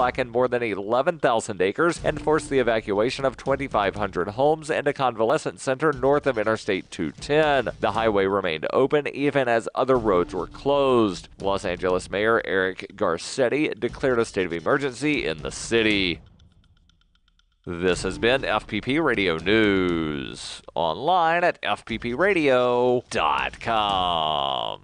blackened more than 11,000 acres and forced the evacuation of 2,500 homes and a convalescent center north of Interstate 210. The highway remained open even as other roads were closed. Los Angeles Mayor Eric Garcetti declared a state of emergency in the city. This has been FPP Radio News, online at fppradio.com.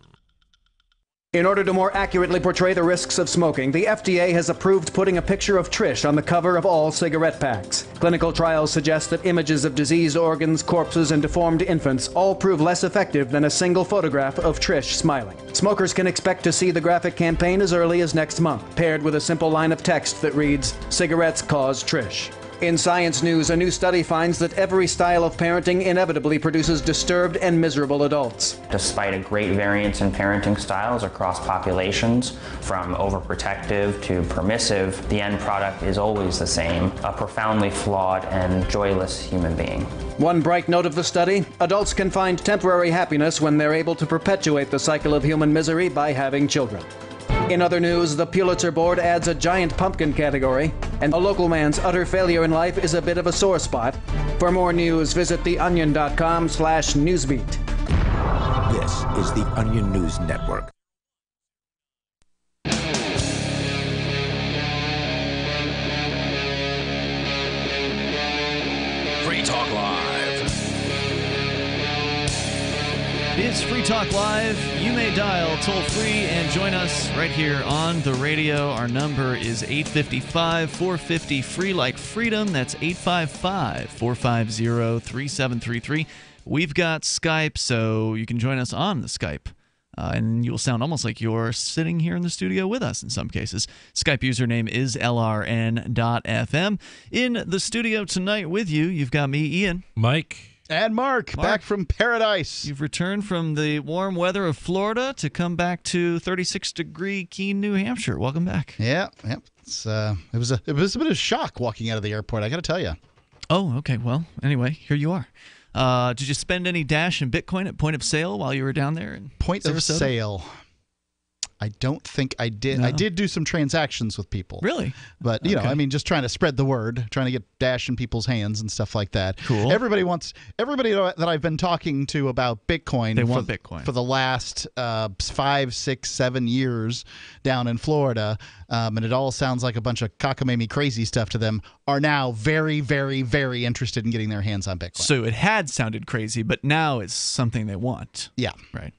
In order to more accurately portray the risks of smoking, the FDA has approved putting a picture of Trish on the cover of all cigarette packs. Clinical trials suggest that images of diseased organs, corpses, and deformed infants all prove less effective than a single photograph of Trish smiling. Smokers can expect to see the graphic campaign as early as next month, paired with a simple line of text that reads, "Cigarettes cause Trish." In Science News, a new study finds that every style of parenting inevitably produces disturbed and miserable adults. Despite a great variance in parenting styles across populations, from overprotective to permissive, the end product is always the same, a profoundly flawed and joyless human being. One bright note of the study, adults can find temporary happiness when they're able to perpetuate the cycle of human misery by having children. In other news, the Pulitzer Board adds a giant pumpkin category, and a local man's utter failure in life is a bit of a sore spot. For more news, visit theonion.com/newsbeat. This is the Onion News Network. Free Talk Live. It's Free Talk Live. You may dial toll-free and join us right here on the radio. Our number is 855-450-FREE like freedom. That's 855-450-3733. We've got Skype, so you can join us on the Skype. And you'll sound almost like you're sitting here in the studio with us in some cases. Skype username is lrn.fm. In the studio tonight with you, you've got me, Ian. Mike. And Mark, back from paradise. You've returned from the warm weather of Florida to come back to 36-degree Keene, New Hampshire. Welcome back. Yeah. It's, it was a bit of a shock walking out of the airport, I got to tell you. Oh, okay. Well, anyway, here you are. Did you spend any Dash in Bitcoin at point of sale while you were down there in Point Sarasota? of sale. I don't think I did. No. I did do some transactions with people. Really? But, you know, I mean, just trying to spread the word, trying to get Dash in people's hands and stuff like that. Cool. Everybody that I've been talking to about Bitcoin, they want Bitcoin for the last 5, 6, 7 years down in Florida, and it all sounds like a bunch of cockamamie crazy stuff to them, are now very, very, very interested in getting their hands on Bitcoin. So it had sounded crazy, but now it's something they want. Yeah. Right.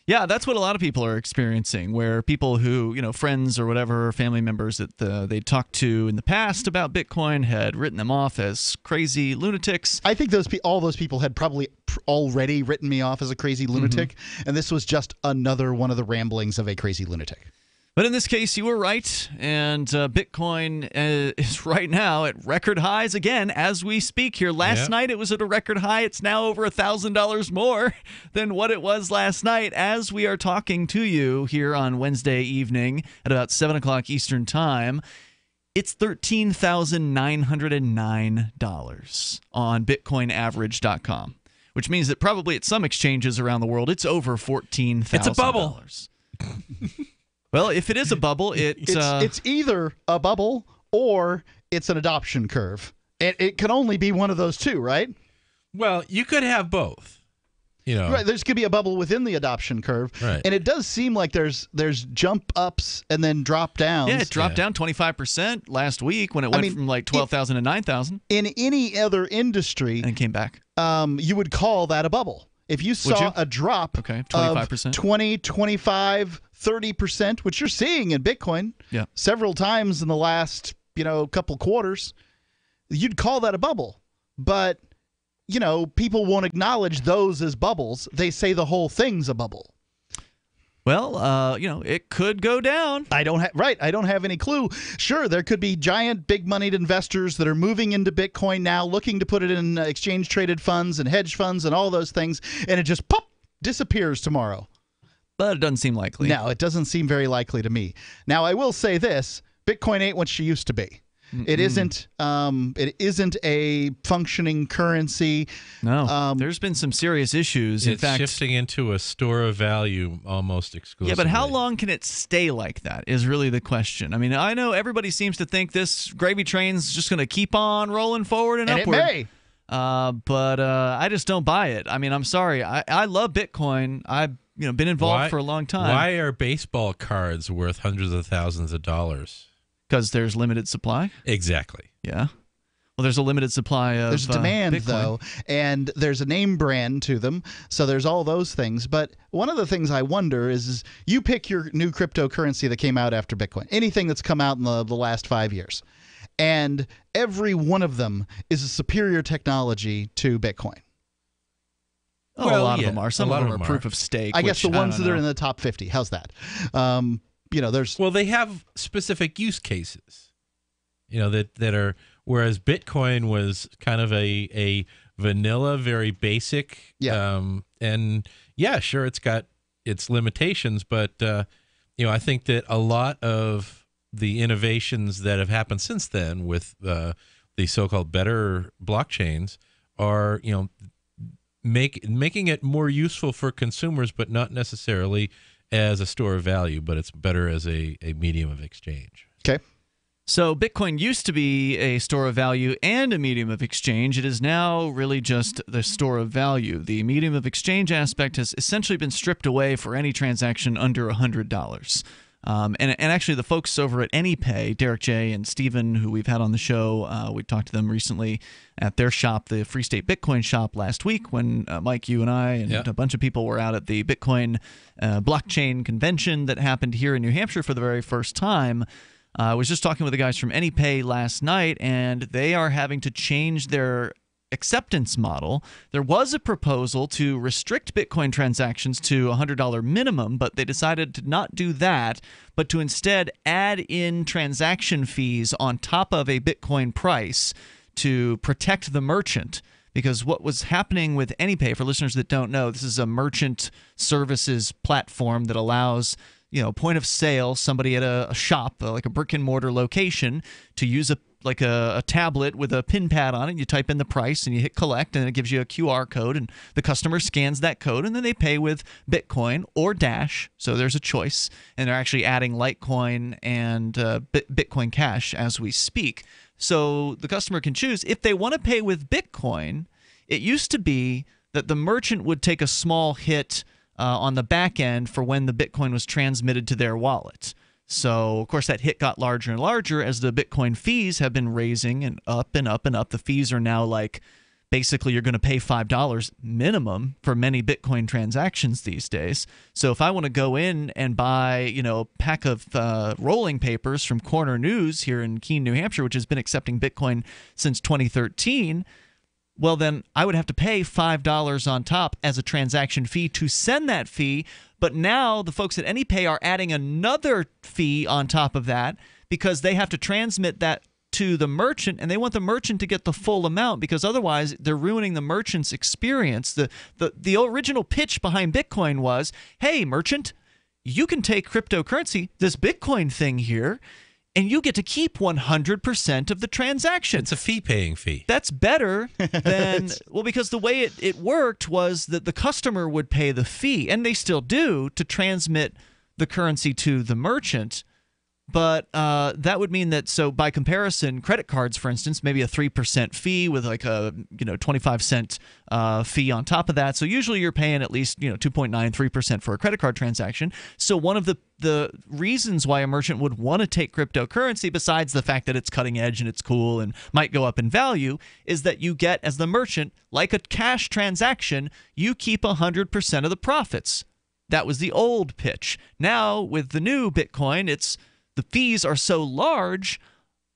Yeah, that's what a lot of people are experiencing, where people who, you know, friends or whatever, family members that they talked to in the past about Bitcoin had written them off as crazy lunatics. I think all those people had probably already written me off as a crazy lunatic, and this was just another one of the ramblings of a crazy lunatic. But in this case, you were right, and Bitcoin is right now at record highs again as we speak here. Last night it was at a record high. It's now over $1,000 more than what it was last night as we are talking to you here on Wednesday evening at about 7 o'clock Eastern Time. It's $13,909 on BitcoinAverage.com, which means that probably at some exchanges around the world, it's over $14,000. It's a bubble. Well, if it is a bubble, it's either a bubble or it's an adoption curve. It can only be one of those two, right? Well, you could have both. You know, right? There's could be a bubble within the adoption curve, right? And it does seem like there's jump ups and then drop downs. Yeah, it dropped down 25% last week when it went from like 12,000 to 9,000. In any other industry, and came back. You would call that a bubble. If you saw a drop of 25%. 20, 25, 30%, which you're seeing in Bitcoin several times in the last, couple quarters, you'd call that a bubble. But, people won't acknowledge those as bubbles. They say the whole thing's a bubble. Well, it could go down. I don't have any clue. Sure, there could be giant, big-moneyed investors that are moving into Bitcoin now, looking to put it in exchange-traded funds and hedge funds and all those things, and it just disappears tomorrow. But it doesn't seem likely. No, it doesn't seem very likely to me. Now, I will say this. Bitcoin ain't what she used to be. It isn't. It isn't a functioning currency. No, there's been some serious issues. In It's fact, shifting into a store of value almost exclusively. yeah, but how long can it stay like that is really the question. I mean, I know everybody seems to think this gravy train's just going to keep on rolling forward and upward. It may. But I just don't buy it. I mean, I'm sorry. I love Bitcoin. I've been involved for a long time. Why are baseball cards worth hundreds of thousands of dollars? Because there's limited supply? Exactly. Yeah. Well, there's a limited supply of There's demand, Bitcoin. though, and there's a name brand to them, so there's all those things. But one of the things I wonder is you pick your new cryptocurrency that came out after Bitcoin, anything that's come out in the last 5 years, and every one of them is a superior technology to Bitcoin. Oh, a lot of them are. Some of them are proof of stake. I guess the ones that are in the the top 50. How's that? There's Well, they have specific use cases, that are, whereas Bitcoin was kind of a vanilla, very basic. Yeah. And yeah, sure, it's got its limitations, but I think that a lot of the innovations that have happened since then with the so-called better blockchains are, making it more useful for consumers, but not necessarily as a store of value, but it's better as a medium of exchange. okay. So Bitcoin used to be a store of value and a medium of exchange. It is now really just the store of value. The medium of exchange aspect has essentially been stripped away for any transaction under $100. And actually, the folks over at AnyPay, Derek J. and Steven, who we've had on the show, we talked to them recently at their shop, the Free State Bitcoin shop, last week when Mike, you and I, and a bunch of people were out at the Bitcoin blockchain convention that happened here in New Hampshire for the very first time. I was just talking with the guys from AnyPay last night, and they are having to change their acceptance model. There was a proposal to restrict Bitcoin transactions to a $100 minimum, but they decided to not do that, but to instead add in transaction fees on top of a Bitcoin price to protect the merchant. Because what was happening with AnyPay, for listeners that don't know, this is a merchant services platform that allows point of sale, somebody at a shop, like a brick and mortar location, to use a tablet with a pin pad on it. You type in the price and you hit collect, and it gives you a QR code, and the customer scans that code, and then they pay with Bitcoin or Dash. So there's a choice, and they're actually adding Litecoin and Bitcoin Cash as we speak. So the customer can choose if they want to pay with Bitcoin. It used to be that the merchant would take a small hit on the back end for when the Bitcoin was transmitted to their wallet. So, of course, that hit got larger and larger as the Bitcoin fees have been raising and up and up and up. The fees are now basically you're going to pay $5 minimum for many Bitcoin transactions these days. So if I want to go in and buy, a pack of rolling papers from Corner News here in Keene, New Hampshire, which has been accepting Bitcoin since 2013, well, then I would have to pay $5 on top as a transaction fee to send that fee. But now the folks at AnyPay are adding another fee on top of that because they have to transmit that to the merchant, and they want the merchant to get the full amount because otherwise they're ruining the merchant's experience. The original pitch behind Bitcoin was, hey, merchant, you can take cryptocurrency, this Bitcoin thing here, and you get to keep 100% of the transaction. It's a fee-paying fee. That's better than because the way it worked was that the customer would pay the fee, and they still do, to transmit the currency to the merchant. But that would mean that, so by comparison, credit cards, for instance, maybe a 3% fee with a 25-cent fee on top of that. So usually you're paying at least 2.93% for a credit card transaction. So one of the reasons why a merchant would want to take cryptocurrency, besides the fact that it's cutting edge and it's cool and might go up in value, is that you get, as the merchant, like a cash transaction, you keep 100% of the profits. That was the old pitch. Now with the new Bitcoin, the fees are so large,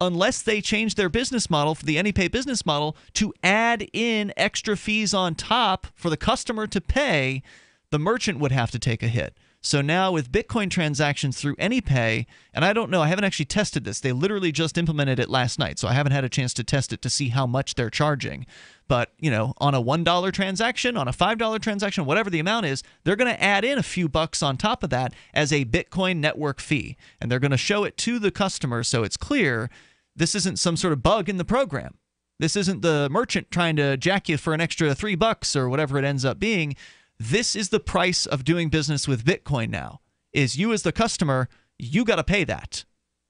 unless they change their business model, for the AnyPay business model, to add in extra fees on top for the customer to pay, the merchant would have to take a hit. So now with Bitcoin transactions through AnyPay, and I don't know, I haven't actually tested this. They literally just implemented it last night, so I haven't had a chance to test it to see how much they're charging. But, on a $1 transaction, on a $5 transaction, whatever the amount is, they're going to add in a few bucks on top of that as a Bitcoin network fee. And they're going to show it to the customer so it's clear This isn't some sort of bug in the program. This isn't the merchant trying to jack you for an extra $3 or whatever it ends up being. This is the price of doing business with Bitcoin now, is you as the customer, you got to pay that.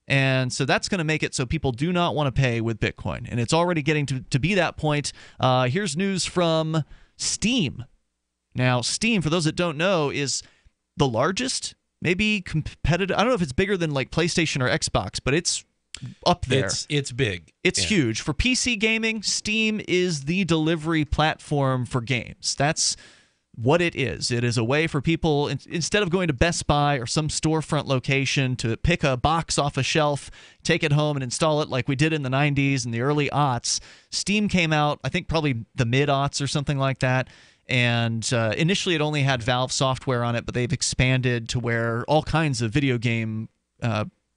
And so that's going to make it so people do not want to pay with Bitcoin. And it's already getting to be that point. Here's news from Steam. Now, Steam, for those that don't know, is the largest, maybe competitive. I don't know if it's bigger than like PlayStation or Xbox, but it's up there. It's big. It's huge. For PC gaming, Steam is the delivery platform for games. That's what it is. It is a way for people, instead of going to Best Buy or some storefront location to pick a box off a shelf, take it home and install it like we did in the 90s and the early aughts. Steam came out, I think probably the mid-aughts or something like that. And initially it only had Valve software on it, but they've expanded to where all kinds of video game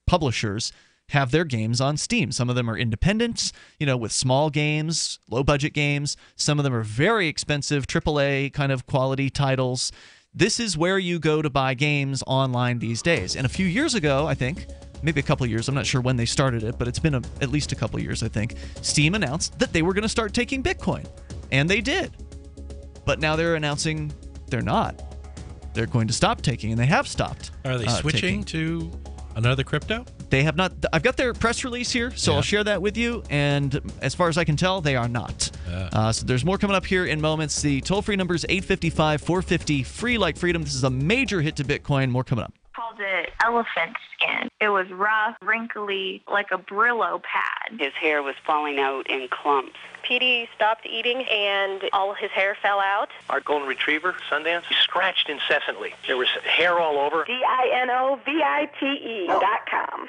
publishers have their games on Steam. Some of them are independent, with small games, low-budget games. Some of them are very expensive, AAA kind of quality titles. This is where you go to buy games online these days. And a few years ago, I think, maybe a couple of years, I'm not sure when they started it, but it's been at least a couple of years, I think, Steam announced that they were going to start taking Bitcoin. And they did. But now they're announcing they're not. They're going to stop taking, and they have stopped. Are they switching to another crypto? They have not. I've got their press release here, so I'll share that with you. And as far as I can tell, they are not. So there's more coming up here in moments. The toll-free number is 855-450, free like freedom. This is a major hit to Bitcoin. More coming up. Called it elephant skin. It was rough, wrinkly, like a Brillo pad. His hair was falling out in clumps. Petey stopped eating and all his hair fell out. Our golden retriever, Sundance, he scratched incessantly. There was hair all over. DINOVITE.com.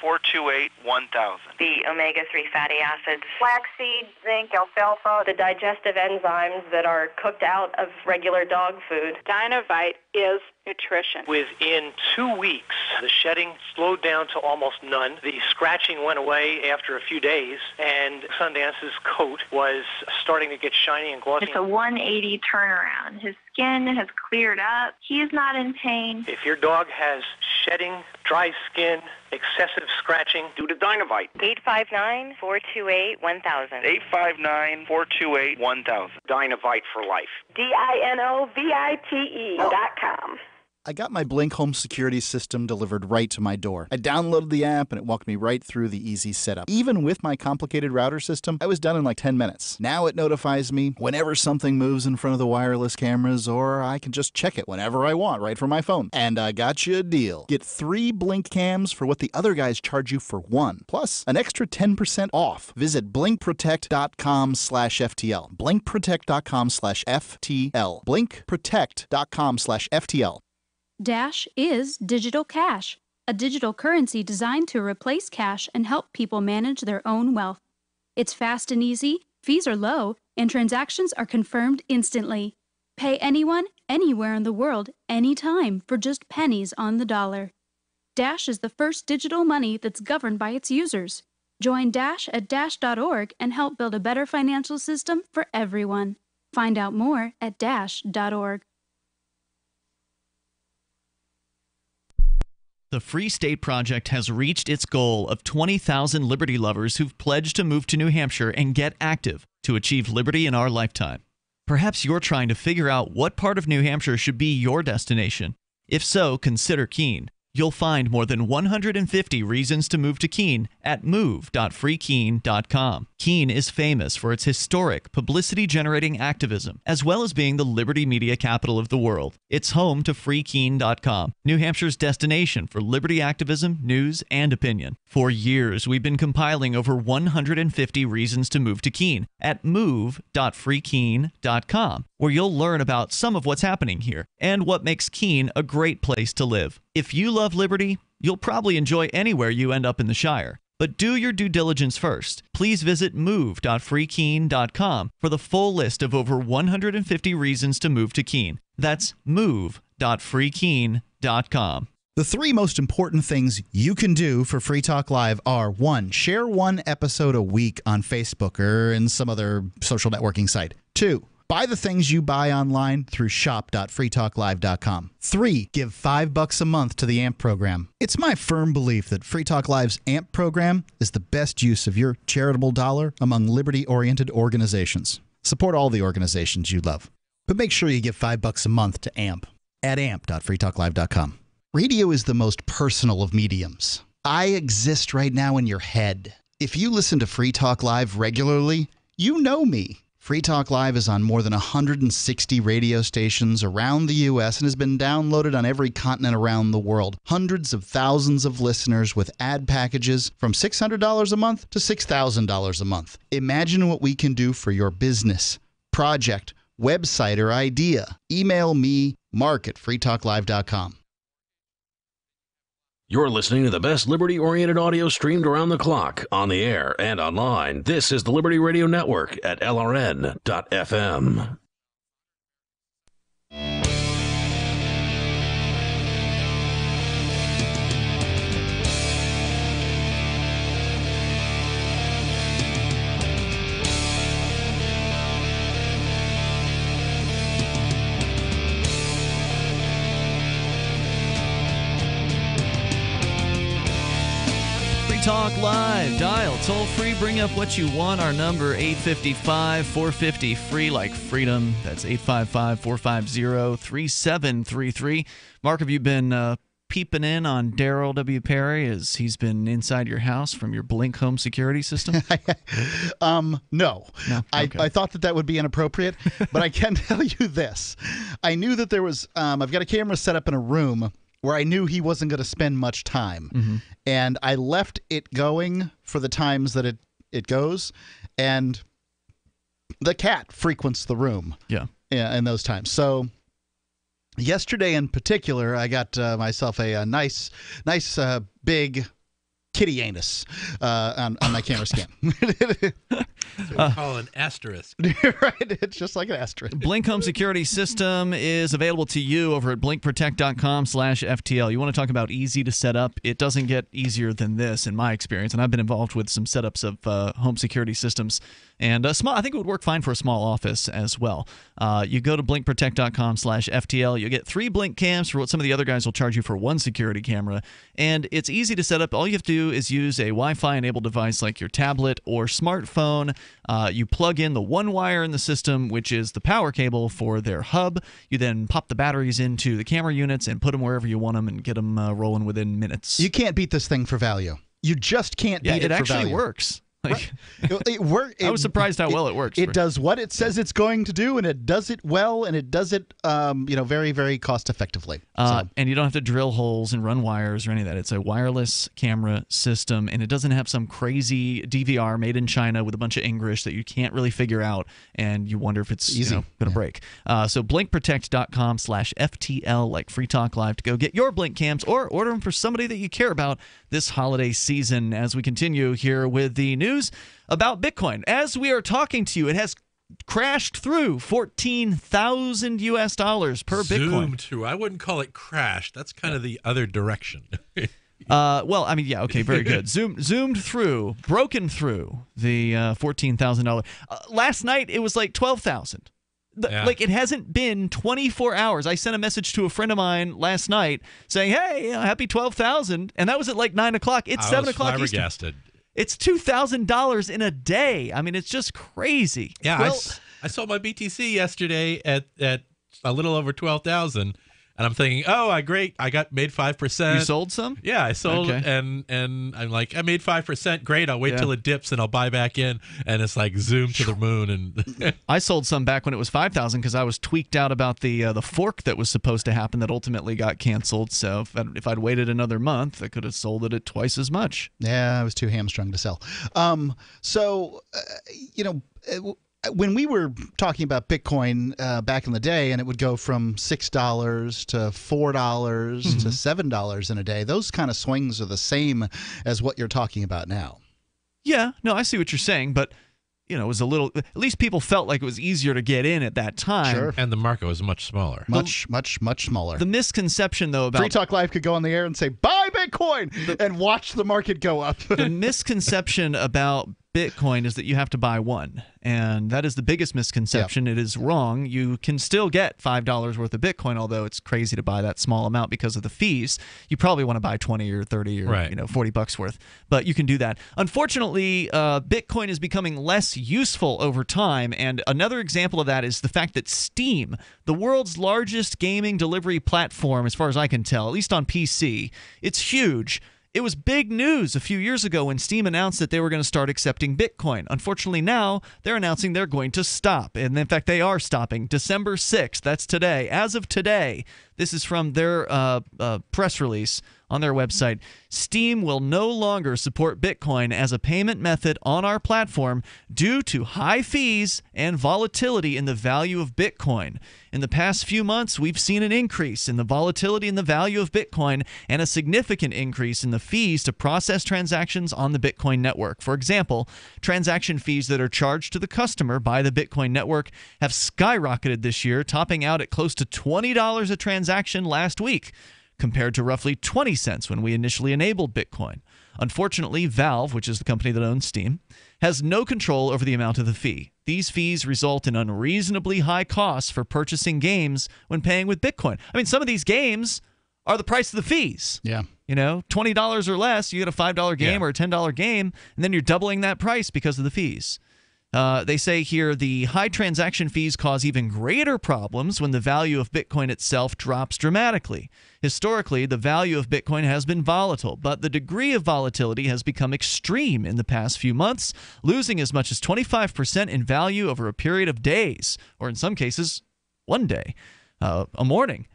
859-428-1000. The omega-3 fatty acids. Flaxseed, zinc, alfalfa, the digestive enzymes that are cooked out of regular dog food. Dinovite is nutrition. Within 2 weeks, the shedding slowed down to almost none. The scratching went away after a few days, and Sundance's coat was starting to get shiny and glossy. It's a 180 turnaround. His skin has cleared up. He is not in pain. If your dog has shedding, dry skin, excessive scratching, do the Dinovite. 859-428-1000. 859-428-1000. Dinovite for life. DINOVITE.com. I got my Blink home security system delivered right to my door. I downloaded the app and it walked me right through the easy setup. Even with my complicated router system, I was done in like 10 minutes. Now it notifies me whenever something moves in front of the wireless cameras, or I can just check it whenever I want right from my phone. And I got you a deal. Get 3 Blink cams for what the other guys charge you for 1, plus an extra 10% off. Visit blinkprotect.com/FTL. blinkprotect.com/FTL. blinkprotect.com/FTL. Dash is digital cash, a digital currency designed to replace cash and help people manage their own wealth. It's fast and easy, fees are low, and transactions are confirmed instantly. Pay anyone, anywhere in the world, anytime for just pennies on the dollar. Dash is the first digital money that's governed by its users. Join Dash at dash.org and help build a better financial system for everyone. Find out more at dash.org. The Free State Project has reached its goal of 20,000 liberty lovers who've pledged to move to New Hampshire and get active to achieve liberty in our lifetime. Perhaps you're trying to figure out what part of New Hampshire should be your destination. If so, consider Keene. You'll find more than 150 reasons to move to Keene at move.freekeene.com. Keene is famous for its historic, publicity-generating activism, as well as being the liberty media capital of the world. It's home to freekeene.com, New Hampshire's destination for liberty activism, news, and opinion. For years, we've been compiling over 150 reasons to move to Keene at move.freekeene.com, where you'll learn about some of what's happening here and what makes Keene a great place to live. If you love liberty, you'll probably enjoy anywhere you end up in the Shire. But do your due diligence first. Please visit move.freekeene.com for the full list of over 150 reasons to move to Keene. That's move.freekeene.com. The 3 most important things you can do for Free Talk Live are: 1, share 1 episode a week on Facebook or in some other social networking site. 2, Buy the things you buy online through shop.freetalklive.com. 3. Give $5 a month to the AMP program. It's my firm belief that Free Talk Live's AMP program is the best use of your charitable dollar among liberty-oriented organizations. Support all the organizations you love. But make sure you give $5 a month to AMP at amp.freetalklive.com. Radio is the most personal of mediums. I exist right now in your head. If you listen to Free Talk Live regularly, you know me. Free Talk Live is on more than 160 radio stations around the U.S. and has been downloaded on every continent around the world. Hundreds of thousands of listeners with ad packages from $600 a month to $6,000 a month. Imagine what we can do for your business, project, website, or idea. Email me, mark@freetalklive.com. You're listening to the best liberty-oriented audio streamed around the clock, on the air, and online. This is the Liberty Radio Network at LRN.FM. Talk Live. Dial toll free. Bring up what you want. Our number 855-450-FREE like freedom. That's 855-450-3733. Mark, have you been peeping in on Daryl W. Perry as he's been inside your house from your Blink home security system? No. Okay. I thought that would be inappropriate, but I can tell you this. I knew that there was I've got a camera set up in a room where I knew he wasn't going to spend much time. Mm-hmm. And I left it going for the times that it goes. And the cat frequents the room. Yeah, in those times. So yesterday in particular, I got myself a nice big kitty anus on my camera scan. That's what we call an asterisk. Right, it's just like an asterisk. Blink Home Security System is available to you over at blinkprotect.com/FTL. You want to talk about easy to set up? It doesn't get easier than this in my experience, and I've been involved with some setups of home security systems. And small, I think it would work fine for a small office as well. You go to blinkprotect.com/FTL. You get 3 Blink cams for what some of the other guys will charge you for 1 security camera. And it's easy to set up. All you have to do is use a Wi-Fi enabled device like your tablet or smartphone. You plug in the one wire in the system, which is the power cable for their hub. You then pop the batteries into the camera units and put them wherever you want them and get them rolling within minutes. You can't beat this thing for value. You just can't beat it for value. It actually works. Right. I was surprised how well it works. It does what it says it's going to do, and it does it well, and it does it, very, very cost effectively. And you don't have to drill holes and run wires or any of that. It's a wireless camera system, and it doesn't have some crazy DVR made in China with a bunch of English that you can't really figure out, and you wonder if it's going to break. So blinkprotect.com/FTL, like Free Talk Live, to go get your Blink cams or order them for somebody that you care about this holiday season. As we continue here with the news about Bitcoin. As we are talking to you, it has crashed through $14,000 US per Bitcoin. Zoomed through. I wouldn't call it crashed. That's kind of the other direction. Well, I mean, yeah, okay, very good. Zoomed through, broken through the $14,000. Last night it was like $12,000. Like, it hasn't been 24 hours. I sent a message to a friend of mine last night saying, "Hey, happy 12,000," and that was at like 9 o'clock. It's 7 o'clock flabbergasted. Eastern. It's $2,000 in a day. I mean, it's just crazy. Yeah, well, I sold my BTC yesterday at a little over 12,000, and I'm thinking, oh, great, I made 5%. You sold some? Yeah, I sold, okay. and I'm like, I made 5%. Great, I'll wait till it dips and I'll buy back in, and it's like zoom to the moon. And I sold some back when it was 5,000 because I was tweaked out about the fork that was supposed to happen that ultimately got canceled. So if I'd waited another month, I could have sold it at twice as much. Yeah, I was too hamstrung to sell. When we were talking about Bitcoin back in the day, and it would go from $6 to $4 to $7 in a day, those kind of swings are the same as what you're talking about now. Yeah, no, I see what you're saying, but it was a little. At least people felt like it was easier to get in at that time. Sure. And the market was much smaller. Much smaller. The misconception, though, about Free Talk Live could go on the air and say, buy Bitcoin, and watch the market go up. The misconception about Bitcoin is that you have to buy one. And that is the biggest misconception. Yep. It is wrong. You can still get $5 worth of Bitcoin, although it's crazy to buy that small amount because of the fees. You probably want to buy 20 or 30 or $40 worth, but you can do that. Unfortunately, Bitcoin is becoming less useful over time, and another example of that is the fact that Steam, the world's largest gaming delivery platform, as far as I can tell, at least on PC, it's huge. It was big news a few years ago when Steam announced that they were going to start accepting Bitcoin. Unfortunately, now they're announcing they're going to stop. And in fact, they are stopping December 6th. That's today. As of today, this is from their press release on their website. Steam will no longer support Bitcoin as a payment method on our platform due to high fees and volatility in the value of Bitcoin. In the past few months, we've seen an increase in the volatility in the value of Bitcoin and a significant increase in the fees to process transactions on the Bitcoin network. For example, transaction fees that are charged to the customer by the Bitcoin network have skyrocketed this year, topping out at close to $20 a transaction last week, compared to roughly 20 cents when we initially enabled Bitcoin. Unfortunately, Valve, which is the company that owns Steam, has no control over the amount of the fee. These fees result in unreasonably high costs for purchasing games when paying with Bitcoin. I mean, some of these games are the price of the fees. Yeah. You know, $20 or less, you get a $5 game or a $10 game, and then you're doubling that price because of the fees. They say here the high transaction fees cause even greater problems when the value of Bitcoin itself drops dramatically. Historically, the value of Bitcoin has been volatile, but the degree of volatility has become extreme in the past few months, losing as much as 25% in value over a period of days, or in some cases, one day, a morning.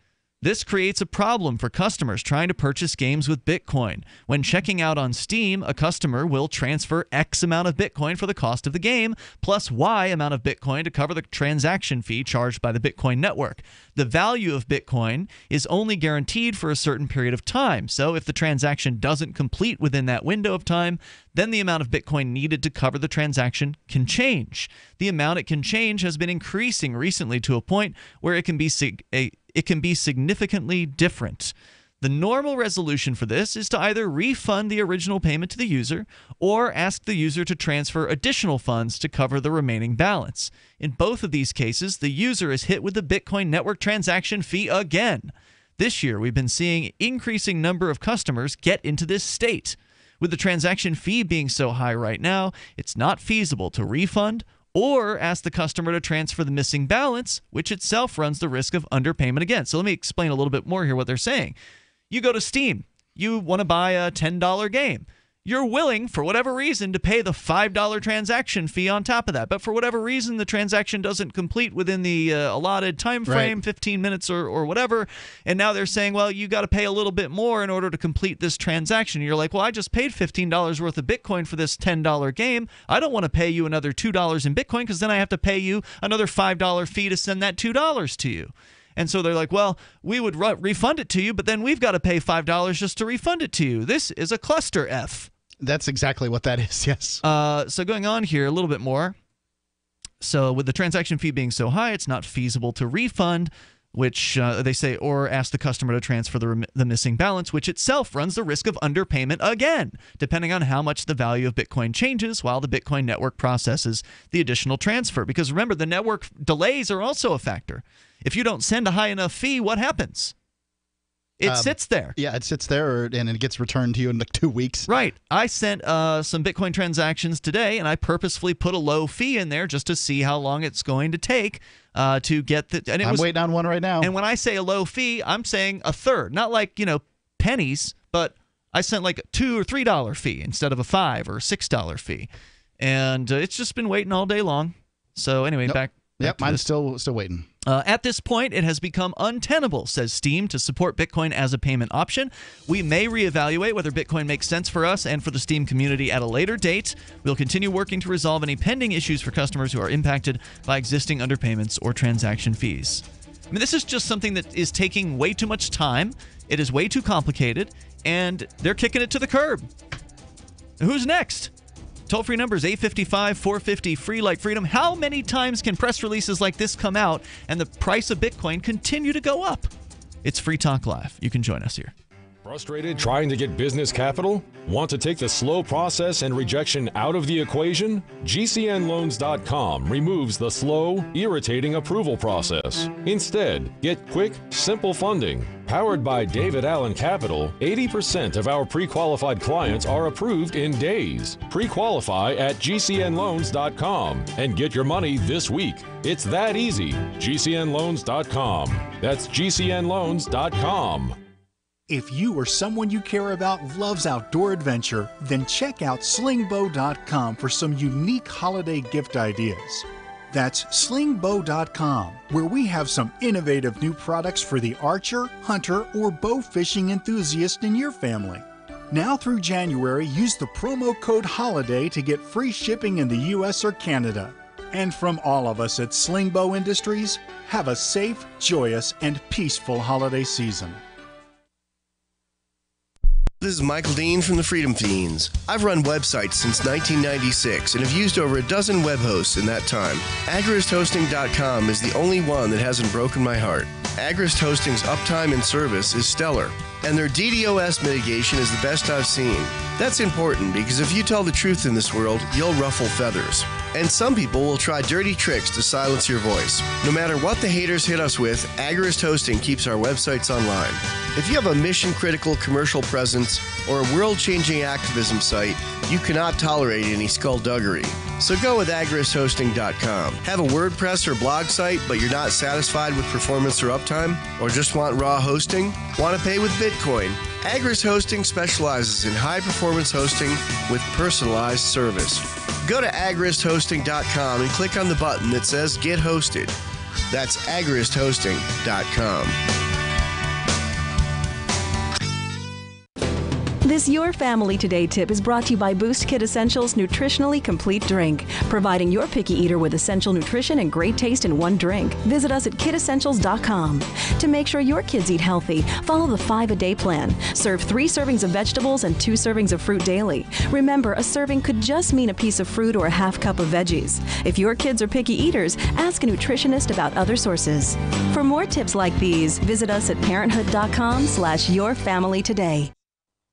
This creates a problem for customers trying to purchase games with Bitcoin. When checking out on Steam, a customer will transfer X amount of Bitcoin for the cost of the game, plus Y amount of Bitcoin to cover the transaction fee charged by the Bitcoin network. The value of Bitcoin is only guaranteed for a certain period of time, so if the transaction doesn't complete within that window of time, then the amount of Bitcoin needed to cover the transaction can change. The amount it can change has been increasing recently to a point where it can be significantly different. The normal resolution for this is to either refund the original payment to the user or ask the user to transfer additional funds to cover the remaining balance. In both of these cases, the user is hit with the Bitcoin network transaction fee again. This year, we've been seeing an increasing number of customers get into this state. With the transaction fee being so high right now, it's not feasible to refund or ask the customer to transfer the missing balance, which itself runs the risk of underpayment again. So let me explain a little bit more here what they're saying. You go to Steam. You want to buy a $10 game. You're willing, for whatever reason, to pay the $5 transaction fee on top of that. But for whatever reason, the transaction doesn't complete within the allotted time frame, 15 minutes or whatever. And now they're saying, well, you got to pay a little bit more in order to complete this transaction. And you're like, well, I just paid $15 worth of Bitcoin for this $10 game. I don't want to pay you another $2 in Bitcoin because then I have to pay you another $5 fee to send that $2 to you. And so they're like, well, we would refund it to you, but then we've got to pay $5 just to refund it to you. This is a cluster F. That's exactly what that is, yes. So going on here a little bit more. So with the transaction fee being so high, it's not feasible to refund, which they say, or ask the customer to transfer the missing balance, which itself runs the risk of underpayment again, depending on how much the value of Bitcoin changes while the Bitcoin network processes the additional transfer. Because remember, the network delays are also a factor. If you don't send a high enough fee, what happens? It sits there. Yeah, it sits there, and it gets returned to you in like 2 weeks. Right. I sent some Bitcoin transactions today, and I purposefully put a low fee in there just to see how long it's going to take to get the. And I'm waiting on one right now. And when I say a low fee, I'm saying a third, not like pennies, but I sent like a $2 or $3 fee instead of a $5 or $6 fee, and it's just been waiting all day long. So anyway, back. Yep, mine's still waiting. At this point, it has become untenable, says Steam, to support Bitcoin as a payment option. We may reevaluate whether Bitcoin makes sense for us and for the Steam community at a later date. We'll continue working to resolve any pending issues for customers who are impacted by existing underpayments or transaction fees. I mean, this is just something that is taking way too much time. It is way too complicated, and they're kicking it to the curb. Who's next? Toll-free number is 855-450 free like freedom. How many times can press releases like this come out and the price of Bitcoin continue to go up? It's Free Talk Live. You can join us here. Frustrated trying to get business capital? Want to take the slow process and rejection out of the equation? GCNLoans.com removes the slow, irritating approval process. Instead, get quick, simple funding. Powered by David Allen Capital, 80% of our pre-qualified clients are approved in days. Pre-qualify at GCNLoans.com and get your money this week. It's that easy. GCNLoans.com. That's GCNLoans.com. If you or someone you care about loves outdoor adventure, then check out slingbow.com for some unique holiday gift ideas. That's slingbow.com, where we have some innovative new products for the archer, hunter, or bow fishing enthusiast in your family. Now through January, use the promo code HOLIDAY to get free shipping in the U.S. or Canada. And from all of us at Slingbow Industries, have a safe, joyous, and peaceful holiday season. This is Michael Dean from the Freedom Fiends. I've run websites since 1996 and have used over a dozen web hosts in that time. AgristHosting.com is the only one that hasn't broken my heart. Agrist Hosting's uptime and service is stellar, and their DDoS mitigation is the best I've seen. That's important because if you tell the truth in this world, you'll ruffle feathers. And some people will try dirty tricks to silence your voice. No matter what the haters hit us with, Agrist Hosting keeps our websites online. If you have a mission-critical commercial presence or a world-changing activism site, you cannot tolerate any skullduggery. So go with AgristHosting.com. Have a WordPress or blog site, but you're not satisfied with performance or uptime? Or just want raw hosting? Want to pay with Bitcoin? Agrist Hosting specializes in high-performance hosting with personalized service. Go to AgristHosting.com and click on the button that says Get Hosted. That's AgristHosting.com. This Your Family Today tip is brought to you by Boost Kid Essentials Nutritionally Complete Drink, providing your picky eater with essential nutrition and great taste in one drink. Visit us at kidessentials.com. To make sure your kids eat healthy, follow the 5-a-day plan. Serve 3 servings of vegetables and 2 servings of fruit daily. Remember, a serving could just mean a piece of fruit or a half cup of veggies. If your kids are picky eaters, ask a nutritionist about other sources. For more tips like these, visit us at parenthood.com/yourfamilytoday.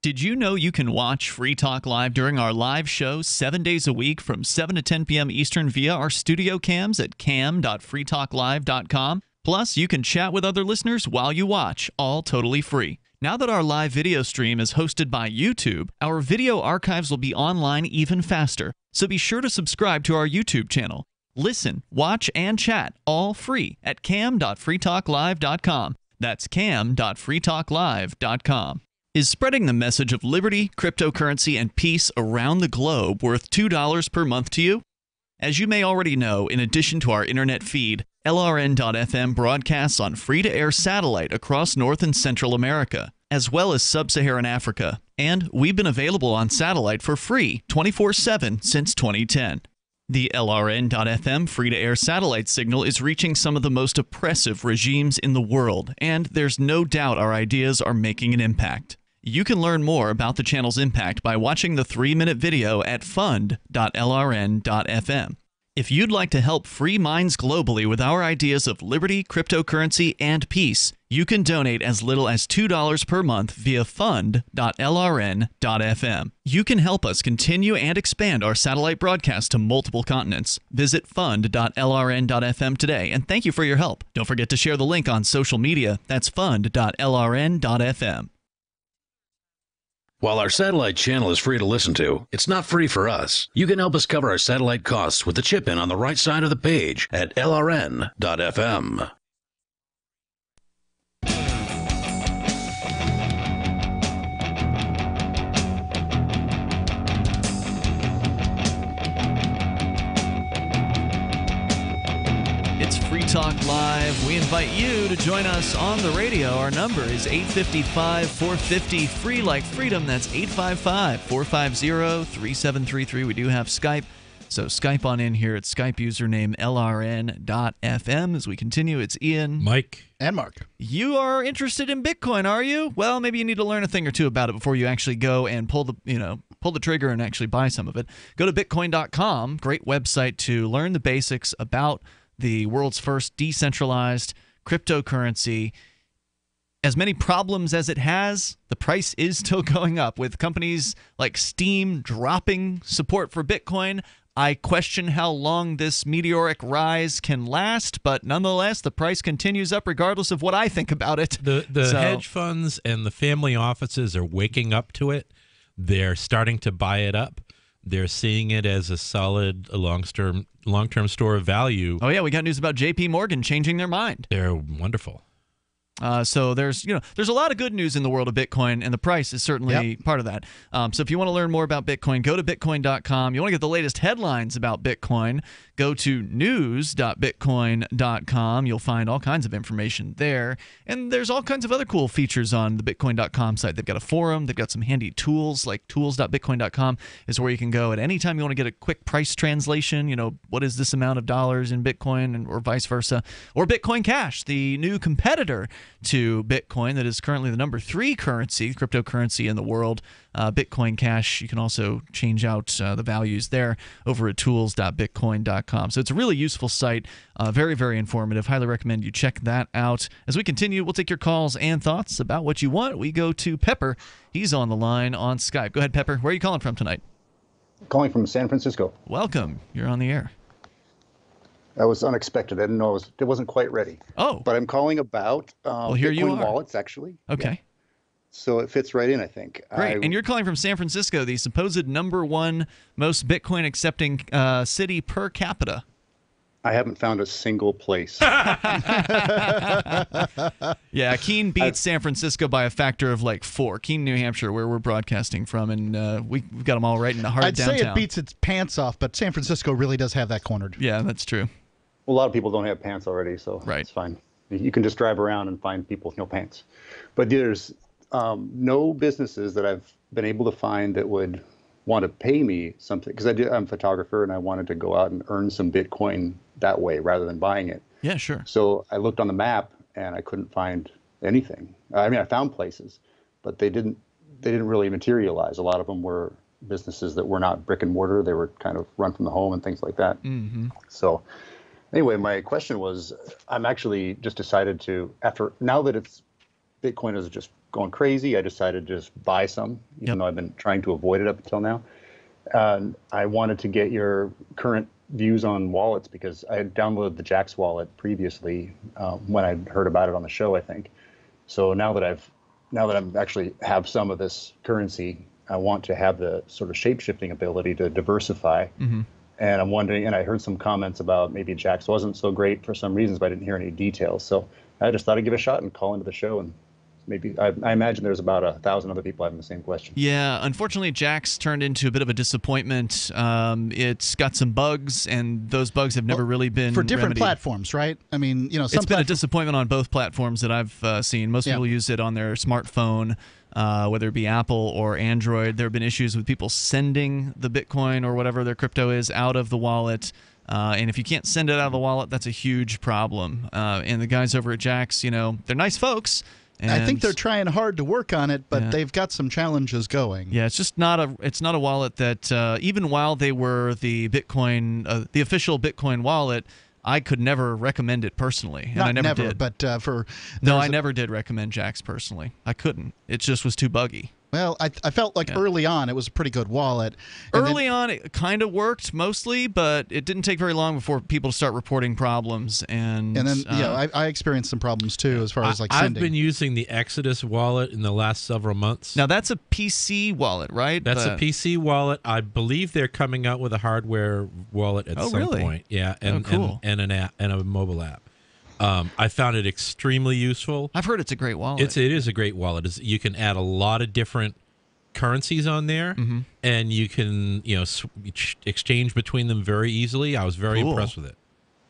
Did you know you can watch Free Talk Live during our live show 7 days a week from 7 to 10 p.m. Eastern via our studio cams at cam.freetalklive.com? Plus, you can chat with other listeners while you watch, all totally free. Now that our live video stream is hosted by YouTube, our video archives will be online even faster, so be sure to subscribe to our YouTube channel. Listen, watch, and chat all free at cam.freetalklive.com. That's cam.freetalklive.com. Is spreading the message of liberty, cryptocurrency, and peace around the globe worth $2 per month to you? As you may already know, in addition to our internet feed, LRN.FM broadcasts on free-to-air satellite across North and Central America, as well as Sub-Saharan Africa. And we've been available on satellite for free 24/7 since 2010. The LRN.FM free-to-air satellite signal is reaching some of the most oppressive regimes in the world, and there's no doubt our ideas are making an impact. You can learn more about the channel's impact by watching the 3-minute video at fund.lrn.fm. If you'd like to help free minds globally with our ideas of liberty, cryptocurrency, and peace, you can donate as little as $2 per month via fund.lrn.fm. You can help us continue and expand our satellite broadcast to multiple continents. Visit fund.lrn.fm today, and thank you for your help. Don't forget to share the link on social media. That's fund.lrn.fm. While our satellite channel is free to listen to, it's not free for us. You can help us cover our satellite costs with the chip-in on the right side of the page at lrn.fm. It's Free Talk Live. We invite you to join us on the radio. Our number is 855-450-FREE like freedom. That's 855-450-3733. We do have Skype, so Skype on in here. It's Skype username lrn.fm. As we continue, it's Ian, Mike, and Mark. You are interested in Bitcoin, are you? Well, maybe you need to learn a thing or two about it before you actually go and pull the trigger and actually buy some of it. Go to bitcoin.com. Great website to learn the basics about the world's first decentralized cryptocurrency. as many problems as it has, the price is still going up, with companies like Steam dropping support for Bitcoin. I question how long this meteoric rise can last, but nonetheless, the price continues up regardless of what I think about it. The hedge funds and the family offices are waking up to it. They're starting to buy it up. They're seeing it as a solid long-term store of value. Oh yeah, we got news about J.P. Morgan changing their mind. They're wonderful. So there's a lot of good news in the world of Bitcoin, and the price is certainly part of that. So if you want to learn more about Bitcoin, go to Bitcoin.com. You want to get the latest headlines about Bitcoin, go to news.bitcoin.com. You'll find all kinds of information there. And there's all kinds of other cool features on the Bitcoin.com site. They've got a forum. They've got some handy tools, like tools.bitcoin.com is where you can go at any time you want to get a quick price translation. What is this amount of dollars in Bitcoin, or vice versa. Or Bitcoin Cash, the new competitor to Bitcoin that is currently the number 3 cryptocurrency in the world. Bitcoin Cash, you can also change out the values there over at tools.bitcoin.com. So it's a really useful site, very, very informative. Highly recommend you check that out. As we continue, we'll take your calls and thoughts about what you want. We go to Pepper. He's on the line on Skype. Go ahead, Pepper. Where are you calling from tonight? Calling from San Francisco. Welcome. You're on the air. That was unexpected. I didn't know it wasn't quite ready. Oh. But I'm calling about here you Bitcoin are. wallets, actually. Okay. Yeah. So it fits right in, I think. Great. And you're calling from San Francisco, the supposed number 1 most Bitcoin accepting city per capita. I haven't found a single place. Yeah, Keene beats San Francisco by a factor of like 4. Keene, New Hampshire, where we're broadcasting from, and we've got them all right in the heart of downtown. I'd say it beats its pants off, but San Francisco really does have that cornered. Yeah, that's true. Well, a lot of people don't have pants already, so it's fine. You can just drive around and find people with no pants. But there's no businesses that I've been able to find that would want to pay me something, because I'm a photographer and I wanted to go out and earn some Bitcoin that way rather than buying it. Yeah, sure. So I looked on the map and I couldn't find anything. I mean, I found places, but they didn't really materialize. A lot of them were businesses that were not brick and mortar. They were kind of run from the home and things like that. Mm-hmm. So anyway, my question was, I'm actually just decided to, now that Bitcoin is just going crazy, I decided to just buy some, even though I've been trying to avoid it up until now. And I wanted to get your current views on wallets, because I had downloaded the Jax wallet previously when I heard about it on the show, I think. So now that I'm actually have some of this currency, I want to have the sort of shape-shifting ability to diversify. Mm-hmm. And I'm wondering, and I heard some comments about maybe Jax wasn't so great for some reasons, but I didn't hear any details. So I just thought I'd give it a shot and call into the show, and maybe I imagine there's about 1,000 other people having the same question. Yeah, unfortunately, Jax turned into a bit of a disappointment. It's got some bugs, and those bugs have never really been for different remedied. platforms, right? I mean, it's been a disappointment on both platforms that I've seen. Most people use it on their smartphone, whether it be Apple or Android. There have been issues with people sending the Bitcoin or whatever their crypto is out of the wallet. And if you can't send it out of the wallet, that's a huge problem. And the guys over at Jax, they're nice folks. And I think they're trying hard to work on it, but they've got some challenges going. Yeah, it's just not a wallet that even while they were the Bitcoin, the official Bitcoin wallet, I could never recommend it personally, and I never did. But I never did recommend Jax personally. I couldn't. It just was too buggy. Well, I felt like early on it was a pretty good wallet. Early on it kind of worked mostly, but it didn't take very long before people start reporting problems. And then I experienced some problems too as far as sending. I've been using the Exodus wallet in the last several months. Now that's a PC wallet, right? That's a PC wallet. I believe they're coming out with a hardware wallet at some point. Yeah, and cool. and an app and a mobile app. I found it extremely useful. I've heard it's a great wallet. It is a great wallet. You can add a lot of different currencies on there, and you can exchange between them very easily. I was very impressed with it.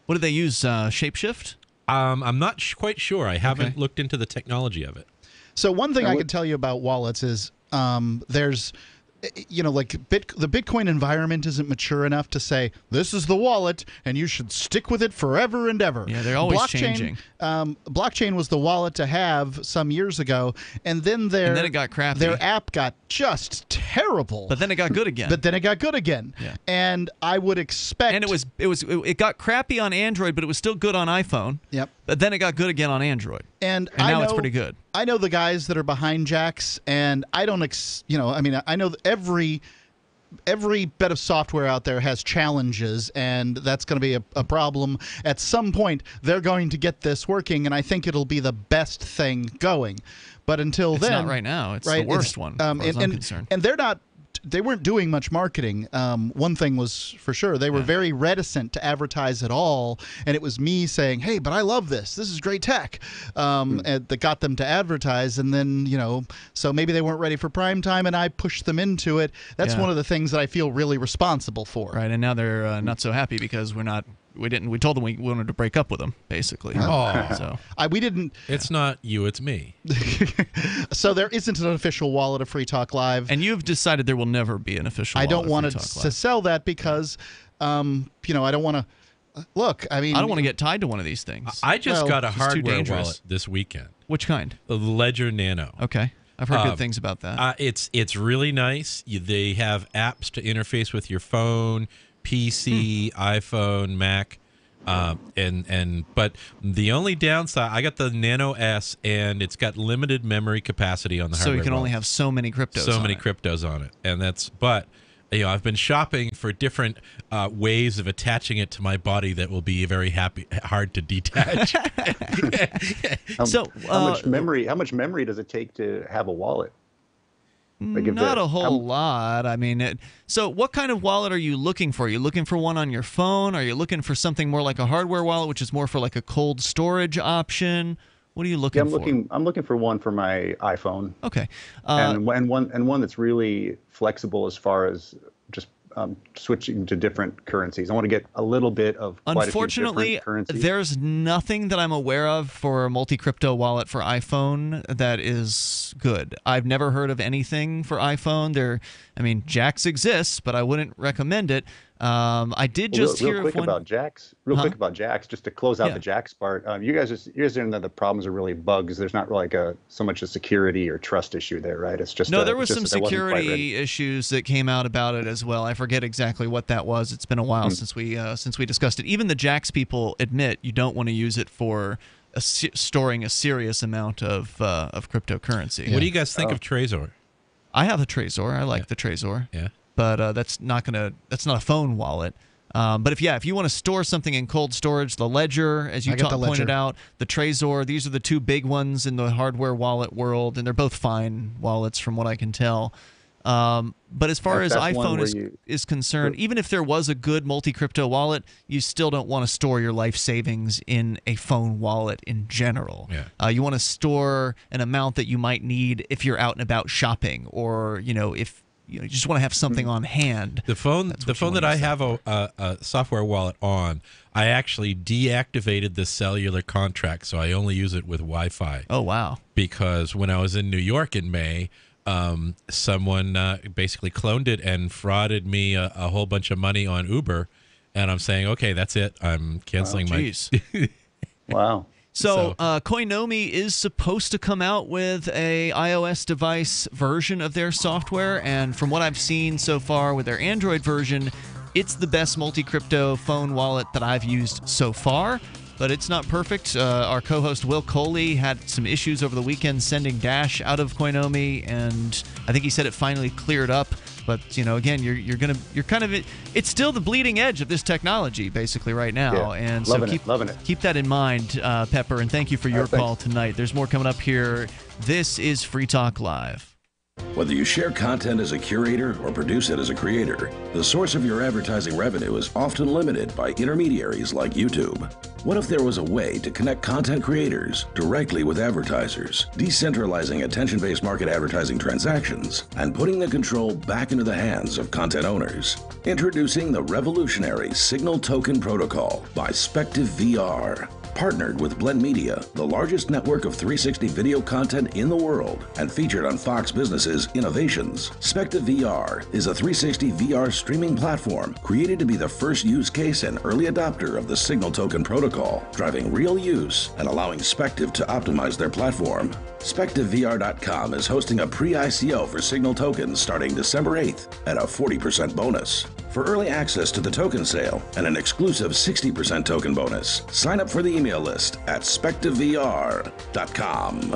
What did they use? Shapeshift? I'm not quite sure. I haven't looked into the technology of it. So one thing I can tell you about wallets is there's the Bitcoin environment isn't mature enough to say this is the wallet and you should stick with it forever and ever. Yeah, they're always changing. Blockchain was the wallet to have some years ago, and then it got crappy. Their app got just terrible. But then it got good again. Yeah. And I would expect. And it got crappy on Android, but it was still good on iPhone. Yep. But then it got good again on Android. And now it's pretty good. I know the guys that are behind Jax, and I don't, I know that every bit of software out there has challenges, and that's going to be a problem. At some point, they're going to get this working, and I think it'll be the best thing going. But until it's then, not right now. It's the worst one, as far as I'm concerned. And they weren't doing much marketing. One thing was for sure, they were very reticent to advertise at all, and it was me saying, hey, but I love this. This is great tech, and that got them to advertise. And then, so maybe they weren't ready for prime time, and I pushed them into it. That's one of the things that I feel really responsible for. Right, and now they're not so happy because we told them we wanted to break up with them, basically. We didn't. It's not you, it's me. So there isn't an official wallet of Free Talk Live. And you've decided there will never be an official wallet I don't want to sell that because, I don't want to. Look, I mean, I don't want to get tied to one of these things. I just got a hardware wallet this weekend. Which kind? The Ledger Nano. Okay. I've heard good things about that. It's really nice. They have apps to interface with your phone, PC, iPhone, Mac, but the only downside, I got the Nano S, and it's got limited memory capacity on the hardware. So you can only have so many cryptos. Cryptos on it, and but I've been shopping for different ways of attaching it to my body that will be very hard to detach. How much memory does it take to have a wallet? Not a whole lot. I mean, so what kind of wallet are you looking for? Are you looking for one on your phone? Are you looking for something more like a hardware wallet, which is more for like a cold storage option? What are you looking for? I'm looking for one for my iPhone. Okay, and one that's really flexible as far as just switching to different currencies. I want to get a little bit of quite Unfortunately, a few different currencies. There's nothing that I'm aware of for a multi-crypto wallet for iPhone that is good. I've never heard of anything for iPhone. Jax exists, but I wouldn't recommend it. I did just hear quick about Jax. Quick about Jax, just to close out the Jax part. You guys know that the problems are really bugs. There's not really so much a security or trust issue there, right? It's just there was some security issues that came out about it as well. I forget exactly what that was. It's been a while since we discussed it. Even the Jax people admit you don't want to use it for storing a serious amount of cryptocurrency. Yeah. What do you guys think of Trezor? I have a Trezor. I like the Trezor. Yeah. But that's not a phone wallet. But if you want to store something in cold storage, the Ledger, as you pointed out, the Trezor, these are the two big ones in the hardware wallet world, and they're both fine wallets from what I can tell. But as far as iPhone is concerned, even if there was a good multi-crypto wallet, you still don't want to store your life savings in a phone wallet in general. Yeah. You want to store an amount that you might need if you're out and about shopping, or if you just want to have something on hand. The phone that I have a software wallet on, I actually deactivated the cellular contract, so I only use it with Wi-Fi. Oh, wow. Because when I was in New York in May, someone basically cloned it and frauded me a whole bunch of money on Uber, and I'm saying, okay, that's it. I'm canceling my... Wow. So Coinomi is supposed to come out with a iOS device version of their software, and from what I've seen so far with their Android version, it's the best multi-crypto phone wallet that I've used so far, but it's not perfect. Our co-host Will Coley had some issues over the weekend sending Dash out of Coinomi, and I think he said it finally cleared up. But again, you're kind of it's still the bleeding edge of this technology basically right now, and so loving it. Keep that in mind, Pepper. And thank you for your call tonight. There's more coming up here. This is Free Talk Live. Whether you share content as a curator or produce it as a creator, the source of your advertising revenue is often limited by intermediaries like YouTube. What if there was a way to connect content creators directly with advertisers, decentralizing attention-based market advertising transactions and putting the control back into the hands of content owners? Introducing the revolutionary Signal Token Protocol by Spective VR. Partnered with Blend Media, the largest network of 360 video content in the world, and featured on Fox Business's Innovations, Spective VR is a 360 VR streaming platform created to be the first use case and early adopter of the Signal Token Protocol, driving real use and allowing Spective to optimize their platform. SpectiveVR.com is hosting a pre-ICO for Signal tokens starting December 8th at a 40% bonus. For early access to the token sale and an exclusive 60% token bonus, sign up for the email list at SpectiveVR.com.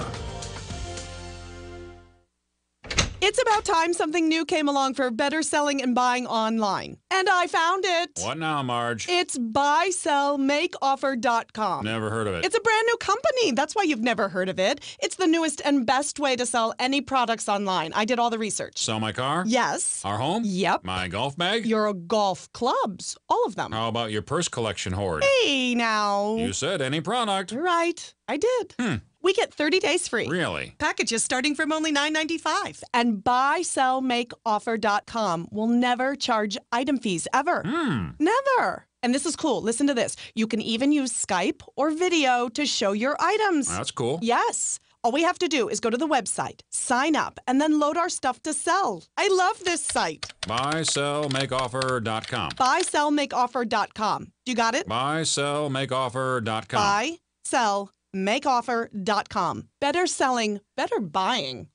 It's about time something new came along for better selling and buying online. And I found it. What now, Marge? It's buysellmakeoffer.com. Never heard of it. It's a brand new company. That's why you've never heard of it. It's the newest and best way to sell any products online. I did all the research. Sell my car? Yes. Our home? Yep. My golf bag? Your golf clubs. All of them. How about your purse collection hoard? Hey, now. You said any product. Right. I did. We get 30 days free. Really? Packages starting from only $9.95. And buysellmakeoffer.com will never charge item fees, ever. Never. And this is cool. Listen to this. You can even use Skype or video to show your items. That's cool. Yes. All we have to do is go to the website, sign up, and then load our stuff to sell. I love this site. Buysellmakeoffer.com. Buysellmakeoffer.com. You got it? Buysellmakeoffer.com. Buysellmakeoffer.com. Better selling, better buying.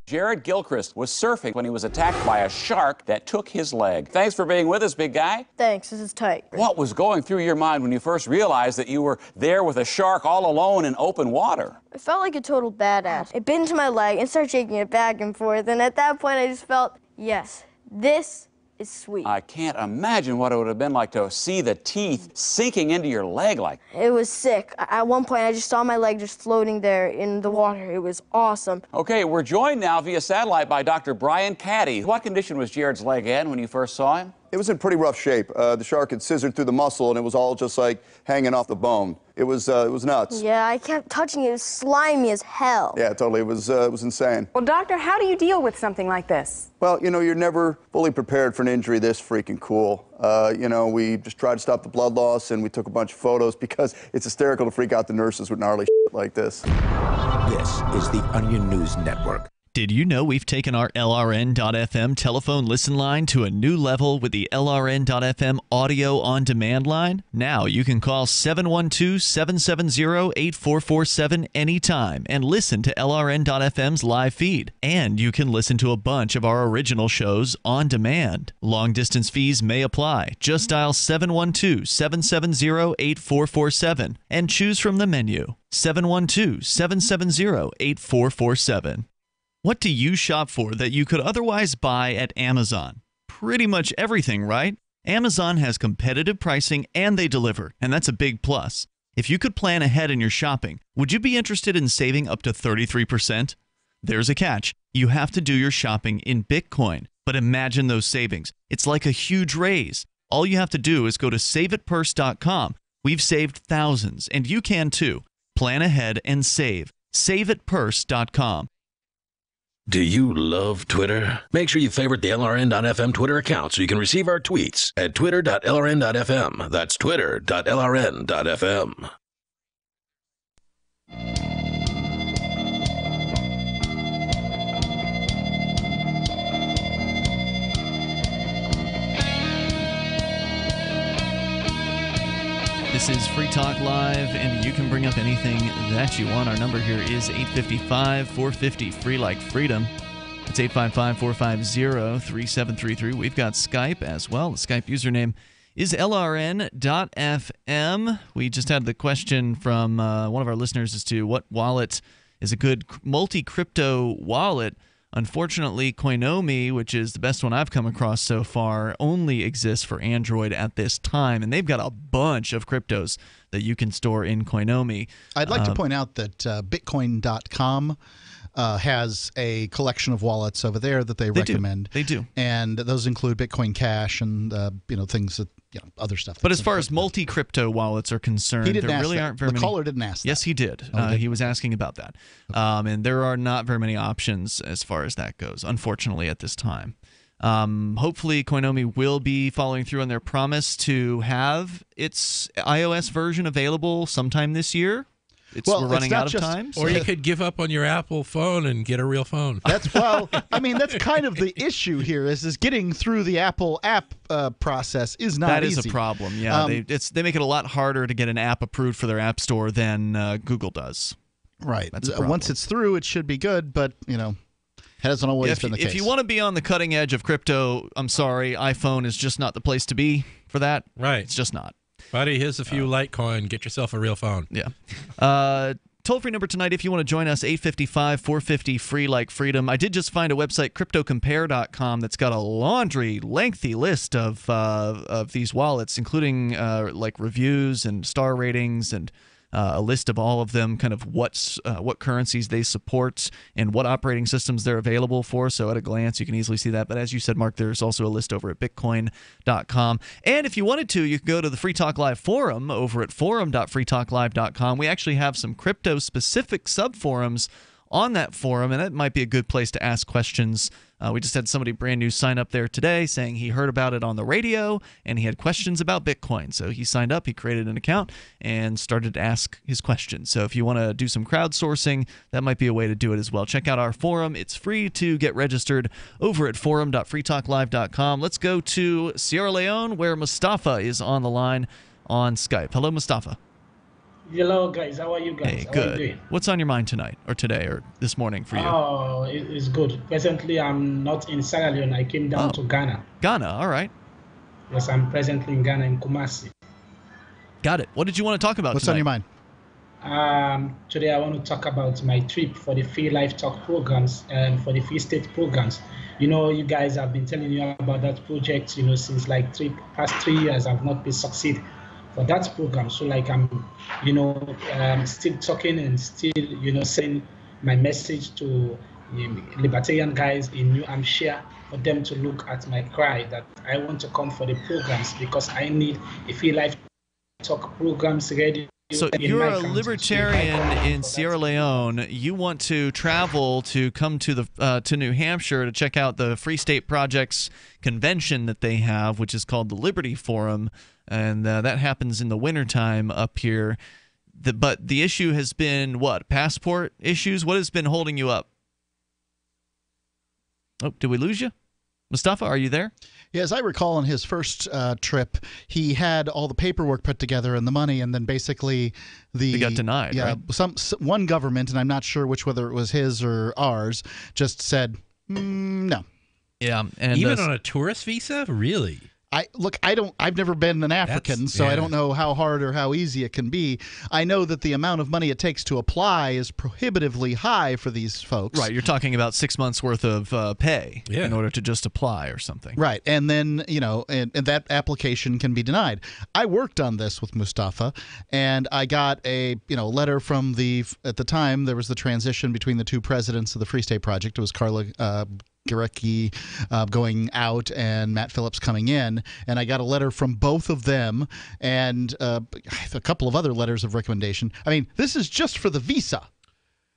Jared Gilchrist was surfing when he was attacked by a shark that took his leg. Thanks for being with us, big guy. Thanks, this is tight. What was going through your mind when you first realized that you were there with a shark all alone in open water? I felt like a total badass. It bit into my leg and started shaking it back and forth, and at that point I just felt, yes, this is sweet. I can't imagine what it would have been like to see the teeth sinking into your leg like that. It was sick. At one point, I just saw my leg just floating there in the water. It was awesome. Okay, we're joined now via satellite by Dr. Brian Caddy. What condition was Jared's leg in when you first saw him? It was in pretty rough shape. The shark had scissored through the muscle, and it was all just like hanging off the bone. It was nuts. Yeah, I kept touching it. It was slimy as hell. Yeah, totally. It was insane. Well, doctor, how do you deal with something like this? Well, you're never fully prepared for an injury this freaking cool. We just tried to stop the blood loss, and we took a bunch of photos because it's hysterical to freak out the nurses with gnarly shit like this. This is the Onion News Network. Did you know we've taken our LRN.FM telephone listen line to a new level with the LRN.FM audio on demand line? Now you can call 712-770-8447 anytime and listen to LRN.FM's live feed. And you can listen to a bunch of our original shows on demand. Long distance fees may apply. Just dial 712-770-8447 and choose from the menu. 712-770-8447. What do you shop for that you could otherwise buy at Amazon? Pretty much everything, right? Amazon has competitive pricing and they deliver, and that's a big plus. If you could plan ahead in your shopping, would you be interested in saving up to 33%? There's a catch. You have to do your shopping in Bitcoin. But imagine those savings. It's like a huge raise. All you have to do is go to saveatpurse.com. We've saved thousands, and you can too. Plan ahead and save. Saveatpurse.com. Do you love Twitter? Make sure you favorite the LRN.FM Twitter account so you can receive our tweets at twitter.lrn.fm. That's twitter.lrn.fm. This is Free Talk Live, and you can bring up anything that you want. Our number here is 855-450-FREE like freedom. It's 855-450-3733. We've got Skype as well. The Skype username is LRN.FM. We just had the question from one of our listeners as to what wallet is a good multi-crypto wallet. Unfortunately, Coinomi, which is the best one I've come across so far, only exists for Android at this time, and they've got a bunch of cryptos that you can store in Coinomi. I'd like to point out that Bitcoin.com has a collection of wallets over there that they recommend. They do. And those include Bitcoin Cash and things that other stuff. But as far as multi-crypto wallets are concerned, there really aren't very many. The caller didn't ask that. Yes, he did. He was asking about that. Okay. And there are not very many options as far as that goes, unfortunately, at this time. Hopefully, Coinomi will be following through on their promise to have its iOS version available sometime this year. We're running out of time. Or you could give up on your Apple phone and get a real phone. That's kind of the issue here is getting through the Apple app process is not easy. That is a problem, yeah. They make it a lot harder to get an app approved for their App Store than Google does. Right. That's a problem. Once it's through, it should be good, but, hasn't always been the case. If you want to be on the cutting edge of crypto, I'm sorry, iPhone is just not the place to be for that. Right. It's just not. Buddy, here's a few Litecoin. Get yourself a real phone. Yeah. toll-free number tonight if you want to join us, 855-450-FREE like freedom. I did just find a website, cryptocompare.com, that's got a lengthy list of these wallets, including like reviews and star ratings and a list of all of them, kind of what currencies they support and what operating systems they're available for. So at a glance, you can easily see that. But as you said, Mark, there's also a list over at bitcoin.com. And if you wanted to, you could go to the Free Talk Live forum over at forum.freetalklive.com. We actually have some crypto-specific subforums on that forum, and that might be a good place to ask questions. We just had somebody brand new sign up there today saying he heard about it on the radio and he had questions about Bitcoin. So he signed up, he created an account, and started to ask his questions. So if you want to do some crowdsourcing, that might be a way to do it as well. Check out our forum. It's free to get registered over at forum.freetalklive.com. Let's go to Sierra Leone, where Mustafa is on the line on Skype. Hello, Mustafa. Hello, guys. How are you guys? Hey, How good. are you doing? What's on your mind tonight, or today, or this morning for you? Oh, it's good. Presently, I'm not in Sierra Leone. I came down to Ghana. Ghana, all right. Yes, I'm presently in Ghana, in Kumasi. Got it. What did you want to talk about What's tonight? on your mind? Today, I want to talk about my trip for the Free Life Talk programs and for the Free State programs. You know, you guys have been telling you about that project, you know, since like past 3 years. I've not been succeed for that program. So like I'm, you know, still talking and still, you know, sending my message to libertarian guys in New Hampshire for them to look at my cry that I want to come for the programs because I need a Free Life Talk programs ready. So you're a libertarian in Sierra Leone. You want to travel to come to the to New Hampshire to check out the Free State Project's convention that they have, which is called the Liberty Forum, and that happens in the wintertime up here. But the issue has been what? Passport issues? What has been holding you up? Oh, did we lose you? Mustafa, are you there? Yeah, as I recall, on his first trip, he had all the paperwork put together and the money, and then basically he got denied. Yeah, right? one government, and I'm not sure whether it was his or ours, just said no. Yeah, and even on a tourist visa, really. I've never been an African, so I don't know how hard or how easy it can be. I know that the amount of money it takes to apply is prohibitively high for these folks. Right, you're talking about 6 months worth of pay in order to just apply or something. Right, and then, you know, and that application can be denied. I worked on this with Mustafa, and I got a, you know, letter from at the time, there was the transition between the two presidents of the Free State Project. It was Carla Garecki going out and Matt Phillips coming in, and I got a letter from both of them and a couple of other letters of recommendation. I mean, this is just for the visa.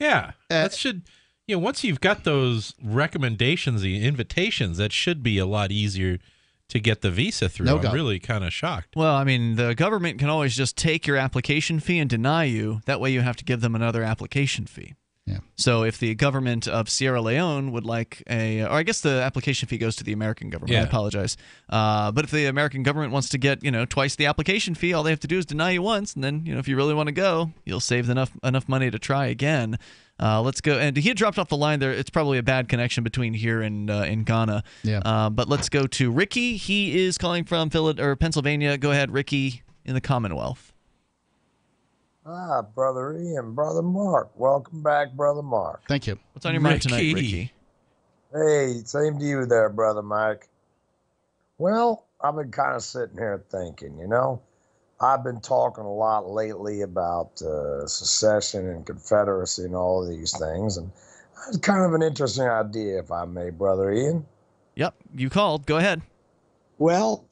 Yeah, that should, you know, once you've got those recommendations, the invitations, that should be a lot easier to get the visa through. I'm really kind of shocked. Well, I mean, the government can always just take your application fee and deny you. That way you have to give them another application fee. Yeah. So if the government of Sierra Leone would like or I guess the application fee goes to the American government. Yeah. I apologize. But if the American government wants to get, you know, twice the application fee, all they have to do is deny you once, and then, you know, if you really want to go, you'll save enough money to try again. Let's go. And he had dropped off the line there. It's probably a bad connection between here and in Ghana. Yeah. But let's go to Ricky. He is calling from Pennsylvania. Go ahead, Ricky, in the Commonwealth. Brother Ian, Brother Mark. Welcome back, Brother Mark. Thank you. What's on your mind tonight, Ricky? Hey, same to you there, Brother Mike. Well, I've been kind of sitting here thinking, you know, I've been talking a lot lately about secession and Confederacy and all of these things, and it's kind of an interesting idea, if I may, Brother Ian. Yep, you called. Go ahead. Well,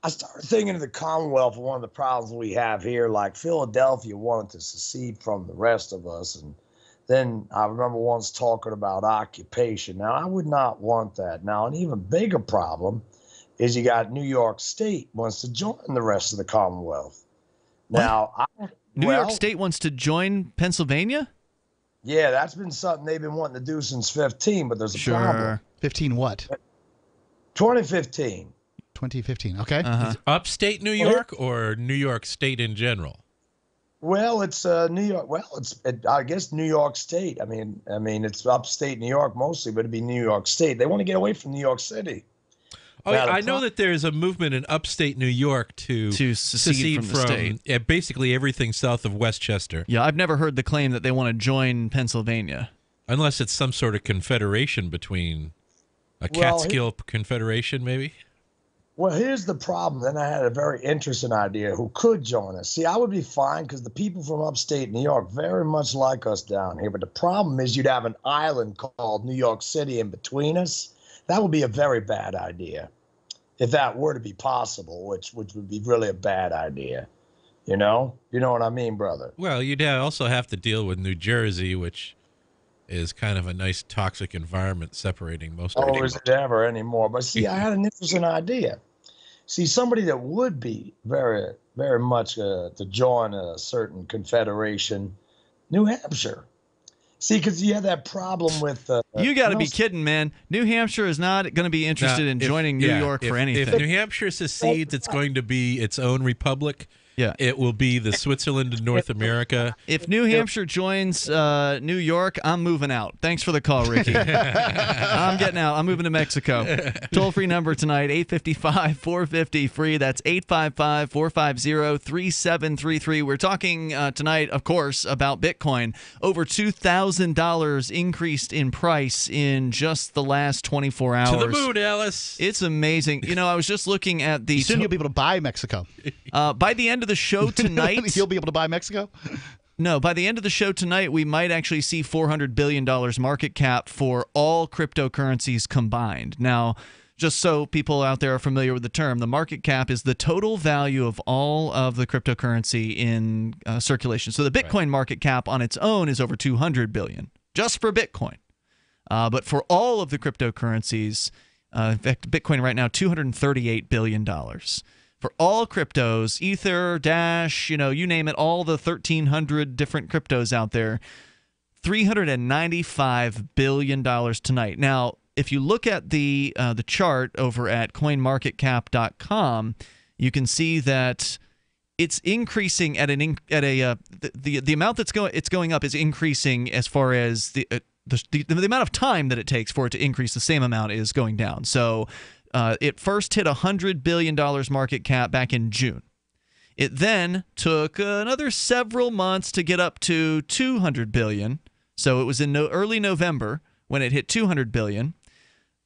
I started thinking of the Commonwealth and one of the problems we have here, like Philadelphia wanted to secede from the rest of us. And then I remember once talking about occupation. Now, I would not want that. Now, an even bigger problem is you got New York State wants to join the rest of the Commonwealth. What? Now, New York State wants to join Pennsylvania? Yeah, that's been something they've been wanting to do since 15, but there's a problem. 15 what? 2015. 2015. Okay. Is upstate New York or New York State in general? Well, it's New York. Well, I guess New York State. I mean, it's upstate New York mostly, but it'd be New York State. They want to get away from New York City. Oh, yeah, I know that there's a movement in upstate New York to secede from the state. Basically everything south of Westchester. Yeah, I've never heard the claim that they want to join Pennsylvania. Unless it's some sort of confederation between a Catskill confederation, maybe? Well, here's the problem. Then I had a very interesting idea who could join us. See, I would be fine because the people from upstate New York very much like us down here. But the problem is you'd have an island called New York City in between us. That would be a very bad idea if that were to be possible, which would be really a bad idea. You know what I mean, brother? Well, you'd also have to deal with New Jersey, which is kind of a nice toxic environment separating most of Oh, is it ever anymore? But see, I had an interesting idea. See, somebody that would be very, very much to join a certain confederation, New Hampshire. See, because you have that problem with... you got to be kidding, man. New Hampshire is not going to be interested in joining New York for anything. If New Hampshire secedes, it's going to be its own republic. Yeah. It will be the Switzerland of North America. If New Hampshire joins New York, I'm moving out. Thanks for the call, Ricky. I'm getting out. I'm moving to Mexico. Toll-free number tonight, 855-450-FREE. That's 855-450-3733. We're talking tonight, of course, about Bitcoin. Over $2,000 increased in price in just the last 24 hours. To the moon, Alice. It's amazing. I was just looking at the... Soon you'll be able to buy Mexico. By the end of the show tonight... You'll be able to buy Mexico? No, by the end of the show tonight, we might actually see $400 billion market cap for all cryptocurrencies combined. Now, just so people out there are familiar with the term, the market cap is the total value of all of the cryptocurrency in circulation. So the Bitcoin market cap on its own is over $200 billion, just for Bitcoin. But for all of the cryptocurrencies, in fact, Bitcoin right now, $238 billion. For all cryptos, Ether, Dash, you name it, all the 1,300 different cryptos out there, $395 billion tonight. Now, if you look at the chart over at CoinMarketCap.com, you can see that it's increasing at the amount that's going up is increasing as far as the amount of time that it takes for it to increase the same amount is going down. So it first hit $100 billion market cap back in June. It then took another several months to get up to $200 billion. So it was in early November when it hit $200 billion.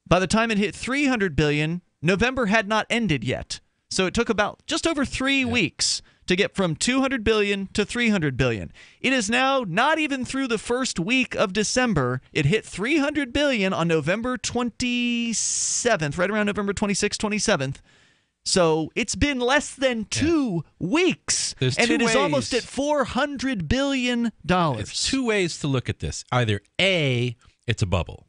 By the time it hit $300 billion, November had not ended yet. So it took about just over 3 weeks to get from $200 billion to $300 billion. It is now not even through the first week of December. It hit $300 billion on November 27th, right around November 26th, 27th. So it's been less than 2 weeks, and it is almost at $400 billion. It's two ways to look at this. Either A, it's a bubble.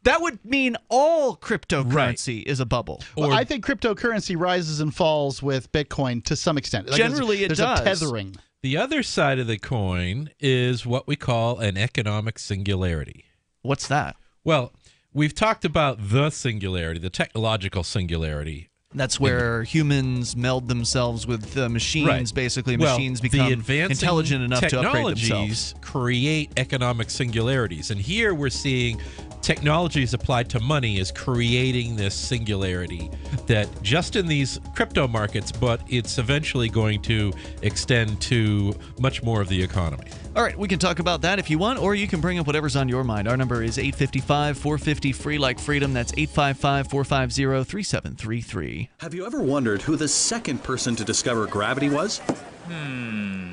That would mean all cryptocurrency is a bubble. Well, I think cryptocurrency rises and falls with Bitcoin to some extent. Generally, it does. There's a tethering. The other side of the coin is what we call an economic singularity. What's that? Well, we've talked about the singularity, the technological singularity. That's where humans meld themselves with machines, right. Basically. Machines become intelligent enough to upgrade themselves. Create economic singularities. And here we're seeing technologies applied to money is creating this singularity that just in these crypto markets, but it's eventually going to extend to much more of the economy. All right, we can talk about that if you want, or you can bring up whatever's on your mind. Our number is 855-450-FREE like freedom. That's 855-450-3733. Have you ever wondered who the second person to discover gravity was?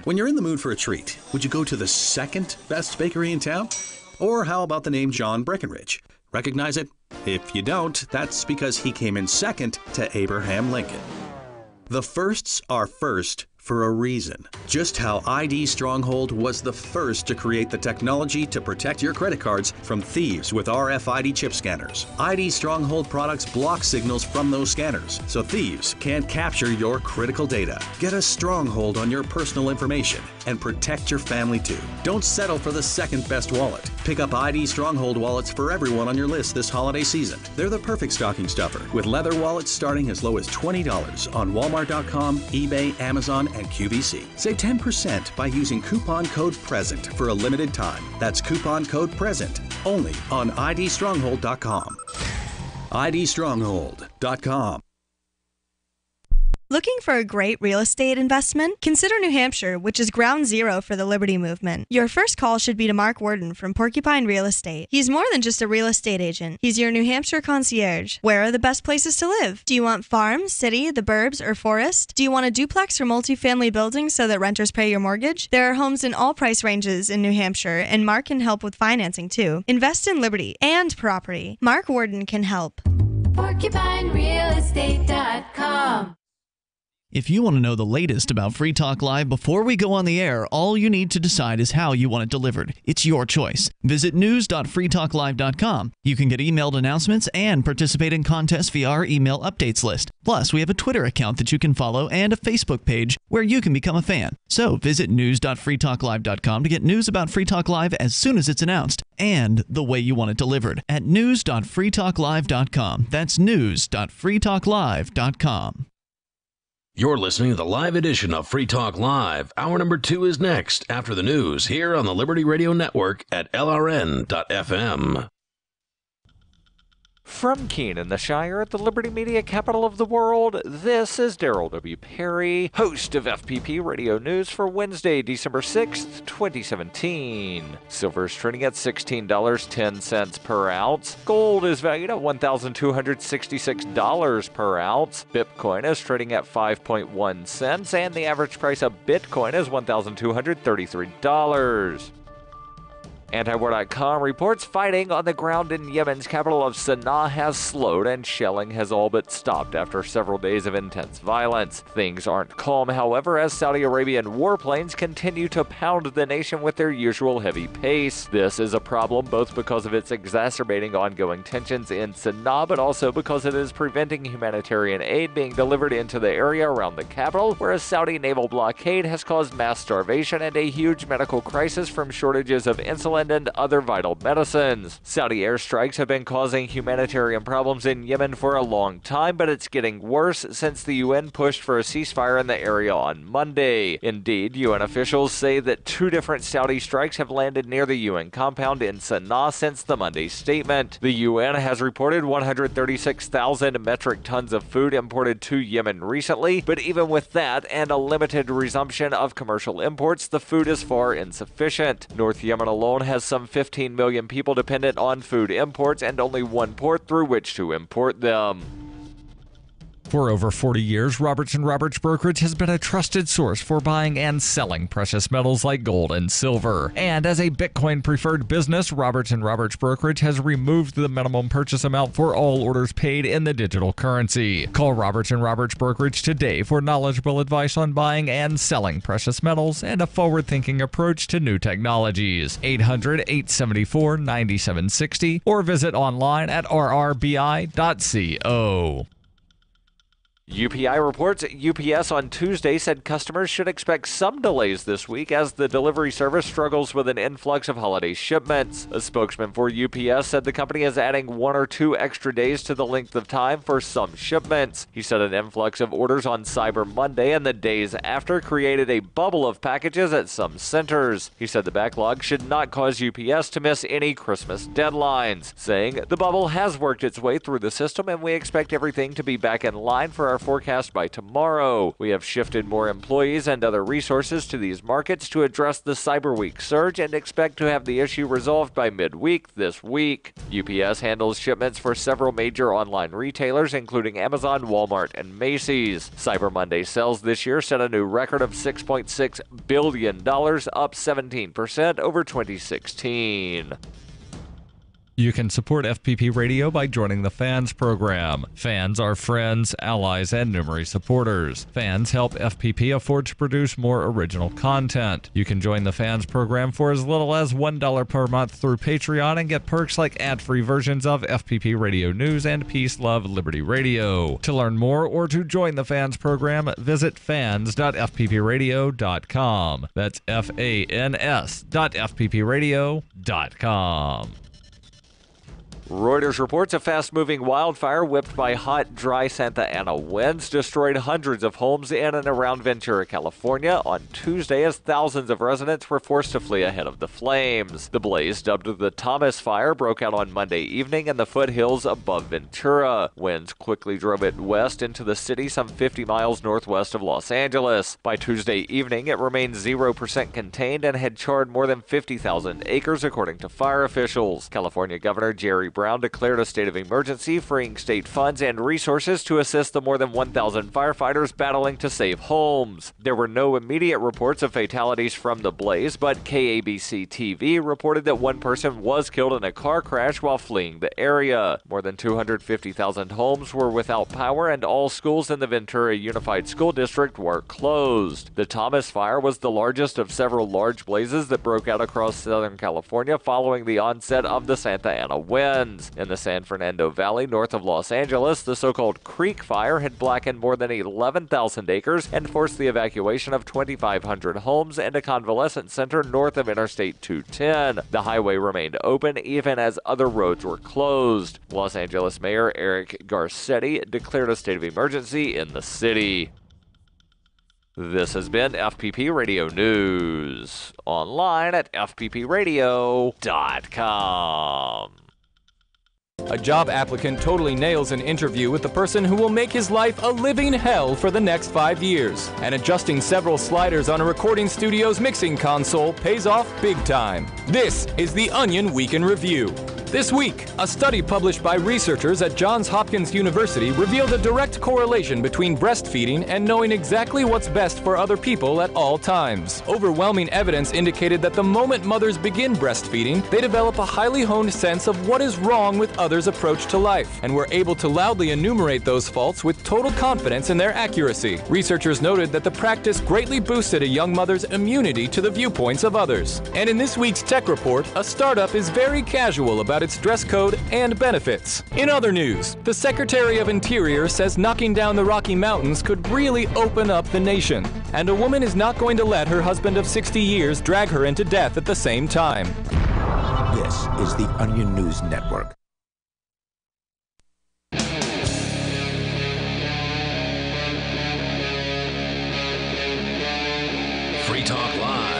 When you're in the mood for a treat, would you go to the second best bakery in town? Or how about the name John Breckenridge? Recognize it? If you don't, that's because he came in second to Abraham Lincoln. The firsts are first for a reason. Just how ID Stronghold was the first to create the technology to protect your credit cards from thieves with RFID chip scanners. ID Stronghold products block signals from those scanners, so thieves can't capture your critical data. Get a stronghold on your personal information and protect your family too. Don't settle for the second best wallet. Pick up ID Stronghold wallets for everyone on your list this holiday season. They're the perfect stocking stuffer, with leather wallets starting as low as $20 on Walmart.com, eBay, Amazon, and QVC. Save 10% by using coupon code PRESENT for a limited time. That's coupon code PRESENT only on IDstronghold.com. idstronghold.com. Looking for a great real estate investment? Consider New Hampshire, which is ground zero for the Liberty Movement. Your first call should be to Mark Worden from Porcupine Real Estate. He's more than just a real estate agent. He's your New Hampshire concierge. Where are the best places to live? Do you want farm, city, the burbs, or forest? Do you want a duplex or multifamily building so that renters pay your mortgage? There are homes in all price ranges in New Hampshire, and Mark can help with financing too. Invest in Liberty and property. Mark Worden can help. PorcupineRealEstate.com. If you want to know the latest about Free Talk Live before we go on the air, all you need to decide is how you want it delivered. It's your choice. Visit news.freetalklive.com. You can get emailed announcements and participate in contests via our email updates list. Plus, we have a Twitter account that you can follow and a Facebook page where you can become a fan. So visit news.freetalklive.com to get news about Free Talk Live as soon as it's announced and the way you want it delivered at news.freetalklive.com. That's news.freetalklive.com. You're listening to the live edition of Free Talk Live. Hour number 2 is next after the news here on the Liberty Radio Network at LRN.FM. From Keene in the Shire, the Liberty Media capital of the world, this is Daryl W. Perry, host of FPP Radio News for Wednesday, December 6th, 2017. Silver is trading at $16.10 per ounce. Gold is valued at $1,266 per ounce. Bitcoin is trading at 5.1 cents, and the average price of Bitcoin is $1,233. Antiwar.com reports fighting on the ground in Yemen's capital of Sana'a has slowed and shelling has all but stopped after several days of intense violence. Things aren't calm, however, as Saudi Arabian warplanes continue to pound the nation with their usual heavy pace. This is a problem both because of its exacerbating ongoing tensions in Sana'a, but also because it is preventing humanitarian aid being delivered into the area around the capital, where a Saudi naval blockade has caused mass starvation and a huge medical crisis from shortages of insulin and other vital medicines. Saudi airstrikes have been causing humanitarian problems in Yemen for a long time, but it's getting worse since the UN pushed for a ceasefire in the area on Monday. Indeed, UN officials say that 2 different Saudi strikes have landed near the UN compound in Sana'a since the Monday statement. The UN has reported 136,000 metric tons of food imported to Yemen recently, but even with that and a limited resumption of commercial imports, the food is far insufficient. North Yemen alone has some 15 million people dependent on food imports and only one port through which to import them. For over 40 years, Roberts & Roberts Brokerage has been a trusted source for buying and selling precious metals like gold and silver. And as a Bitcoin-preferred business, Roberts & Roberts Brokerage has removed the minimum purchase amount for all orders paid in the digital currency. Call Roberts & Roberts Brokerage today for knowledgeable advice on buying and selling precious metals and a forward-thinking approach to new technologies. 800-874-9760 or visit online at rrbi.co. UPI reports UPS on Tuesday said customers should expect some delays this week as the delivery service struggles with an influx of holiday shipments. A spokesman for UPS said the company is adding 1 or 2 extra days to the length of time for some shipments. He said an influx of orders on Cyber Monday and the days after created a bubble of packages at some centers. He said the backlog should not cause UPS to miss any Christmas deadlines, saying the bubble has worked its way through the system and we expect everything to be back in line for our forecast by tomorrow. We have shifted more employees and other resources to these markets to address the Cyber Week surge and expect to have the issue resolved by midweek this week. UPS handles shipments for several major online retailers, including Amazon, Walmart, and Macy's. Cyber Monday sales this year set a new record of $6.6 billion, up 17% over 2016. You can support FPP Radio by joining the Fans program. Fans are friends, allies, and numerous supporters. Fans help FPP afford to produce more original content. You can join the Fans program for as little as $1 per month through Patreon and get perks like ad-free versions of FPP Radio News and Peace, Love, Liberty Radio. To learn more or to join the Fans program, visit fans.fppradio.com. That's fans.fppradio.com. Reuters reports a fast-moving wildfire whipped by hot, dry Santa Ana winds destroyed hundreds of homes in and around Ventura, California on Tuesday as thousands of residents were forced to flee ahead of the flames. The blaze, dubbed the Thomas Fire, broke out on Monday evening in the foothills above Ventura. Winds quickly drove it west into the city some 50 miles northwest of Los Angeles. By Tuesday evening, it remained 0% contained and had charred more than 50,000 acres, according to fire officials. California Governor Jerry Brown declared a state of emergency, freeing state funds and resources to assist the more than 1,000 firefighters battling to save homes. There were no immediate reports of fatalities from the blaze, but KABC TV reported that one person was killed in a car crash while fleeing the area. More than 250,000 homes were without power, and all schools in the Ventura Unified School District were closed. The Thomas Fire was the largest of several large blazes that broke out across Southern California following the onset of the Santa Ana winds. In the San Fernando Valley, north of Los Angeles, the so-called Creek Fire had blackened more than 11,000 acres and forced the evacuation of 2,500 homes and a convalescent center north of Interstate 210. The highway remained open even as other roads were closed. Los Angeles Mayor Eric Garcetti declared a state of emergency in the city. This has been FPP Radio News, online at fppradio.com. A job applicant totally nails an interview with the person who will make his life a living hell for the next 5 years. And adjusting several sliders on a recording studio's mixing console pays off big time. This is the Onion Week in Review. This week, a study published by researchers at Johns Hopkins University revealed a direct correlation between breastfeeding and knowing exactly what's best for other people at all times. Overwhelming evidence indicated that the moment mothers begin breastfeeding, they develop a highly honed sense of what is wrong with others' approach to life, and were able to loudly enumerate those faults with total confidence in their accuracy. Researchers noted that the practice greatly boosted a young mother's immunity to the viewpoints of others. And in this week's Tech Report, a startup is very casual about its dress code and benefits. In other news, the Secretary of Interior says knocking down the Rocky Mountains could really open up the nation. And a woman is not going to let her husband of 60 years drag her into death at the same time. This is the Onion News Network. Free Talk Live.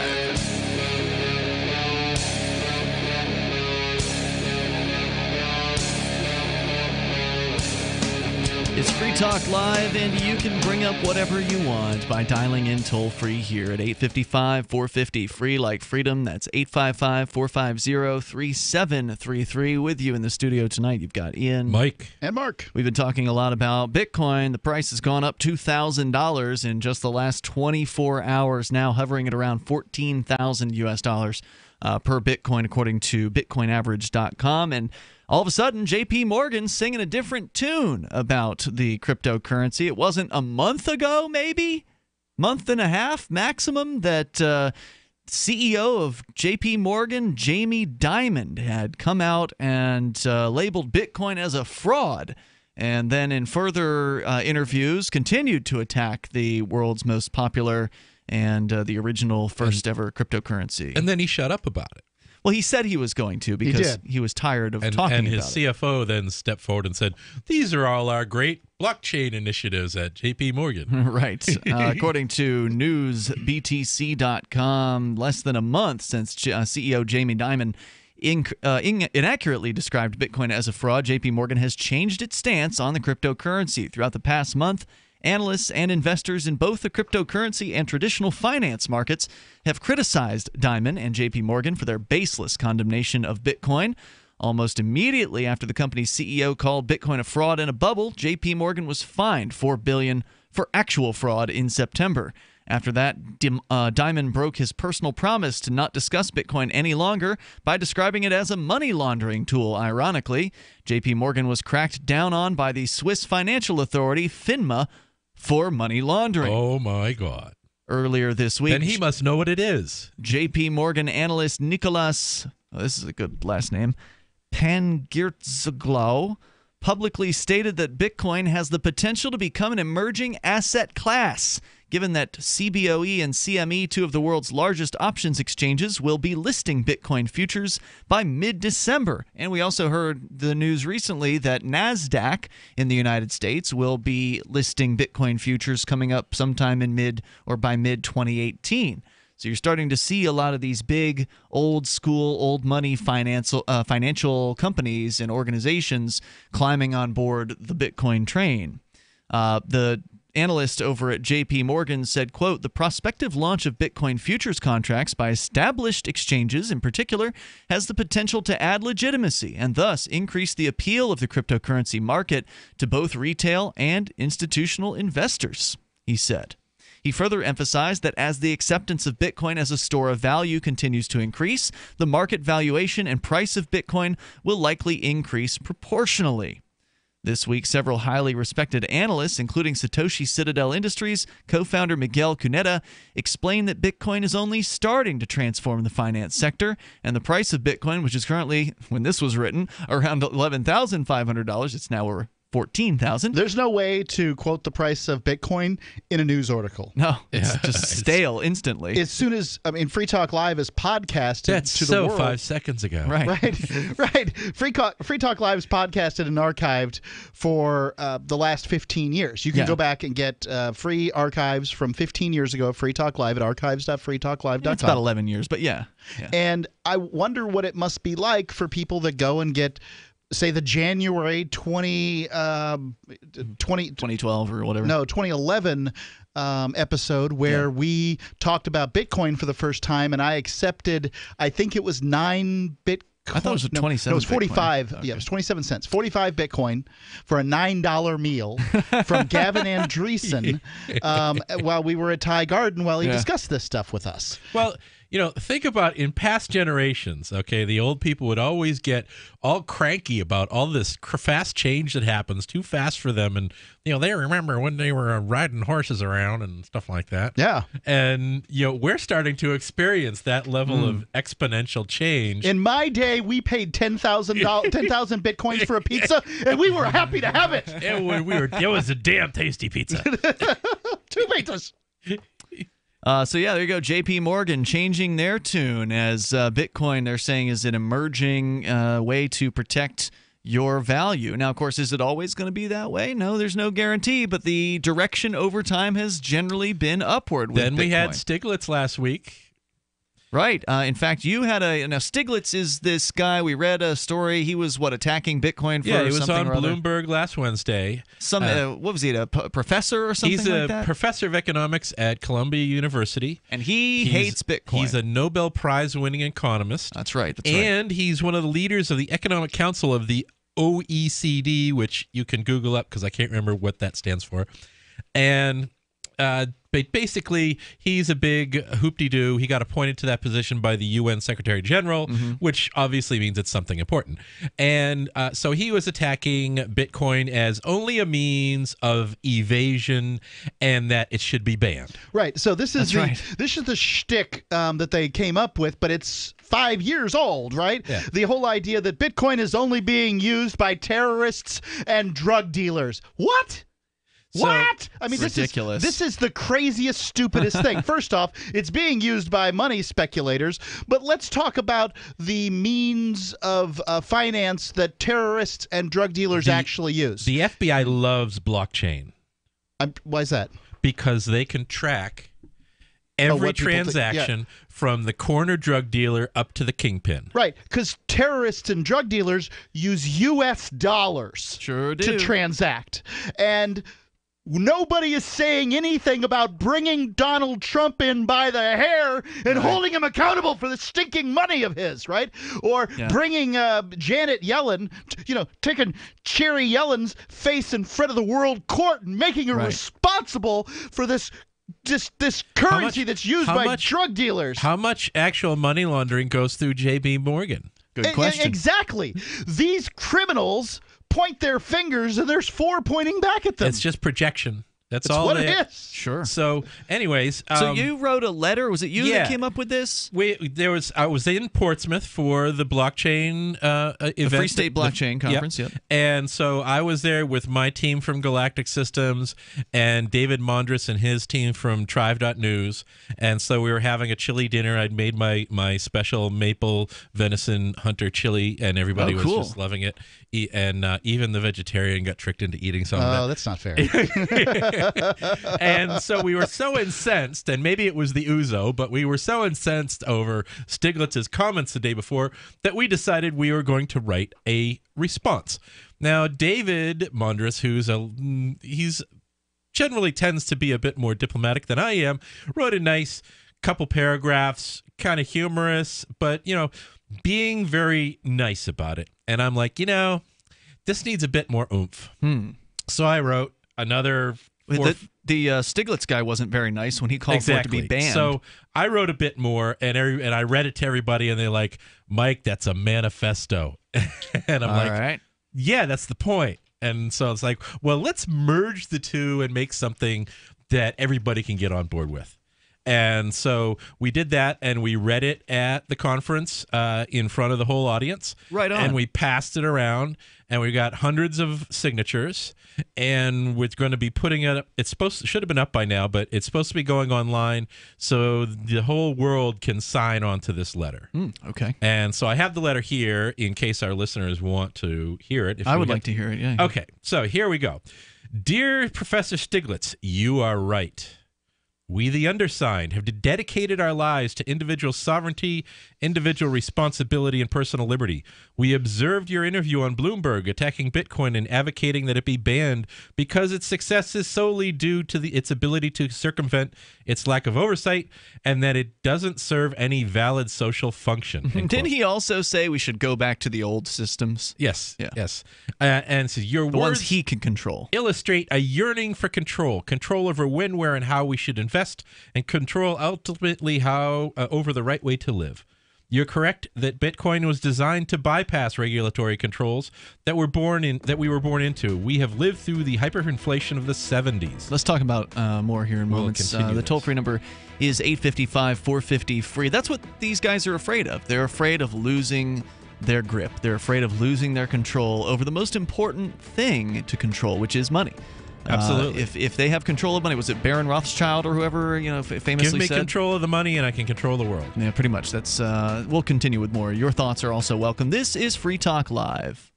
It's Free Talk Live, and you can bring up whatever you want by dialing in toll-free here at 855-450-FREE, like freedom. That's 855-450-3733. With you in the studio tonight, you've got Ian, Mike, and Mark. We've been talking a lot about Bitcoin. The price has gone up $2,000 in just the last 24 hours, now hovering at around $14,000 US dollars per Bitcoin, according to BitcoinAverage.com. And all of a sudden, J.P. Morgan's singing a different tune about the cryptocurrency. It wasn't a month ago, maybe? Month and a half maximum, that CEO of J.P. Morgan, Jamie Dimon, had come out and labeled Bitcoin as a fraud. And then in further interviews, continued to attack the world's most popular and the original first ever cryptocurrency. And then he shut up about it. Well, he said he was going to because he was tired of talking about it. And his CFO then stepped forward and said, "These are all our great blockchain initiatives at J.P. Morgan." Right. According to newsbtc.com, less than a month since CEO Jamie Dimon inaccurately described Bitcoin as a fraud, J.P. Morgan has changed its stance on the cryptocurrency. Throughout the past month, analysts and investors in both the cryptocurrency and traditional finance markets have criticized Dimon and J.P. Morgan for their baseless condemnation of Bitcoin. Almost immediately after the company's CEO called Bitcoin a fraud and a bubble, J.P. Morgan was fined $4 billion for actual fraud in September. After that, Dimon broke his personal promise to not discuss Bitcoin any longer by describing it as a money laundering tool. Ironically, J.P. Morgan was cracked down on by the Swiss financial authority FINMA for money laundering. Oh, my God. Earlier this week. Then he must know what it is. J.P. Morgan analyst Nicholas, this is a good last name, Pangirtzoglu, publicly stated that Bitcoin has the potential to become an emerging asset class, given that CBOE and CME, two of the world's largest options exchanges, will be listing Bitcoin futures by mid-December. And we also heard the news recently that NASDAQ in the United States will be listing Bitcoin futures coming up sometime in by mid-2018. So you're starting to see a lot of these big, old school, old money financial companies and organizations climbing on board the Bitcoin train. The analyst over at JP Morgan said, quote, "The prospective launch of Bitcoin futures contracts by established exchanges in particular has the potential to add legitimacy and thus increase the appeal of the cryptocurrency market to both retail and institutional investors," he said. He further emphasized that as the acceptance of Bitcoin as a store of value continues to increase, the market valuation and price of Bitcoin will likely increase proportionally. This week, several highly respected analysts, including Satoshi Citadel Industries co-founder Miguel Cuneta, explained that Bitcoin is only starting to transform the finance sector, and the price of Bitcoin, which is currently, when this was written, around $11,500, it's now over $14,000. There's no way to quote the price of Bitcoin in a news article. No, it's just stale instantly. As soon as, Free Talk Live is podcasted to the world. 5 seconds ago. Right. Free Talk Live is podcasted and archived for the last 15 years. You can go back and get free archives from 15 years ago of Free Talk Live at archives.freetalklive.com. It's about 11 years, but yeah. And I wonder what it must be like for people that go and get, say, the January 2012 or whatever. No, 2011 episode where we talked about Bitcoin for the first time, and I accepted, I think it was 9 Bitcoin. I thought it was 27. No, it was 45. Bitcoin. Okay. Yeah, it was 27 cents. 45 Bitcoin for a $9 meal from Gavin Andreessen while we were at Thai Garden while he discussed this stuff with us. Well, think about in past generations, okay, the old people would always get all cranky about all this fast change that happens, too fast for them. And, they remember when they were riding horses around and stuff like that. Yeah. And, we're starting to experience that level of exponential change. In my day, we paid 10,000 Bitcoins for a pizza, and we were happy to have it. It was a damn tasty pizza. 2 pizzas. So there you go. JP Morgan changing their tune as Bitcoin, they're saying, is an emerging way to protect your value. Now, of course, is it always going to be that way? No, there's no guarantee, but the direction over time has generally been upward with Then Bitcoin. we had Stiglitz last week. Right. In fact, you had now Stiglitz is this guy. We read a story. He was attacking Bitcoin for something. Yeah, he was on or other. Bloomberg last Wednesday. What was he? A professor or something like that? He's a professor of economics at Columbia University, and he hates Bitcoin. He's a Nobel Prize-winning economist. That's right. And he's one of the leaders of the Economic Council of the OECD, which you can Google up because I can't remember what that stands for. And but basically, he's a big hoop-de-doo. He got appointed to that position by the UN Secretary General, which obviously means it's something important. And so he was attacking Bitcoin as only a means of evasion and that it should be banned. Right. So this is the shtick that they came up with, but it's 5 years old, right? Yeah. The whole idea that Bitcoin is only being used by terrorists and drug dealers. What? What? I mean, ridiculous. This is the craziest, stupidest thing. First off, it's being used by money speculators, but let's talk about the means of finance that terrorists and drug dealers actually use. The FBI loves blockchain. Why is that? Because they can track every transaction from the corner drug dealer up to the kingpin. Right, because terrorists and drug dealers use U.S. dollars to transact. And nobody is saying anything about bringing Donald Trump in by the hair and holding him accountable for the stinking money of his, right? Or bringing Janet Yellen, taking Cherry Yellen's face in front of the world court and making her responsible for this currency that's used by drug dealers. How much actual money laundering goes through J.P. Morgan? Good question. Exactly. These criminals point their fingers, and there's 4 pointing back at them. It's just projection. That's It's all what they, it is. Sure. So, anyways, so you wrote a letter. Was it you yeah. that came up with this? I was in Portsmouth for the blockchain event, the Free State Blockchain Conference. Yep. And so I was there with my team from Galactic Systems and David Mondras and his team from Trive.news. And so we were having a chili dinner. I'd made my special maple venison hunter chili, and everybody was just loving it. And even the vegetarian got tricked into eating some of it. Oh, that's not fair. And so we were so incensed, and maybe it was the ouzo, but we were so incensed over Stiglitz's comments the day before that we decided we were going to write a response. Now, David Mondras, he's generally tends to be a bit more diplomatic than I am, wrote a nice couple paragraphs, kind of humorous, but, being very nice about it. And I'm like, this needs a bit more oomph. So I wrote another... The Stiglitz guy wasn't very nice when he called for it to be banned. So I wrote a bit more, and I read it to everybody, and they're like, Mike, that's a manifesto. And I'm All right. yeah, that's the point. And so it's like, well, let's merge the two and make something that everybody can get on board with. And so we did that, and we read it at the conference in front of the whole audience. Right on. And we passed it around, and we got hundreds of signatures. And we're going to be putting it up. Should have been up by now, but it's supposed to be going online so the whole world can sign on to this letter. Okay. And so I have the letter here in case our listeners want to hear it. I would like to hear it, yeah. Okay, so here we go. Dear Professor Stiglitz, you are right. We, the undersigned, have dedicated our lives to individual sovereignty, individual responsibility, and personal liberty. We observed your interview on Bloomberg attacking Bitcoin and advocating that it be banned because its success is solely due to its ability to circumvent its lack of oversight and that it doesn't serve any valid social function. Didn't he also say we should go back to the old systems? Yes. Yeah. Yes. And so your the words ones he can control illustrate a yearning for control over when, where, and how we should invest, and control ultimately how over the right way to live. You're correct that Bitcoin was designed to bypass regulatory controls that we were born into. We have lived through the hyperinflation of the 70s. Let's talk about more here in moments. The toll-free number is 855-450-FREE. That's what these guys are afraid of. They're afraid of losing their grip. They're afraid of losing their control over the most important thing to control, which is money. Absolutely. If they have control of money, was it Baron Rothschild or whoever famously Give me said? Control of the money and I can control the world. Yeah, pretty much. That's we'll continue with more. Your thoughts are also welcome. This is Free Talk Live.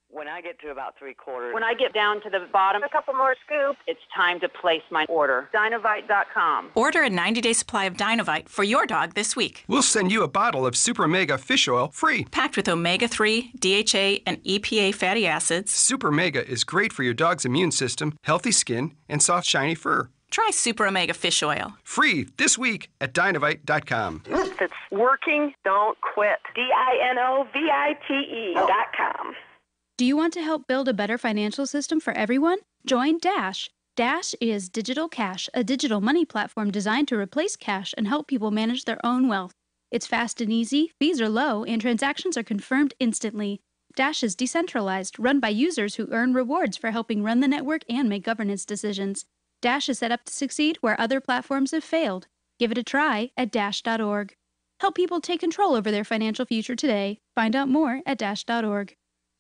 When I get to about 3/4, when I get down to the bottom, a couple more scoops, it's time to place my order. Dinovite.com. Order a 90-day supply of Dinovite for your dog this week. We'll send you a bottle of Super Mega Fish Oil free. Packed with omega-3, DHA, and EPA fatty acids. Super Mega is great for your dog's immune system, healthy skin, and soft, shiny fur. Try Super Omega Fish Oil. Free this week at Dinovite.com. If it's working, don't quit. DINOVITE.com. Do you want to help build a better financial system for everyone? Join Dash. Dash is digital cash, a digital money platform designed to replace cash and help people manage their own wealth. It's fast and easy, fees are low, and transactions are confirmed instantly. Dash is decentralized, run by users who earn rewards for helping run the network and make governance decisions. Dash is set up to succeed where other platforms have failed. Give it a try at dash.org. Help people take control over their financial future today. Find out more at dash.org.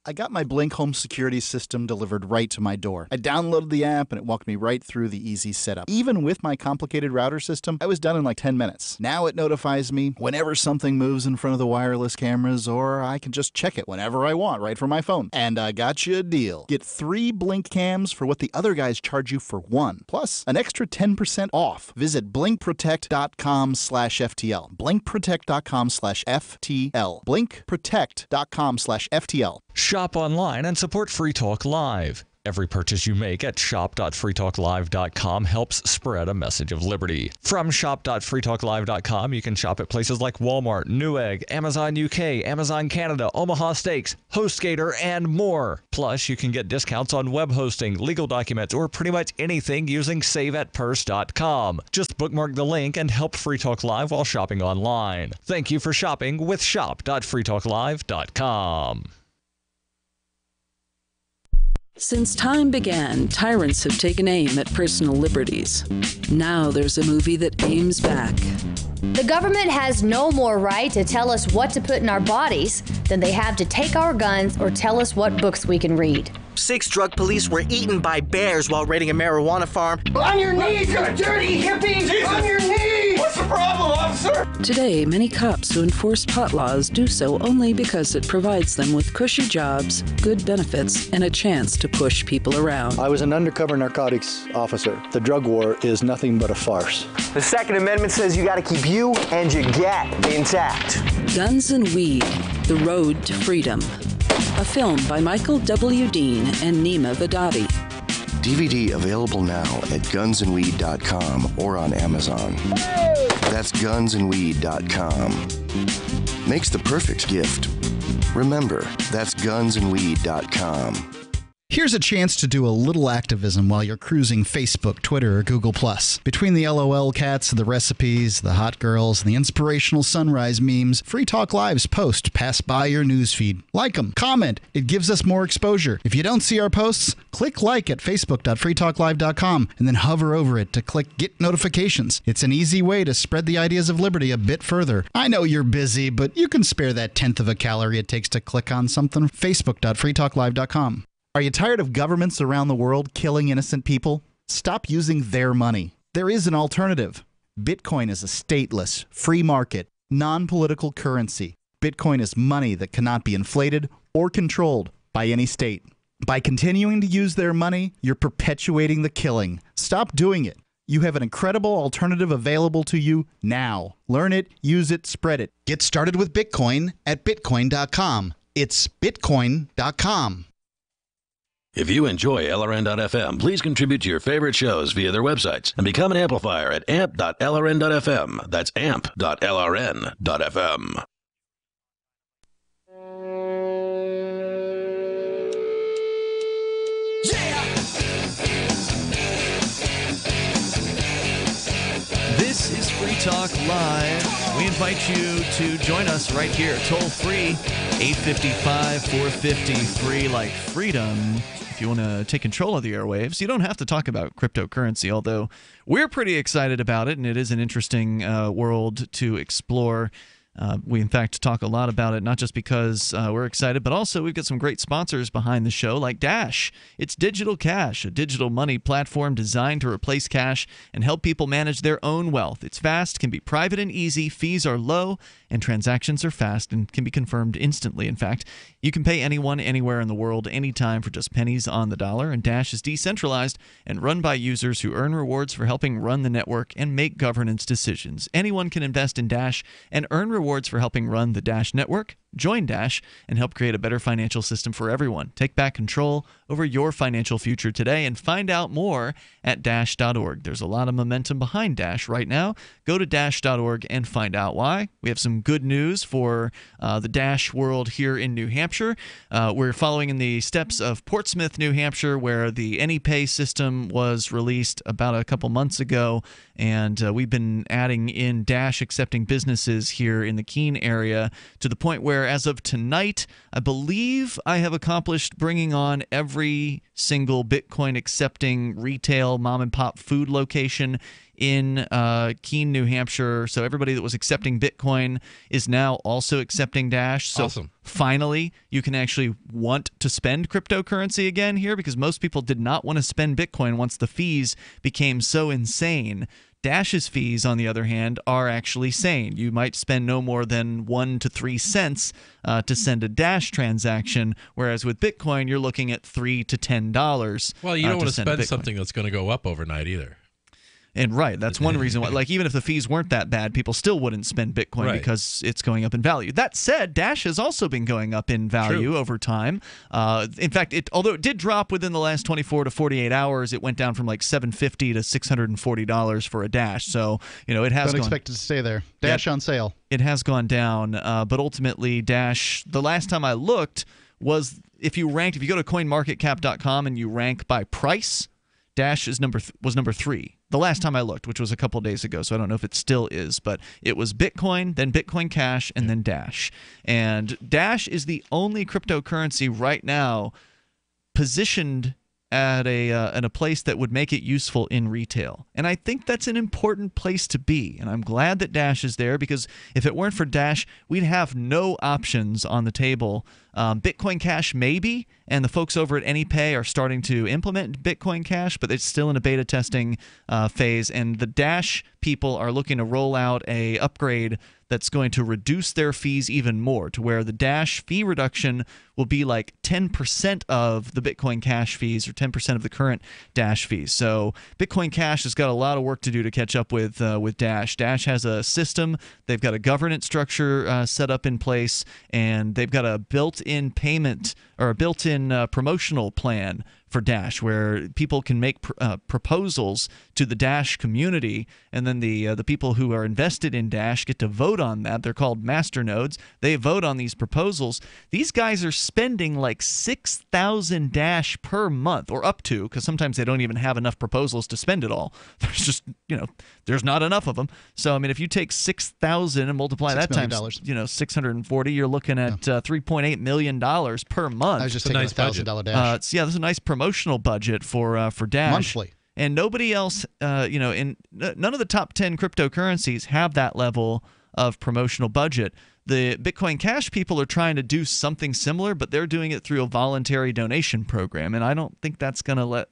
I got my Blink home security system delivered right to my door. I downloaded the app and it walked me right through the easy setup. Even with my complicated router system, I was done in like 10 minutes. Now it notifies me whenever something moves in front of the wireless cameras, or I can just check it whenever I want right from my phone. And I got you a deal. Get 3 Blink cams for what the other guys charge you for 1, plus an extra 10% off. Visit blinkprotect.com/FTL. blinkprotect.com/FTL. blinkprotect.com/FTL. Shop online and support Free Talk Live. Every purchase you make at shop.freetalklive.com helps spread a message of liberty. From shop.freetalklive.com, you can shop at places like Walmart, Newegg, Amazon UK, Amazon Canada, Omaha Steaks, HostGator, and more. Plus, you can get discounts on web hosting, legal documents, or pretty much anything using saveatpurse.com. Just bookmark the link and help Free Talk Live while shopping online. Thank you for shopping with shop.freetalklive.com. Since time began, tyrants have taken aim at personal liberties. Now there's a movie that aims back. The government has no more right to tell us what to put in our bodies than they have to take our guns or tell us what books we can read. 6 drug police were eaten by bears while raiding a marijuana farm. On your knees, you dirty hippie! Jesus. On your knees! What's the problem, officer? Today, many cops who enforce pot laws do so only because it provides them with cushy jobs, good benefits, and a chance to push people around. I was an undercover narcotics officer. The drug war is nothing but a farce. The Second Amendment says you gotta keep you and your gat intact. Guns and Weed, The Road to Freedom. A film by Michael W. Dean and Nima Vadati. DVD available now at gunsandweed.com or on Amazon. That's gunsandweed.com. Makes the perfect gift. Remember, that's gunsandweed.com. Here's a chance to do a little activism while you're cruising Facebook, Twitter, or Google+. Between the LOL cats, the recipes, the hot girls, and the inspirational sunrise memes, Free Talk Live's posts pass by your newsfeed. Like them, comment. It gives us more exposure. If you don't see our posts, click like at facebook.freetalklive.com and then hover over it to click Get Notifications. It's an easy way to spread the ideas of liberty a bit further. I know you're busy, but you can spare that 1/10 of a calorie it takes to click on something. facebook.freetalklive.com. Are you tired of governments around the world killing innocent people? Stop using their money. There is an alternative. Bitcoin is a stateless, free market, non-political currency. Bitcoin is money that cannot be inflated or controlled by any state. By continuing to use their money, you're perpetuating the killing. Stop doing it. You have an incredible alternative available to you now. Learn it, use it, spread it. Get started with Bitcoin at bitcoin.com. It's bitcoin.com. If you enjoy LRN.FM, please contribute to your favorite shows via their websites and become an amplifier at amp.lrn.fm. That's amp.lrn.fm. This is Free Talk Live. We invite you to join us right here, toll free, 855-450-FREE, like freedom. If you want to take control of the airwaves, you don't have to talk about cryptocurrency, although we're pretty excited about it, and it is an interesting world to explore. We, in fact, talk a lot about it, not just because we're excited, but also we've got some great sponsors behind the show, like Dash. It's digital cash, a digital money platform designed to replace cash and help people manage their own wealth. It's fast, can be private and easy, fees are low, and transactions are fast and can be confirmed instantly. In fact, you can pay anyone, anywhere in the world, anytime for just pennies on the dollar, and Dash is decentralized and run by users who earn rewards for helping run the network and make governance decisions. Anyone can invest in Dash and earn rewards for helping run the Dash network. Join Dash and help create a better financial system for everyone. Take back control over your financial future today and find out more at Dash.org. There's a lot of momentum behind Dash right now. Go to Dash.org and find out why. We have some good news for the Dash world here in New Hampshire. We're following in the steps of Portsmouth, New Hampshire, where the AnyPay system was released about a couple months ago, and we've been adding in Dash accepting businesses here in the Keene area to the point where, as of tonight, I believe I have accomplished bringing on every single Bitcoin accepting retail mom and pop food location in Keene, New Hampshire. So everybody that was accepting Bitcoin is now also accepting Dash. So awesome. Finally, you can actually want to spend cryptocurrency again here, because most people did not want to spend Bitcoin once the fees became so insane. Dash's fees, on the other hand, are actually sane. You might spend no more than 1 to 3 cents to send a Dash transaction, whereas with Bitcoin, you're looking at $3 to $10. Well, you don't want to spend Bitcoin. something that's going to go up overnight either. And right, that's one reason why, like, even if the fees weren't that bad, people still wouldn't spend Bitcoin because it's going up in value. That said, Dash has also been going up in value over time. In fact, although it did drop within the last 24 to 48 hours, it went down from like $750 to $640 for a Dash. So, you know, it has Don't expect it to stay there. Dash on sale. It has gone down, but ultimately Dash, the last time I looked, was if you go to coinmarketcap.com and you rank by price, Dash was number 3 the last time I looked, which was a couple days ago, so I don't know if it still is, but it was Bitcoin, then Bitcoin Cash, and then Dash. And Dash is the only cryptocurrency right now positioned at a place that would make it useful in retail. And I think that's an important place to be. And I'm glad that Dash is there, because if it weren't for Dash, we'd have no options on the table. Bitcoin Cash maybe, and the folks over at AnyPay are starting to implement Bitcoin Cash, but it's still in a beta testing phase. And the Dash people are looking to roll out a upgrade that's going to reduce their fees even more, to where the Dash fee reduction will be like 10% of the Bitcoin Cash fees, or 10% of the current Dash fees. So Bitcoin Cash has got a lot of work to do to catch up with Dash. Dash has a system. They've got a governance structure set up in place, and they've got a built-in payment, or a built-in promotional plan for Dash, where people can make proposals to the Dash community, and then the people who are invested in Dash get to vote on that. They're called masternodes. They vote on these proposals. These guys are spending like 6,000 Dash per month, or up to, because sometimes they don't even have enough proposals to spend it all. There's just, there's not enough of them. So, I mean, if you take 6,000 and multiply that times, $640, you're looking at $3.8 million per month. I was just taking a $1,000 Dash. Yeah, there's a nice promotional budget for Dash. Monthly. And nobody else, in none of the top 10 cryptocurrencies have that level of promotional budget. The Bitcoin Cash people are trying to do something similar, but they're doing it through a voluntary donation program. And I don't think that's going to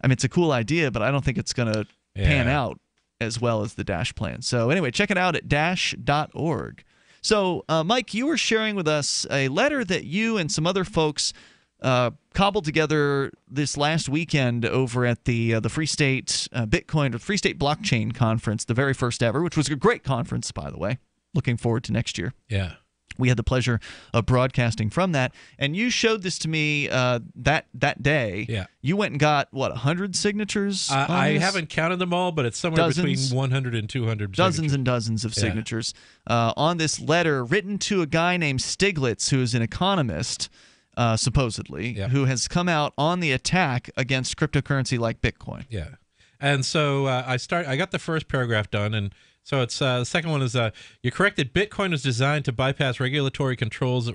it's a cool idea, but I don't think it's going to pan out as well as the Dash plan. So anyway, check it out at dash.org. So, Mike, you were sharing with us a letter that you and some other folks cobbled together this last weekend over at the Free State Bitcoin, or Free State Blockchain Conference, the very first ever, which was a great conference, by the way. Looking forward to next year. Yeah. We had the pleasure of broadcasting from that, and you showed this to me that day. Yeah. You went and got, 100 signatures? I haven't counted them all, but it's somewhere between 100 and 200 Dozens and dozens of signatures on this letter written to a guy named Stiglitz, who is an economist, supposedly, who has come out on the attack against cryptocurrency like Bitcoin. Yeah. And so I got the first paragraph done, and so it's the second one is you're correct that Bitcoin was designed to bypass regulatory controls that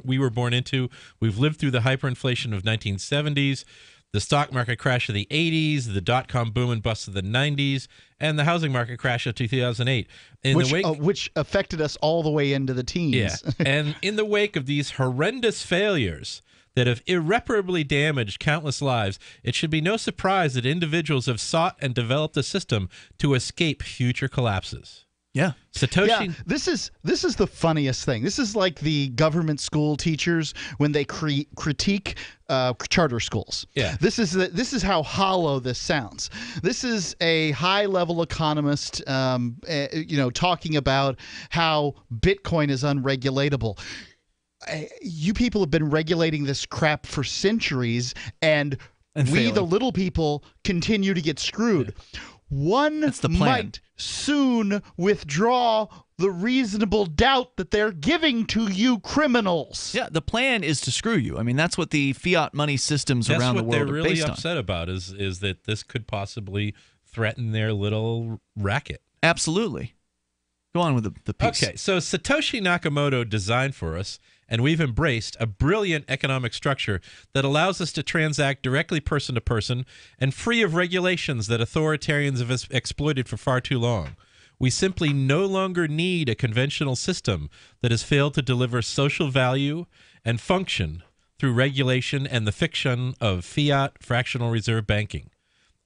we were born into. We've lived through the hyperinflation of 1970s, the stock market crash of the 80s, the dot-com boom and bust of the 90s, and the housing market crash of 2008. Which affected us all the way into the teens. Yeah. And in the wake of these horrendous failures that have irreparably damaged countless lives, it should be no surprise that individuals have sought and developed a system to escape future collapses. Yeah. Satoshi. Yeah, this is the funniest thing. This is like the government school teachers when they critique charter schools. Yeah. This is how hollow this sounds. This is a high-level economist, talking about how Bitcoin is unregulatable. You people have been regulating this crap for centuries, and we, failing. the little people, continue to get screwed. Yeah. One might soon withdraw the reasonable doubt that they're giving to you criminals. Yeah, the plan is to screw you. I mean, that's what the fiat money systems around the world are based on. That's what they're really upset about is that this could possibly threaten their little racket. Absolutely. Go on with the piece. Okay, so Satoshi Nakamoto designed for us, and we've embraced a brilliant economic structure that allows us to transact directly person to person and free of regulations that authoritarians have exploited for far too long. We simply no longer need a conventional system that has failed to deliver social value and function through regulation and the fiction of fiat fractional reserve banking.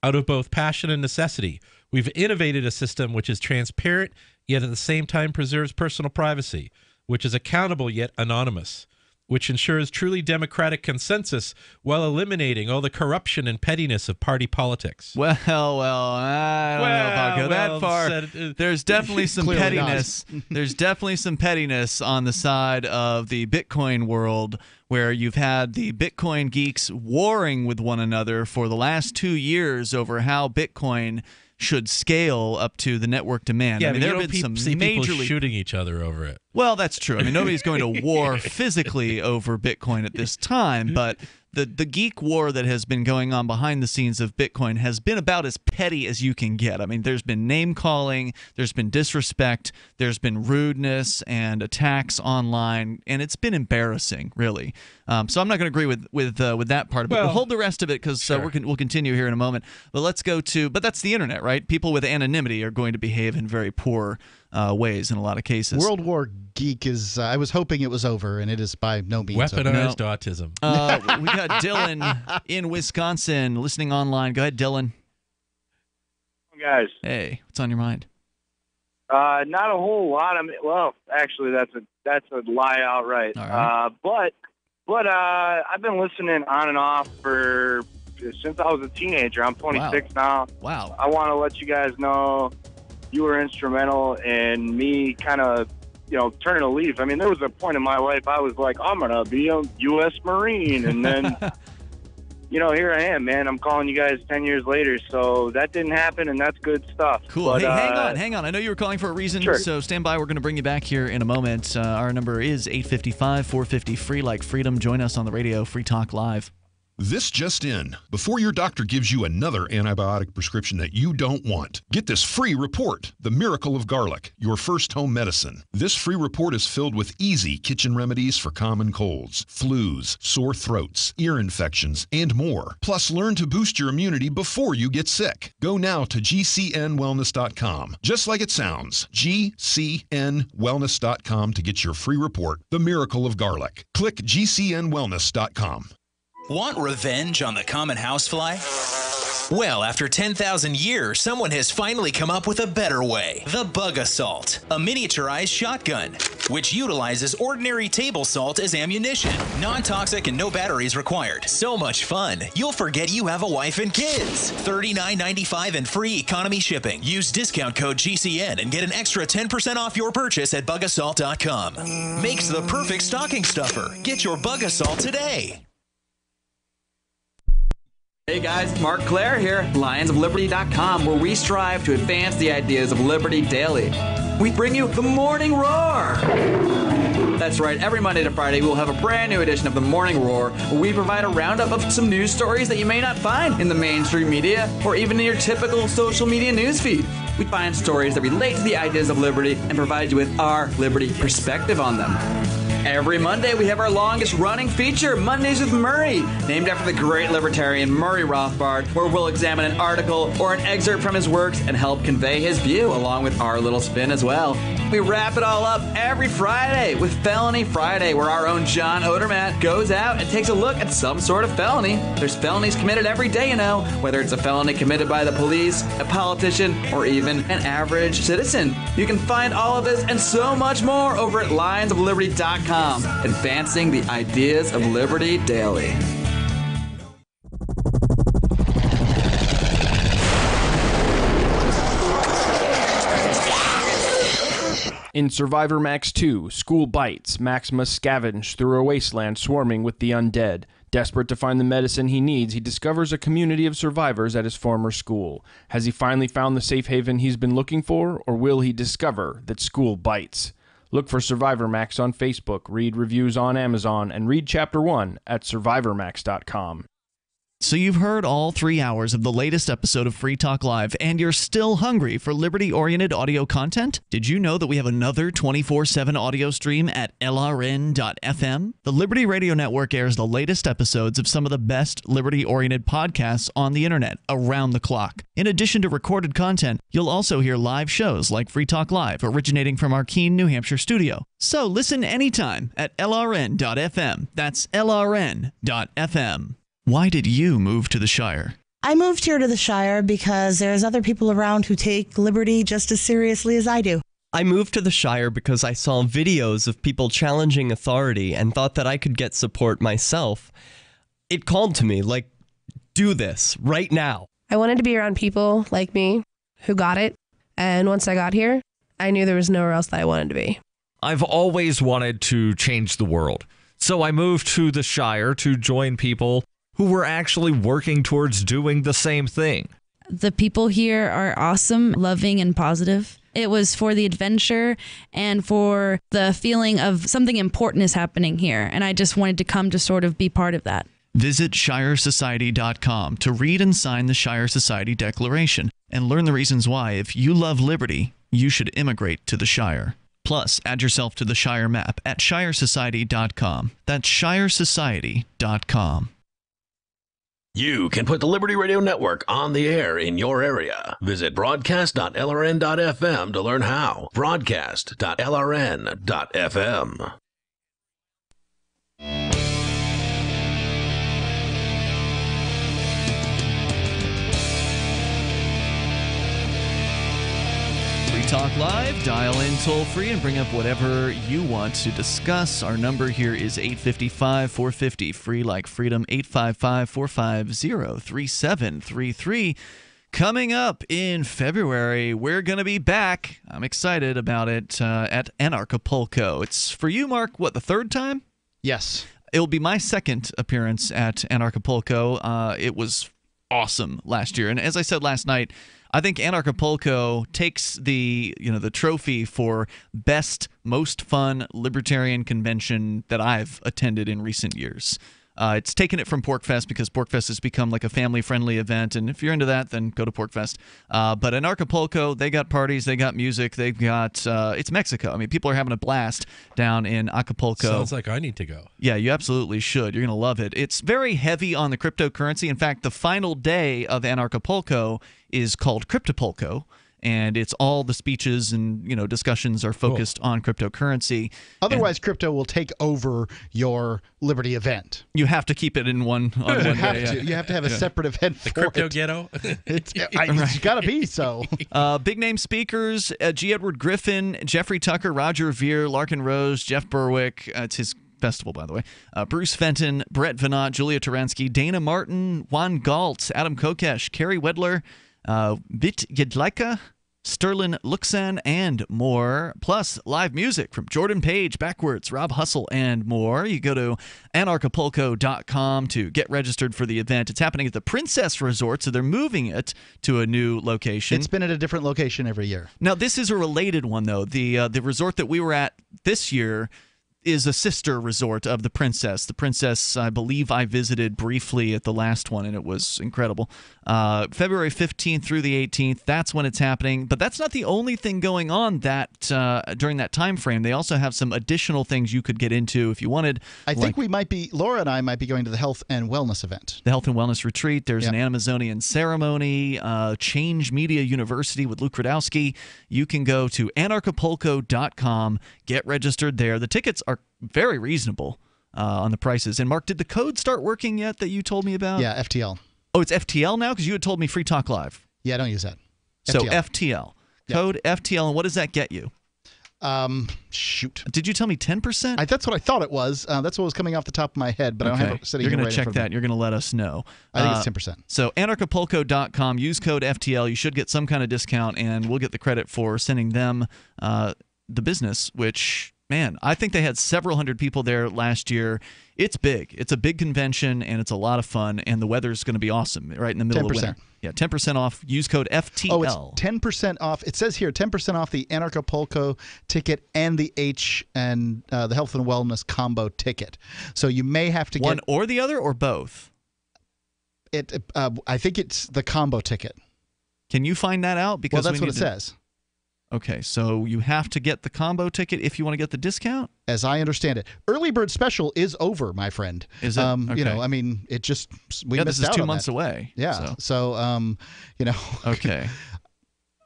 Out of both passion and necessity, we've innovated a system which is transparent, yet at the same time preserves personal privacy, which is accountable yet anonymous, which ensures truly democratic consensus while eliminating all the corruption and pettiness of party politics. Well, I don't know if I'll go that far. There's definitely some pettiness. There's definitely some pettiness on the side of the Bitcoin world, where you've had the Bitcoin geeks warring with one another for the last 2 years over how Bitcoin should scale up to the network demand. Yeah, I mean, there have been some people majorly shooting each other over it. Well, that's true. I mean, nobody's going to war physically over Bitcoin at this time, but the geek war that has been going on behind the scenes of Bitcoin has been about as petty as you can get. I mean, there's been name calling, there's been disrespect, there's been rudeness and attacks online, and it's been embarrassing, really. So I'm not going to agree with that part, but we'll hold the rest of it because we'll continue here in a moment. But let's go to, but that's the internet, right? People with anonymity are going to behave in very poor ways in a lot of cases. World War Geek is, I was hoping it was over, and it is by no means weaponized autism. We got Dylan in Wisconsin listening online. Go ahead, Dylan. Guys. Hey, what's on your mind? Not a whole lot. I mean, well, actually, that's a lie outright. All right. But I've been listening on and off since I was a teenager. I'm 26 now. Wow. I want to let you guys know you were instrumental in me kind of, turning a leaf. I mean, there was a point in my life I was like, I'm going to be a U.S. Marine. And then, here I am, man. I'm calling you guys 10 years later. So that didn't happen, and that's good stuff. Cool. But, hey, hang on. I know you were calling for a reason, so stand by. We're going to bring you back here in a moment. Our number is 855-450-FREE, like freedom. Join us on the radio, Free Talk Live. This just in. Before your doctor gives you another antibiotic prescription that you don't want, get this free report, The Miracle of Garlic, your first home medicine. This free report is filled with easy kitchen remedies for common colds, flus, sore throats, ear infections, and more. Plus, learn to boost your immunity before you get sick. Go now to gcnwellness.com. Just like it sounds, gcnwellness.com to get your free report, The Miracle of Garlic. Click gcnwellness.com. Want revenge on the common housefly? Well, after 10,000 years, someone has finally come up with a better way. The Bug Assault, a miniaturized shotgun, which utilizes ordinary table salt as ammunition. Non-toxic and no batteries required. So much fun, you'll forget you have a wife and kids. $39.95 and free economy shipping. Use discount code GCN and get an extra 10% off your purchase at bugassault.com. Makes the perfect stocking stuffer. Get your Bug Assault today. Hey guys, Mark Claire here, lionsofliberty.com, where we strive to advance the ideas of liberty daily. We bring you the Morning Roar. That's right, every Monday to Friday we'll have a brand new edition of the Morning Roar, where we provide a roundup of some news stories that you may not find in the mainstream media or even in your typical social media newsfeed. We find stories that relate to the ideas of liberty and provide you with our liberty perspective on them. Every Monday, we have our longest-running feature, Mondays with Murray, named after the great libertarian Murray Rothbard, where we'll examine an article or an excerpt from his works and help convey his view, along with our little spin as well. We wrap it all up every Friday with Felony Friday, where our own John Odermatt goes out and takes a look at some sort of felony. There's felonies committed every day, whether it's a felony committed by the police, a politician, or even an average citizen. You can find all of this and so much more over at lionsofliberty.com. Advancing the ideas of liberty daily. In Survivor Max 2, School Bites, Max must scavenge through a wasteland swarming with the undead. Desperate to find the medicine he needs, he discovers a community of survivors at his former school. Has he finally found the safe haven he's been looking for, or will he discover that school bites? Look for Survivor Max on Facebook, read reviews on Amazon, and read Chapter 1 at survivormax.com. So you've heard all 3 hours of the latest episode of Free Talk Live, and you're still hungry for liberty-oriented audio content? Did you know that we have another 24/7 audio stream at LRN.FM? The Liberty Radio Network airs the latest episodes of some of the best liberty-oriented podcasts on the internet around the clock. In addition to recorded content, you'll also hear live shows like Free Talk Live, originating from our Keene, New Hampshire studio. So listen anytime at LRN.FM. That's LRN.FM. Why did you move to the Shire? I moved here to the Shire because there's other people around who take liberty just as seriously as I do. I moved to the Shire because I saw videos of people challenging authority and thought that I could get support myself. It called to me, like, do this right now. I wanted to be around people like me who got it. And once I got here, I knew there was nowhere else that I wanted to be. I've always wanted to change the world. So I moved to the Shire to join people who were actually working towards doing the same thing. The people here are awesome, loving, and positive. It was for the adventure and for the feeling of something important is happening here. And I just wanted to come to sort of be part of that. Visit ShireSociety.com to read and sign the Shire Society Declaration and learn the reasons why, if you love liberty, you should immigrate to the Shire. Plus, add yourself to the Shire map at ShireSociety.com. That's ShireSociety.com. You can put the Liberty Radio Network on the air in your area. Visit broadcast.lrn.fm to learn how. Broadcast.lrn.fm. Talk Live, dial in toll free and bring up whatever you want to discuss. Our number here is 855-450, free like freedom, 855-450-3733. Coming up in February, we're going to be back. I'm excited about it at Anarchapulco. It's for you, Mark, what, the third time? Yes. It'll be my second appearance at Anarchapulco. It was awesome last year. And as I said last night, I think Anarchapulco takes the trophy for best, most fun libertarian convention that I've attended in recent years. It's taken it from PorcFest because PorcFest has become like a family-friendly event, and if you're into that, then go to PorcFest. But in Acapulco, they got parties, they got music, they've got it's Mexico. I mean, people are having a blast down in Acapulco. Sounds like I need to go. Yeah, you absolutely should. You're going to love it. It's very heavy on the cryptocurrency. In fact, the final day of Anarchapulco is called Cryptopulco. And it's all the speeches and discussions are focused on cryptocurrency. Otherwise, crypto will take over your Liberty event. You have to keep it in one. You have to have a separate event. The crypto ghetto. It's got to be so. Big name speakers: G. Edward Griffin, Jeffrey Tucker, Roger Ver, Larkin Rose, Jeff Berwick. It's his festival, by the way. Bruce Fenton, Brett Venant, Julia Taransky, Dana Martin, Juan Galt, Adam Kokesh, Kerry Wedler, Bit Yedlika, Sterling Luxan, and more. Plus, live music from Jordan Page, Backwards, Rob Hustle, and more. You go to anarchapulco.com to get registered for the event. It's happening at the Princess Resort, so they're moving it to a new location. It's been at a different location every year. Now, this is a related one, though. The resort that we were at this year is a sister resort of the Princess. The Princess, I believe I visited briefly at the last one, and it was incredible. February 15th through the 18th, that's when it's happening. But that's not the only thing going on during that time frame. They also have some additional things you could get into if you wanted. I think Laura and I might be going to the Health and Wellness event. The Health and Wellness Retreat. There's an Amazonian ceremony, Change Media University with Luke Radowski. You can go to anarchapulco.com, get registered there. The tickets are very reasonable on the prices. And Mark, did the code start working yet that you told me about? Yeah, FTL. Oh, it's FTL now? Because you had told me Free Talk Live. Yeah, I don't use that. So FTL. Code FTL. And what does that get you? Shoot. Did you tell me 10%? That's what I thought it was. That's what was coming off the top of my head, but I don't have it sitting here. You're going to check that. You're going to let us know. I think it's 10%. So anarchapulco.com. Use code FTL. You should get some kind of discount, and we'll get the credit for sending them the business, which... Man, I think they had several hundred people there last year. It's big. It's a big convention, and it's a lot of fun, and the weather's going to be awesome right in the middle of winter. Yeah, 10% off. Use code FTL. Oh, it's 10% off. It says here 10% off the Anarchapulco ticket and the the Health and Wellness combo ticket. So you may have to get one or the other or both. I think it's the combo ticket. Can you find that out? Because that's what it says. Okay, so you have to get the combo ticket if you want to get the discount? As I understand it. Early bird special is over, my friend. Is it? Okay. I mean, it just, we missed out on that. This is 2 months away. Yeah, so Okay.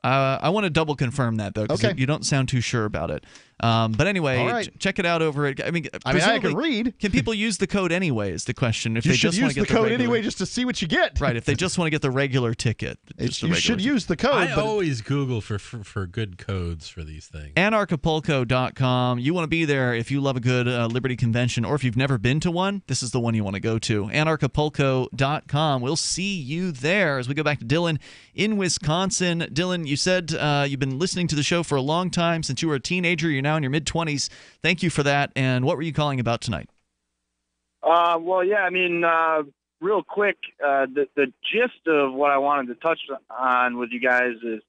I want to double confirm that, though, because you don't sound too sure about it. But anyway, check it out over at... I can read. Can people use the code anyway is the question. If you they should just use want to get the code anyway just to see what you get. Right, if they just want to get the regular ticket. You should use the code. I always Google for good codes for these things. Anarchapulco.com. You want to be there if you love a good Liberty convention, or if you've never been to one, this is the one you want to go to. Anarchapulco.com. We'll see you there as we go back to Dylan in Wisconsin. Dylan, you said you've been listening to the show for a long time. Since you were a teenager, you're now in your mid-20s. Thank you for that. And what were you calling about tonight? Real quick, the gist of what I wanted to touch on with you guys is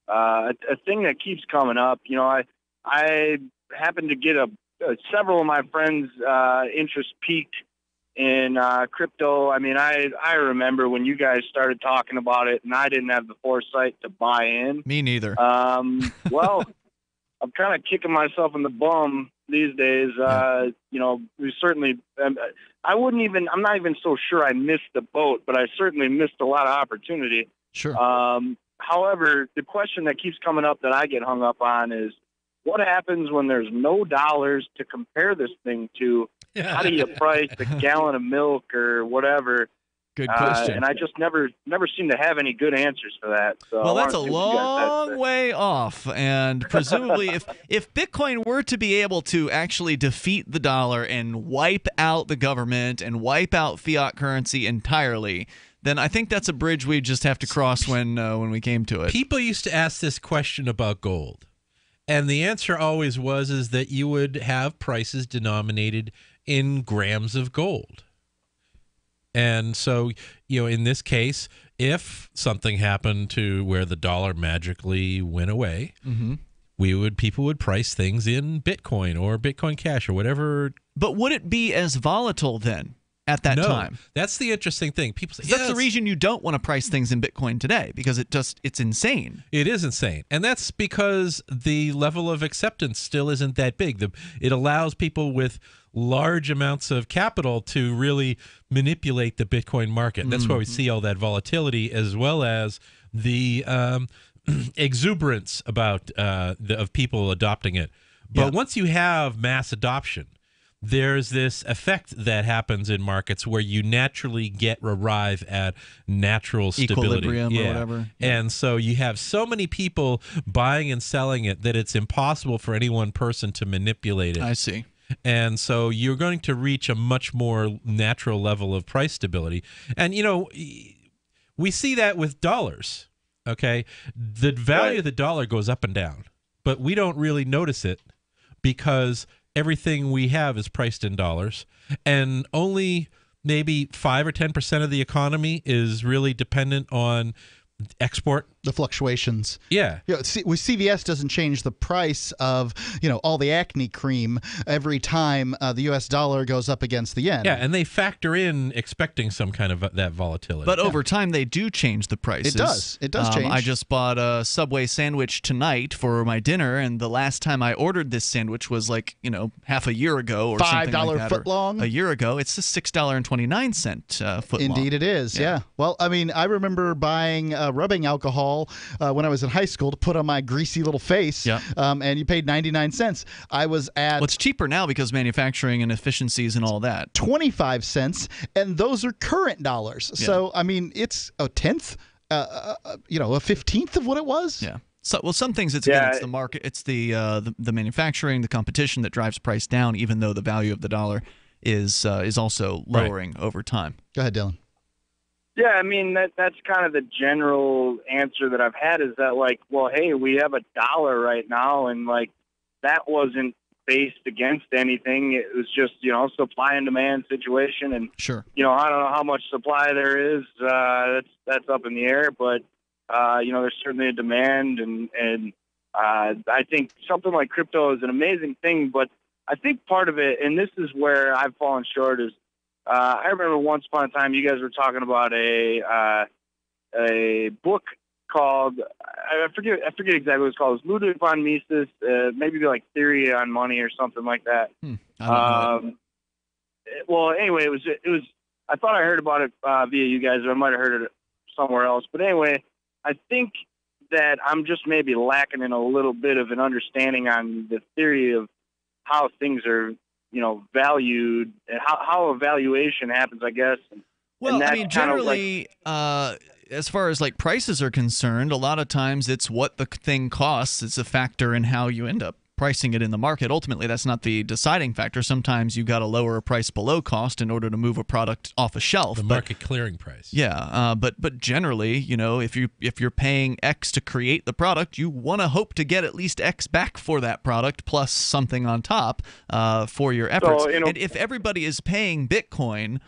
a thing that keeps coming up. I happen to get several of my friends' interest piqued in crypto. I mean, I remember when you guys started talking about it, and I didn't have the foresight to buy in. Me neither. Well, I'm kind of kicking myself in the bum these days. You know, we certainly. I'm not even so sure I missed the boat, but I certainly missed a lot of opportunity. Sure. However, the question that keeps coming up that I get hung up on is, what happens when there's no dollars to compare this thing to? How do you price a gallon of milk or whatever? Good question. And I just never seem to have any good answers for that. So well, that's a long way off. And presumably, if Bitcoin were to be able to actually defeat the dollar and wipe out the government and wipe out fiat currency entirely, then I think that's a bridge we just have to cross when we came to it. People used to ask this question about gold. And the answer always was that you would have prices denominated in grams of gold. And so, you know, in this case, if something happened to where the dollar magically went away, people would price things in Bitcoin or Bitcoin Cash or whatever. But would it be as volatile then? At that time. That's the interesting thing. People say that's the reason you don't want to price things in Bitcoin today, because it's insane. It is insane. And that's because the level of acceptance still isn't that big. It allows people with large amounts of capital to really manipulate the Bitcoin market. That's why we see all that volatility, as well as the exuberance about of people adopting it. But once you have mass adoption, there's this effect that happens in markets where you naturally arrive at natural stability. Equilibrium or whatever. And so you have so many people buying and selling it that it's impossible for any one person to manipulate it. I see. And so you're going to reach a much more natural level of price stability. And, you know, we see that with dollars, okay? The value of the dollar goes up and down, but we don't really notice it because everything we have is priced in dollars, and only maybe 5 or 10% of the economy is really dependent on export. The fluctuations. Yeah. You know, CVS doesn't change the price of, all the acne cream every time the U.S. dollar goes up against the yen. Yeah, and they factor in expecting some kind of that volatility. But over time, they do change the prices. It does change. I just bought a Subway sandwich tonight for my dinner, and the last time I ordered this sandwich was half a year ago or something like that. $5 foot long? A year ago. It's a $6.29 foot long. Indeed it is, yeah. Well, I mean, I remember buying rubbing alcohol when I was in high school to put on my greasy little face, and you paid 99 cents. I was at... Well, it's cheaper now because manufacturing and efficiencies and all that. 25 cents, and those are current dollars. Yeah. So, I mean, it's a tenth, a 15th of what it was. Yeah. So, well, some things it's the market, it's the manufacturing, the competition that drives price down, even though the value of the dollar is also lowering over time. Go ahead, Dylan. Yeah, I mean, that's kind of the general answer that I've had is that, hey, we have a dollar right now, and, that wasn't based against anything. It was just, supply and demand situation. And, sure. I don't know how much supply there is. That's up in the air, but, there's certainly a demand. And I think something like crypto is an amazing thing, but I think part of it, and this is where I've fallen short, is I remember once upon a time you guys were talking about a book called I forget exactly what it's called. It was Ludwig von Mises, maybe like Theory on Money or something like that. I don't know. Well, anyway, it was. I thought I heard about it via you guys, or I might have heard it somewhere else. But anyway, I think that I'm just maybe lacking in a little bit of an understanding on the theory of how things are, valued and how evaluation happens, I guess. Well, I mean, generally, as far as prices are concerned, a lot of times it's what the thing costs. It's a factor in how you end up pricing it in the market. Ultimately, that's not the deciding factor. Sometimes you got to lower a price below cost in order to move a product off a shelf. The market clearing price. Yeah, but generally, if you're paying X to create the product, you want to hope to get at least X back for that product plus something on top for your efforts. And if everybody is paying Bitcoin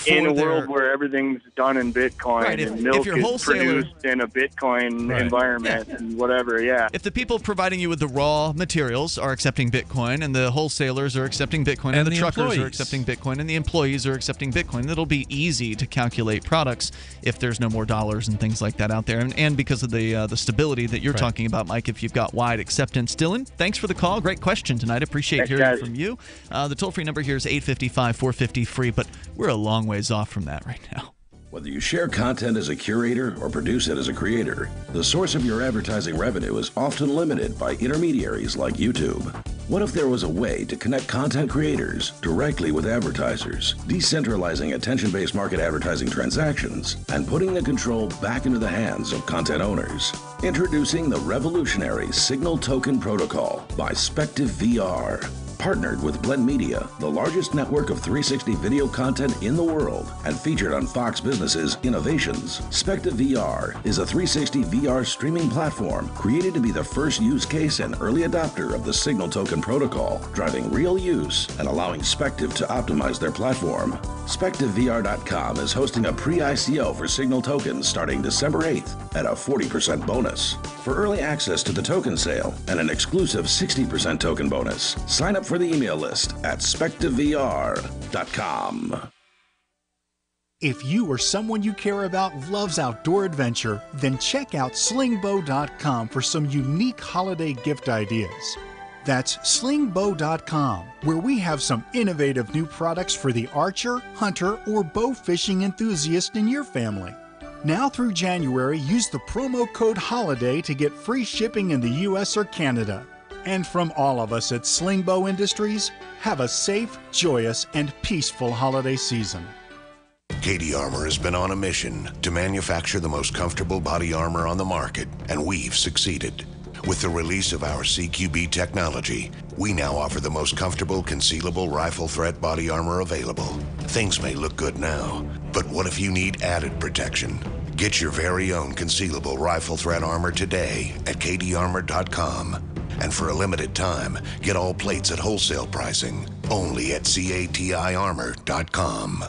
in a world where everything's done in Bitcoin Right, and milk your is wholesaler- produced in a Bitcoin environment and whatever, If the people providing you with the raw materials are accepting Bitcoin, and the wholesalers are accepting Bitcoin, and the truckers employees. are accepting Bitcoin, and the employees are accepting Bitcoin, it'll be easy to calculate products if there's no more dollars and things like that out there. And because of the stability that you're talking about, Mike, if you've got wide acceptance. Dylan, thanks for the call. Great question tonight. Appreciate hearing from you. The toll-free number here is 855-450-FREE, but we're a long ways off from that right now. Whether you share content as a curator or produce it as a creator, the source of your advertising revenue is often limited by intermediaries like YouTube. What if there was a way to connect content creators directly with advertisers, decentralizing attention-based market advertising transactions and putting the control back into the hands of content owners? Introducing the revolutionary Signal Token Protocol by Spective VR. Partnered with Blend Media, the largest network of 360 video content in the world, and featured on Fox Business's Innovations, Spective VR is a 360 VR streaming platform created to be the first use case and early adopter of the Signal Token Protocol, driving real use and allowing Spective to optimize their platform. SpectiveVR.com is hosting a pre-ICO for Signal tokens starting December 8th at a 40% bonus. For early access to the token sale and an exclusive 60% token bonus, sign up for the email list at SpectiveVR.com. If you or someone you care about loves outdoor adventure, then check out slingbow.com for some unique holiday gift ideas. That's slingbow.com, where we have some innovative new products for the archer, hunter, or bow fishing enthusiast in your family. Now through January, use the promo code HOLIDAY to get free shipping in the US or Canada. And from all of us at Slingbow Industries, have a safe, joyous, and peaceful holiday season. KD Armor has been on a mission to manufacture the most comfortable body armor on the market, and we've succeeded. With the release of our CQB technology, we now offer the most comfortable concealable rifle threat body armor available. Things may look good now, but what if you need added protection? Get your very own concealable rifle threat armor today at kdarmor.com. And for a limited time, get all plates at wholesale pricing only at CATIarmor.com.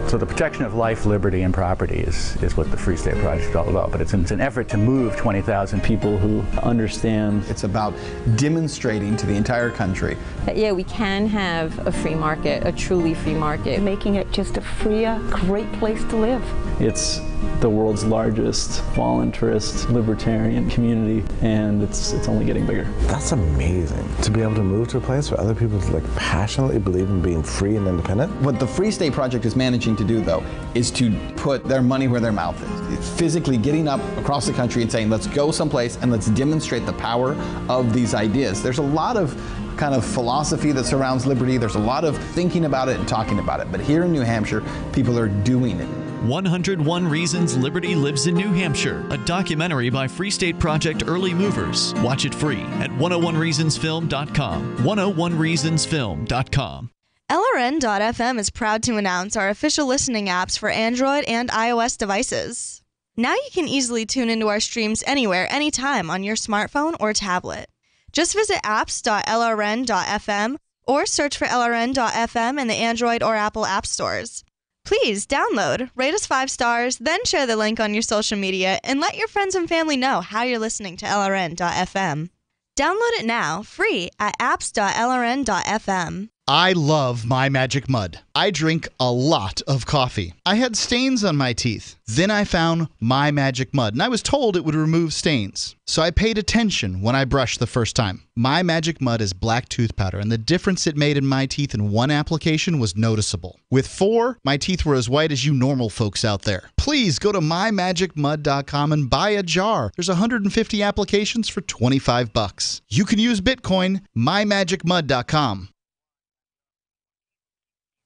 So the protection of life, liberty, and property is what the Free State Project is all about. But it's an effort to move 20,000 people who understand. It's about demonstrating to the entire country that, yeah, we can have a free market, a truly free market. Making it just a freer, great place to live. It's the world's largest voluntarist libertarian community, and it's only getting bigger. That's amazing, to be able to move to a place where other people passionately believe in being free and independent. What the Free State Project is managing to do, though, is to put their money where their mouth is. It's physically getting up across the country and saying, let's go someplace and let's demonstrate the power of these ideas. There's a lot of kind of philosophy that surrounds liberty. There's a lot of thinking about it and talking about it. But here in New Hampshire, people are doing it. 101 Reasons Liberty Lives in New Hampshire, a documentary by Free State Project Early Movers. Watch it free at 101reasonsfilm.com. 101reasonsfilm.com. LRN.FM is proud to announce our official listening apps for Android and iOS devices. Now you can easily tune into our streams anywhere, anytime on your smartphone or tablet. Just visit apps.lrn.fm or search for LRN.FM in the Android or Apple app stores. Please download, rate us 5 stars, then share the link on your social media and let your friends and family know how you're listening to LRN.FM. Download it now, free at apps.lrn.fm. I love My Magic Mud. I drink a lot of coffee. I had stains on my teeth. Then I found My Magic Mud, and I was told it would remove stains. So I paid attention when I brushed the first time. My Magic Mud is black tooth powder, and the difference it made in my teeth in one application was noticeable. With 4, my teeth were as white as you normal folks out there. Please go to mymagicmud.com and buy a jar. There's 150 applications for $25. You can use Bitcoin, mymagicmud.com.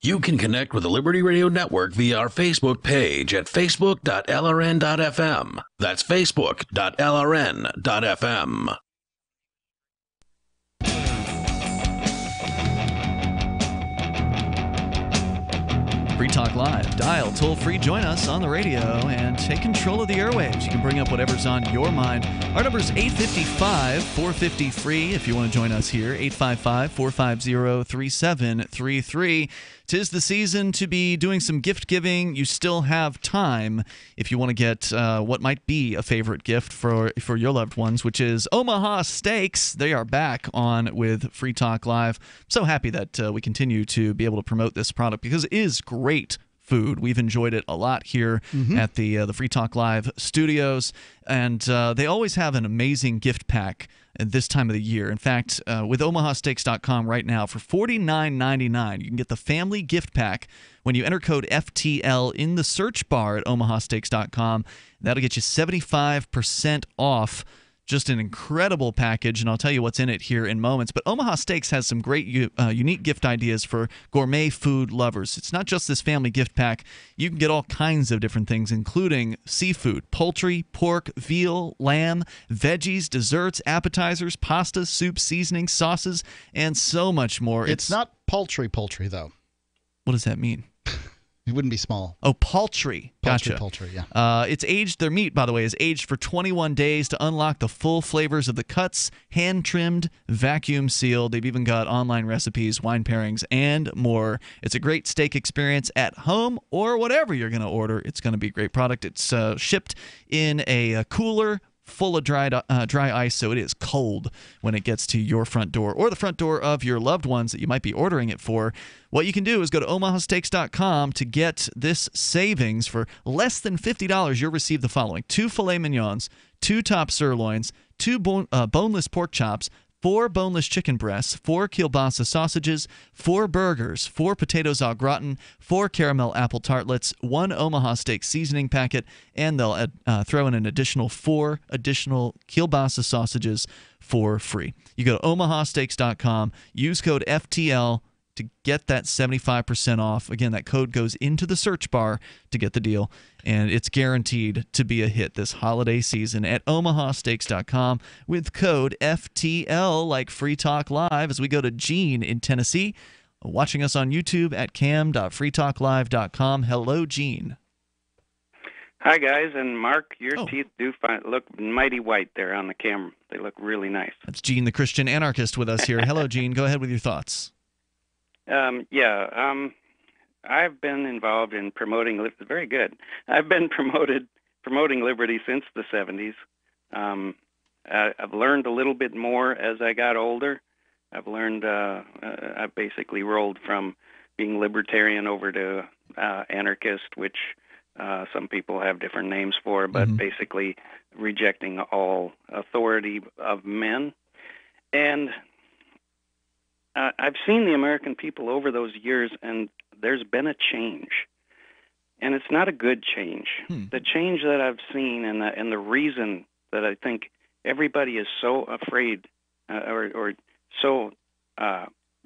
You can connect with the Liberty Radio Network via our Facebook page at facebook.lrn.fm. That's facebook.lrn.fm. Free Talk Live. Dial toll free, join us on the radio, and take control of the airwaves. You can bring up whatever's on your mind. Our number is 855-450-FREE if you want to join us here. 855-450-3733. 'Tis the season to be doing some gift giving. You still have time if you want to get what might be a favorite gift for your loved ones, which is Omaha Steaks. They are back on with Free Talk Live. I'm so happy that we continue to be able to promote this product because it is great food. We've enjoyed it a lot here at the Free Talk Live studios, and they always have an amazing gift pack at this time of the year. In fact, with omahasteaks.com right now, for $49.99, you can get the family gift pack when you enter code FTL in the search bar at omahasteaks.com. That'll get you 75% off. Just an incredible package, and I'll tell you what's in it here in moments. But Omaha Steaks has some great unique gift ideas for gourmet food lovers. It's not just this family gift pack. You can get all kinds of different things, including seafood, poultry, pork, veal, lamb, veggies, desserts, appetizers, pastas, soups, seasonings, sauces, and so much more. It's not poultry, though. What does that mean? It wouldn't be small. Oh, poultry. Gotcha. Poultry, yeah. It's aged. Their meat, by the way, is aged for 21 days to unlock the full flavors of the cuts, hand-trimmed, vacuum-sealed. They've even got online recipes, wine pairings, and more. It's a great steak experience at home or whatever you're going to order. It's going to be a great product. It's shipped in a cooler full of dry ice, so it is cold when it gets to your front door or the front door of your loved ones that you might be ordering it for. What you can do is go to omahasteaks.com to get this savings. For less than $50, you'll receive the following: 2 filet mignons, 2 top sirloins, 2 boneless pork chops, 4 boneless chicken breasts, 4 kielbasa sausages, 4 burgers, 4 potatoes au gratin, 4 caramel apple tartlets, 1 Omaha Steak seasoning packet, and they'll throw in an additional 4 additional kielbasa sausages for free. You go to omahasteaks.com, use code FTL to get that 75% off. Again, that code goes into the search bar to get the deal, and it's guaranteed to be a hit this holiday season at omahasteaks.com with code FTL, like Free Talk Live, as we go to Gene in Tennessee, watching us on YouTube at cam.freetalklive.com. Hello, Gene. Hi, guys, and Mark, your teeth do look mighty white there on the camera. They look really nice. That's Gene, the Christian anarchist, with us here. Hello, Gene. Go ahead with your thoughts. I've been involved in promoting. Very good. I've been promoting liberty since the 70s. I've learned a little bit more as I got older. I've learned. I basically rolled from being libertarian over to anarchist, which some people have different names for, but basically rejecting all authority of men. And I've seen the American people over those years, and there's been a change, and it's not a good change. The change that I've seen, and the reason that I think everybody is so afraid or so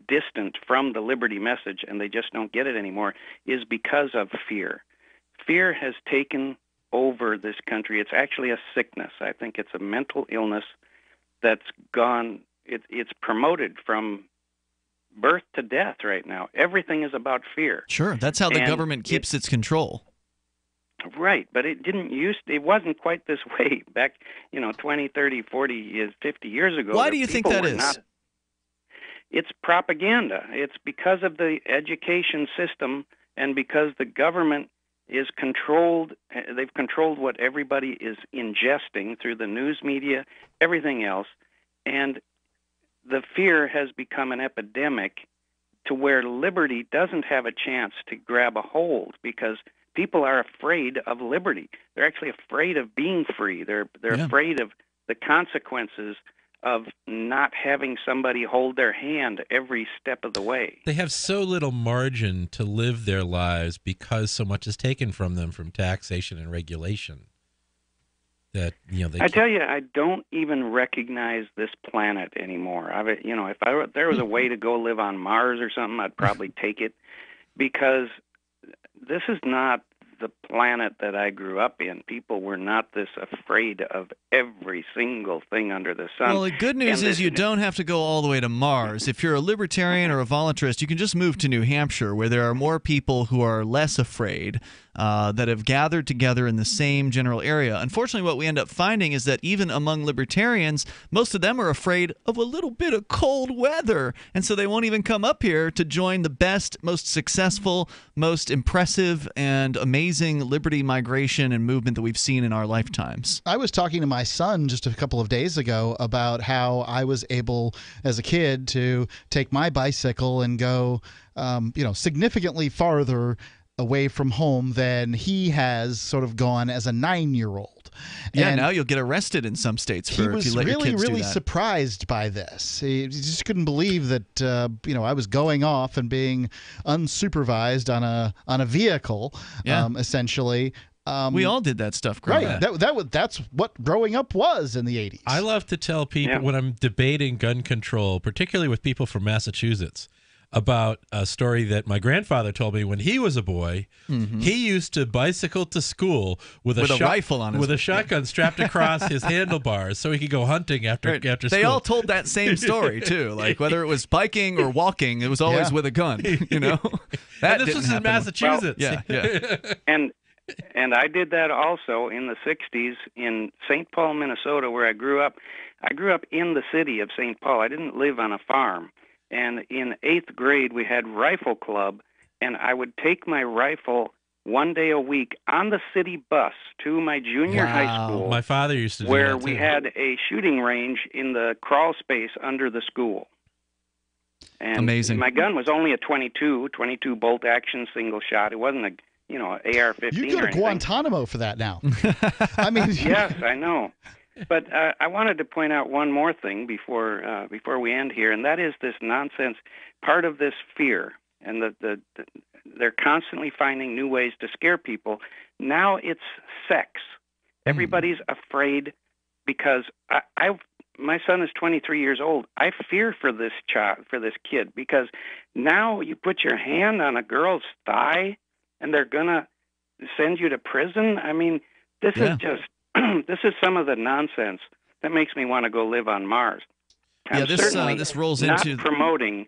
distant from the liberty message, and they just don't get it anymore, is because of fear. Fear has taken over this country. It's actually a sickness. I think it's a mental illness that's gone. It's promoted from birth to death right now. Everything is about fear. Sure, that's how the government keeps its control. Right, but it wasn't quite this way back, 20, 30, 40, 50 years ago. Why do you think that is? It's propaganda. It's because of the education system and because the government is controlled. They've controlled what everybody is ingesting through the news media, everything else, and the fear has become an epidemic to where liberty doesn't have a chance to grab a hold because people are afraid of liberty. They're actually afraid of being free. They're afraid of the consequences of not having somebody hold their hand every step of the way. They have so little margin to live their lives because so much is taken from them from taxation and regulation. That I tell you, I don't even recognize this planet anymore. If there was a way to go live on Mars or something, I'd probably take it, because this is not the planet that I grew up in. People were not this afraid of every single thing under the sun. Well, the good news is you don't have to go all the way to Mars. If you're a libertarian or a voluntarist, you can just move to New Hampshire, where there are more people who are less afraid, that have gathered together in the same general area. Unfortunately, what we end up finding is that even among libertarians, most of them are afraid of a little bit of cold weather, and so they won't even come up here to join the best, most successful, most impressive, and amazing liberty migration and movement that we've seen in our lifetimes. I was talking to my son just a couple of days ago about how I was able, as a kid, to take my bicycle and go, significantly farther away from home than he has sort of gone as a 9-year-old. Yeah, And now you'll get arrested in some states for if you let your kids do that. He was really surprised by this. He just couldn't believe that I was going off and being unsupervised on a vehicle, essentially. We all did that stuff growing up. That's what growing up was in the 80s. I love to tell people when I'm debating gun control, particularly with people from Massachusetts, about a story that my grandfather told me when he was a boy. He used to bicycle to school with a rifle on his with a shotgun strapped across his handlebars so he could go hunting after school. They all told that same story too. Like whether it was biking or walking, it was always with a gun. And this was in Massachusetts. And I did that also in the 60s in St. Paul, Minnesota, where I grew up. I grew up in the city of St. Paul. I didn't live on a farm. And in 8th grade, we had rifle club, and I would take my rifle one day a week on the city bus to my junior high school. My father used to do where that, too. we had a shooting range in the crawl space under the school. And amazing. My gun was only a 22 bolt action single shot. It wasn't a AR-15. You go to Guantanamo for that now. I mean, yes, I know. But I wanted to point out one more thing before we end here, and that is this nonsense. Part of this fear, and they're constantly finding new ways to scare people. Now it's sex. Everybody's afraid because my son is 23 years old. I fear for this kid, because now you put your hand on a girl's thigh and they're gonna send you to prison. I mean, this is just. This is some of the nonsense that makes me want to go live on Mars. I'm this rolls not into promoting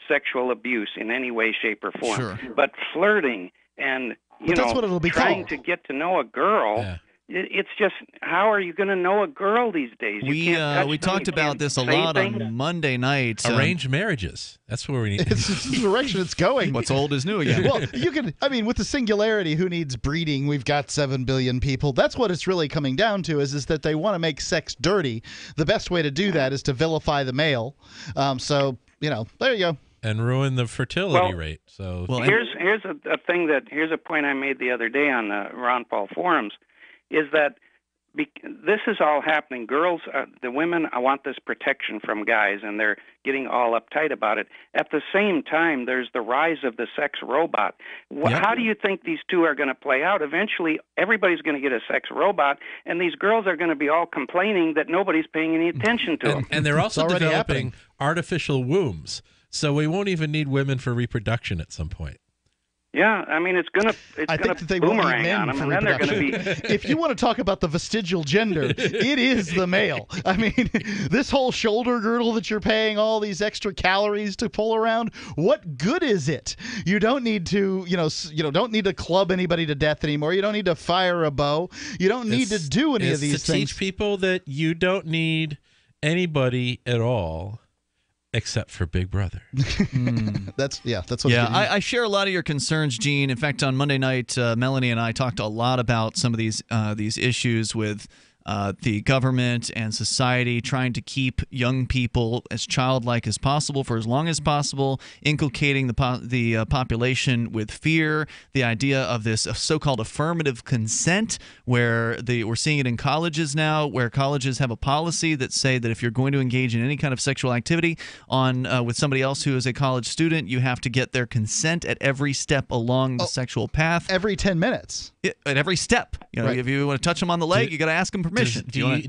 sexual abuse in any way, shape, or form, Sure. but flirting and that's what it'll be trying called. to get to know a girl. It's just, how are you going to know a girl these days? We talked about this a lot on Monday night. Arranged marriages. That's where we need. It's the direction it's going. What's old is new again. Well, with the singularity, who needs breeding? We've got 7 billion people. That's what it's really coming down to, is that they want to make sex dirty. The best way to do that is to vilify the male. So, there you go. And ruin the fertility rate. So here's a point I made the other day on the Ron Paul forums, is that this is all happening. Girls, the women, want this protection from guys, and they're getting all uptight about it. At the same time, there's the rise of the sex robot. How do you think these two are going to play out? Eventually, everybody's going to get a sex robot, and these girls are going to be all complaining that nobody's paying any attention to them. And they're also developing artificial wombs, so we won't even need women for reproduction at some point. Yeah, I mean, it's going to boomerang on them, and then they're going to be... If you want to talk about the vestigial gender, it is the male. I mean, this whole shoulder girdle that you're paying all these extra calories to pull around, what good is it? You don't need to, don't need to club anybody to death anymore. You don't need to fire a bow. You don't need to do any of these things. To things. teach people that you don't need anybody at all, except for Big Brother. That's what. Yeah, I share a lot of your concerns, Gene. In fact, on Monday night, Melanie and I talked a lot about some of these issues with the government and society trying to keep young people as childlike as possible for as long as possible, inculcating the population with fear, the idea of this so-called affirmative consent, where we're seeing it in colleges now, where colleges have a policy that say that if you're going to engage in any kind of sexual activity with somebody else who is a college student, you have to get their consent at every step along the sexual path. Every 10 minutes. At every step. If you want to touch them on the leg, you got to ask them permission.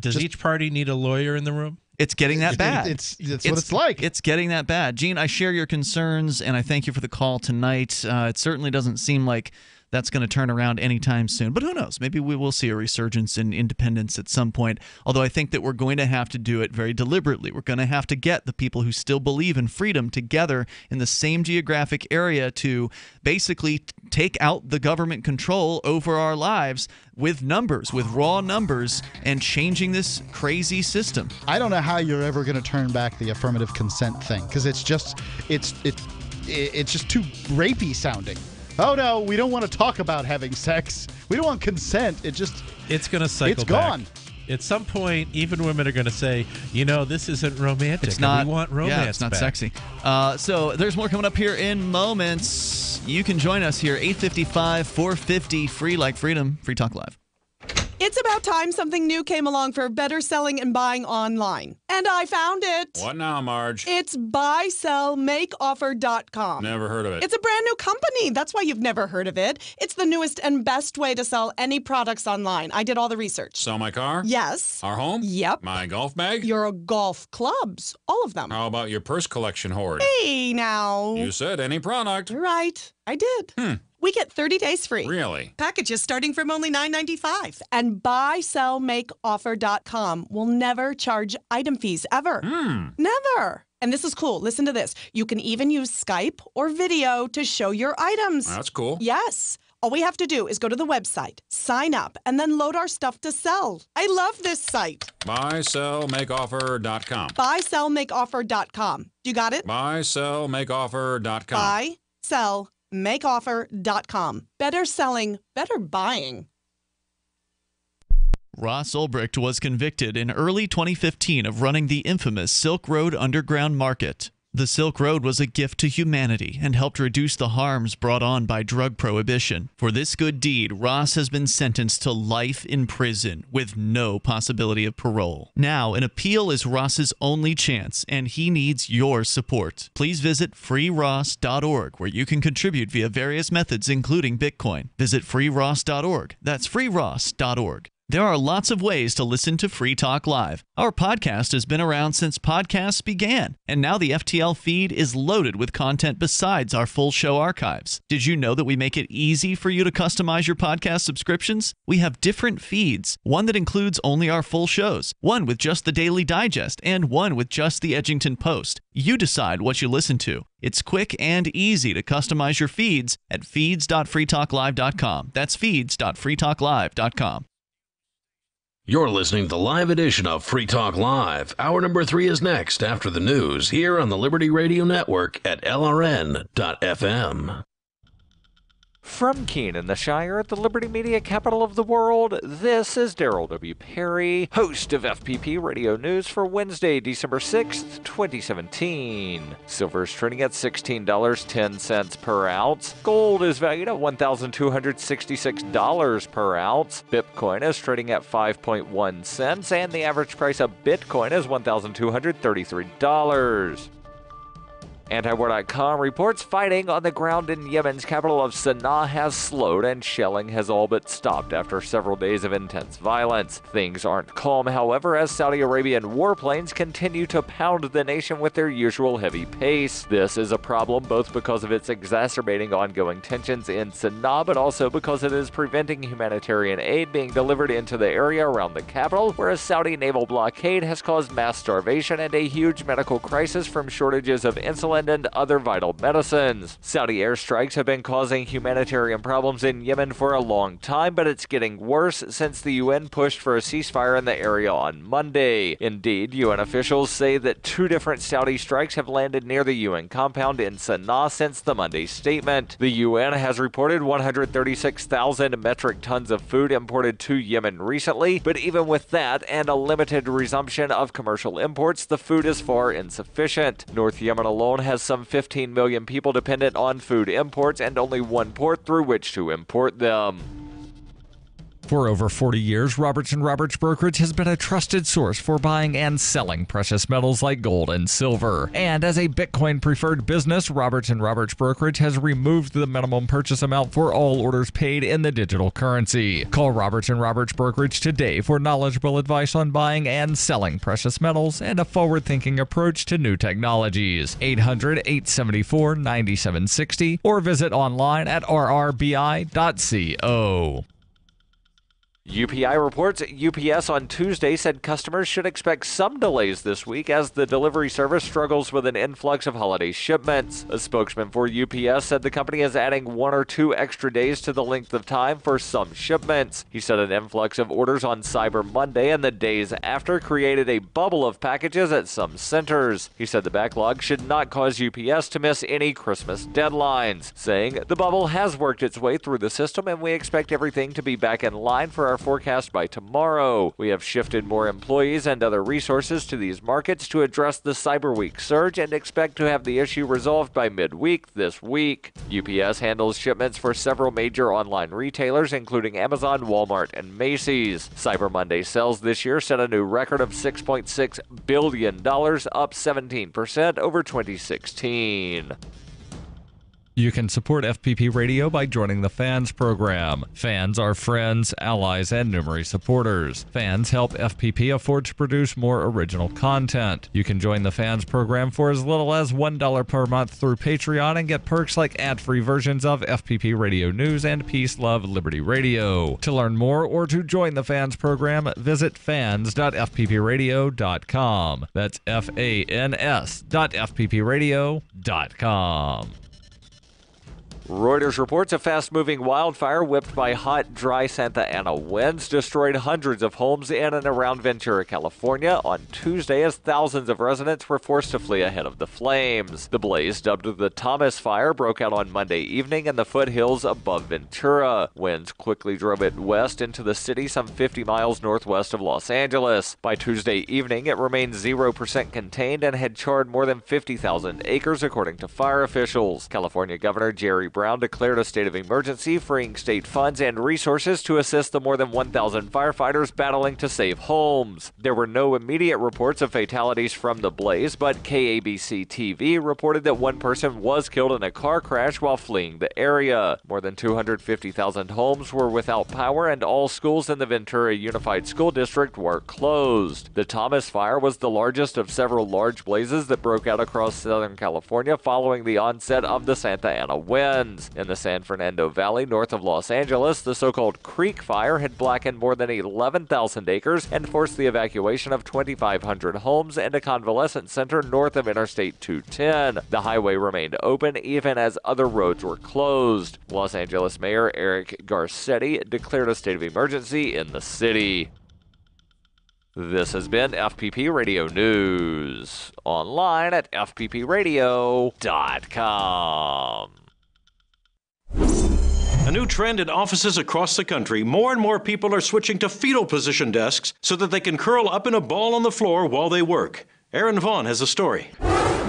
Does each party need a lawyer in the room? It's getting that bad. That's what it's like. It's getting that bad. Gene, I share your concerns, and I thank you for the call tonight. It certainly doesn't seem like that's going to turn around anytime soon. But who knows? Maybe we will see a resurgence in independence at some point, although I think that we're going to have to do it very deliberately. We're going to have to get the people who still believe in freedom together in the same geographic area to basically take out the government control over our lives with numbers, with raw numbers, and changing this crazy system. I don't know how you're ever going to turn back the affirmative consent thing, because it's just too rapey sounding. Oh no, we don't want to talk about having sex. We don't want consent. It's going to cycle it's back. Gone. At some point, even women are going to say, this isn't romantic. It's not. We want romance. Yeah, it's not back. sexy. So there's more coming up here in moments. You can join us here, 855 450 free like freedom. Free Talk Live. It's about time something new came along for better selling and buying online. And I found it. What now, Marge? It's buysellmakeoffer.com. Never heard of it. It's a brand new company. That's why you've never heard of it. It's the newest and best way to sell any products online. I did all the research. Sell my car? Yes. Our home? Yep. My golf bag? Your golf clubs. All of them. How about your purse collection hoard? Hey, now. You said any product. Right. I did. We get 30 days free. Really? Packages starting from only $9.95. And buysellmakeoffer.com will never charge item fees ever. Never. And this is cool. Listen to this. You can even use Skype or video to show your items. That's cool. Yes. All we have to do is go to the website, sign up, and then load our stuff to sell. I love this site. Buysellmakeoffer.com. Buysellmakeoffer.com. You got it? Buysellmakeoffer.com. Buysellmakeoffer.com. Better selling, better buying. Ross Ulbricht was convicted in early 2015 of running the infamous Silk Road Underground Market. The Silk Road was a gift to humanity and helped reduce the harms brought on by drug prohibition. For this good deed, Ross has been sentenced to life in prison with no possibility of parole. Now, an appeal is Ross's only chance, and he needs your support. Please visit freeross.org, where you can contribute via various methods, including Bitcoin. Visit freeross.org. That's freeross.org. There are lots of ways to listen to Free Talk Live. Our podcast has been around since podcasts began, and now the FTL feed is loaded with content besides our full show archives. Did you know that we make it easy for you to customize your podcast subscriptions? We have different feeds, one that includes only our full shows, one with just the Daily Digest, and one with just the Edgington Post. You decide what you listen to. It's quick and easy to customize your feeds at feeds.freetalklive.com. That's feeds.freetalklive.com. You're listening to the live edition of Free Talk Live. Hour number 3 is next after the news here on the Liberty Radio Network at LRN.FM. From Keene in the Shire, the Liberty Media capital of the world, this is Daryl W. Perry, host of FPP Radio News for Wednesday, December 6th, 2017. Silver is trading at $16.10 per ounce. Gold is valued at $1,266 per ounce. Bitcoin is trading at 5.1 cents, and the average price of Bitcoin is $1,233. Antiwar.com reports fighting on the ground in Yemen's capital of Sana'a has slowed and shelling has all but stopped after several days of intense violence. Things aren't calm, however, as Saudi Arabian warplanes continue to pound the nation with their usual heavy pace. This is a problem both because of its exacerbating ongoing tensions in Sana'a, but also because it is preventing humanitarian aid being delivered into the area around the capital, where a Saudi naval blockade has caused mass starvation and a huge medical crisis from shortages of insulin and other vital medicines. Saudi airstrikes have been causing humanitarian problems in Yemen for a long time, but it's getting worse since the UN pushed for a ceasefire in the area on Monday. Indeed, UN officials say that 2 different Saudi strikes have landed near the UN compound in Sana'a since the Monday statement. The UN has reported 136,000 metric tons of food imported to Yemen recently, but even with that and a limited resumption of commercial imports, the food is far insufficient. North Yemen alone has some 15 million people dependent on food imports and only one port through which to import them. For over 40 years, Roberts & Roberts Brokerage has been a trusted source for buying and selling precious metals like gold and silver. And as a Bitcoin-preferred business, Roberts & Roberts Brokerage has removed the minimum purchase amount for all orders paid in the digital currency. Call Roberts & Roberts Brokerage today for knowledgeable advice on buying and selling precious metals and a forward-thinking approach to new technologies. 800-874-9760 or visit online at rrbi.co. UPI reports UPS on Tuesday said customers should expect some delays this week as the delivery service struggles with an influx of holiday shipments. A spokesman for UPS said the company is adding 1 or 2 extra days to the length of time for some shipments. He said an influx of orders on Cyber Monday and the days after created a bubble of packages at some centers. He said the backlog should not cause UPS to miss any Christmas deadlines, saying the bubble has worked its way through the system and we expect everything to be back in line for our forecast by tomorrow. We have shifted more employees and other resources to these markets to address the Cyber Week surge and expect to have the issue resolved by midweek this week. UPS handles shipments for several major online retailers, including Amazon, Walmart, and Macy's. Cyber Monday sales this year set a new record of $6.6 billion, up 17% over 2016. You can support FPP Radio by joining the Fans program. Fans are friends, allies, and numerous supporters. Fans help FPP afford to produce more original content. You can join the Fans program for as little as $1 per month through Patreon and get perks like ad-free versions of FPP Radio News and Peace, Love, Liberty Radio. To learn more or to join the Fans program, visit fans.fppradio.com. That's fans.fppradio.com. Reuters reports a fast-moving wildfire whipped by hot, dry Santa Ana winds destroyed hundreds of homes in and around Ventura, California on Tuesday as thousands of residents were forced to flee ahead of the flames. The blaze, dubbed the Thomas Fire, broke out on Monday evening in the foothills above Ventura. Winds quickly drove it west into the city some 50 miles northwest of Los Angeles. By Tuesday evening, it remained 0% contained and had charred more than 50,000 acres, according to fire officials. California Governor Jerry Brown declared a state of emergency, freeing state funds and resources to assist the more than 1,000 firefighters battling to save homes. There were no immediate reports of fatalities from the blaze, but KABC TV reported that one person was killed in a car crash while fleeing the area. More than 250,000 homes were without power, and all schools in the Ventura Unified School District were closed. The Thomas Fire was the largest of several large blazes that broke out across Southern California following the onset of the Santa Ana wind. In the San Fernando Valley, north of Los Angeles, the so-called Creek Fire had blackened more than 11,000 acres and forced the evacuation of 2,500 homes and a convalescent center north of Interstate 210. The highway remained open even as other roads were closed. Los Angeles Mayor Eric Garcetti declared a state of emergency in the city. This has been FPP Radio News, online at fppradio.com. A new trend in offices across the country, more and more people are switching to fetal position desks so that they can curl up in a ball on the floor while they work. Aaron Vaughn has a story.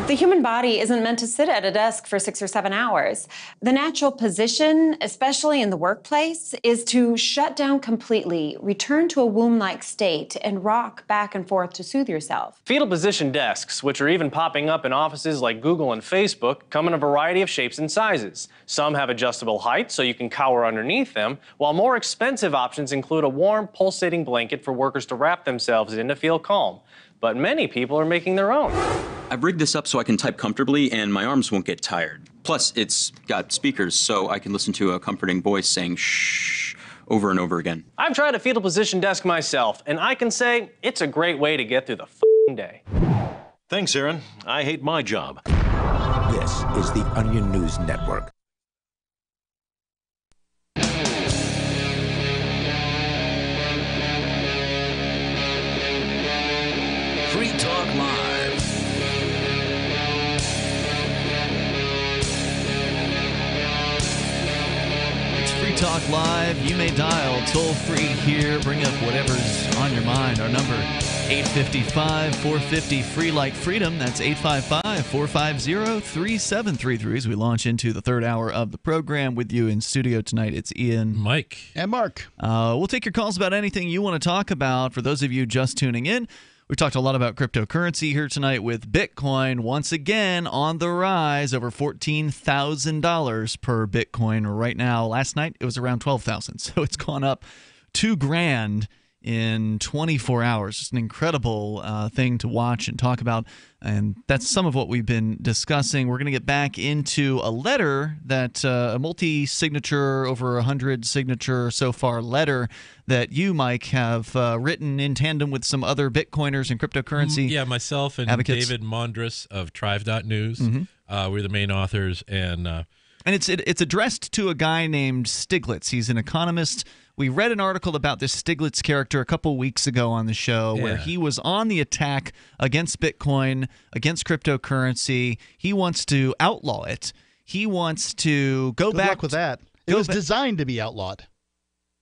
The human body isn't meant to sit at a desk for 6 or 7 hours. The natural position, especially in the workplace, is to shut down completely, return to a womb-like state, and rock back and forth to soothe yourself. Fetal position desks, which are even popping up in offices like Google and Facebook, come in a variety of shapes and sizes. Some have adjustable height, so you can cower underneath them, while more expensive options include a warm, pulsating blanket for workers to wrap themselves in to feel calm. But many people are making their own. I've rigged this up so I can type comfortably and my arms won't get tired. Plus, it's got speakers so I can listen to a comforting voice saying shh over and over again. I've tried a fetal position desk myself, and I can say it's a great way to get through the f***ing day. Thanks, Aaron. I hate my job. This is the Onion News Network. Free Talk Live. It's Free Talk live. You may dial toll-free here. Bring up whatever's on your mind. Our number, 855-450 free like freedom. That's 855-450-3733 as we launch into the third hour of the program. With you in studio tonight, it's Ian, Mike, and Mark. We'll take your calls about anything you want to talk about. For those of you just tuning in, we talked a lot about cryptocurrency here tonight with Bitcoin once again on the rise, over $14,000 per Bitcoin right now. Last night it was around 12,000, so it's gone up $2,000 in 24 hours. It's an incredible thing to watch and talk about, and that's some of what we've been discussing. We're going to get back into a letter that a multi-signature, over 100 signature so far letter that you, Mike, have written in tandem with some other Bitcoiners and cryptocurrency myself and advocates. David Mondras of Trive.news. We're the main authors, and it's addressed to a guy named Stiglitz. He's an economist. We read an article about this Stiglitz character a couple weeks ago on the show where he was on the attack against Bitcoin, against cryptocurrency. He wants to outlaw it. He wants to go Good back luck with that. It was designed to be outlawed.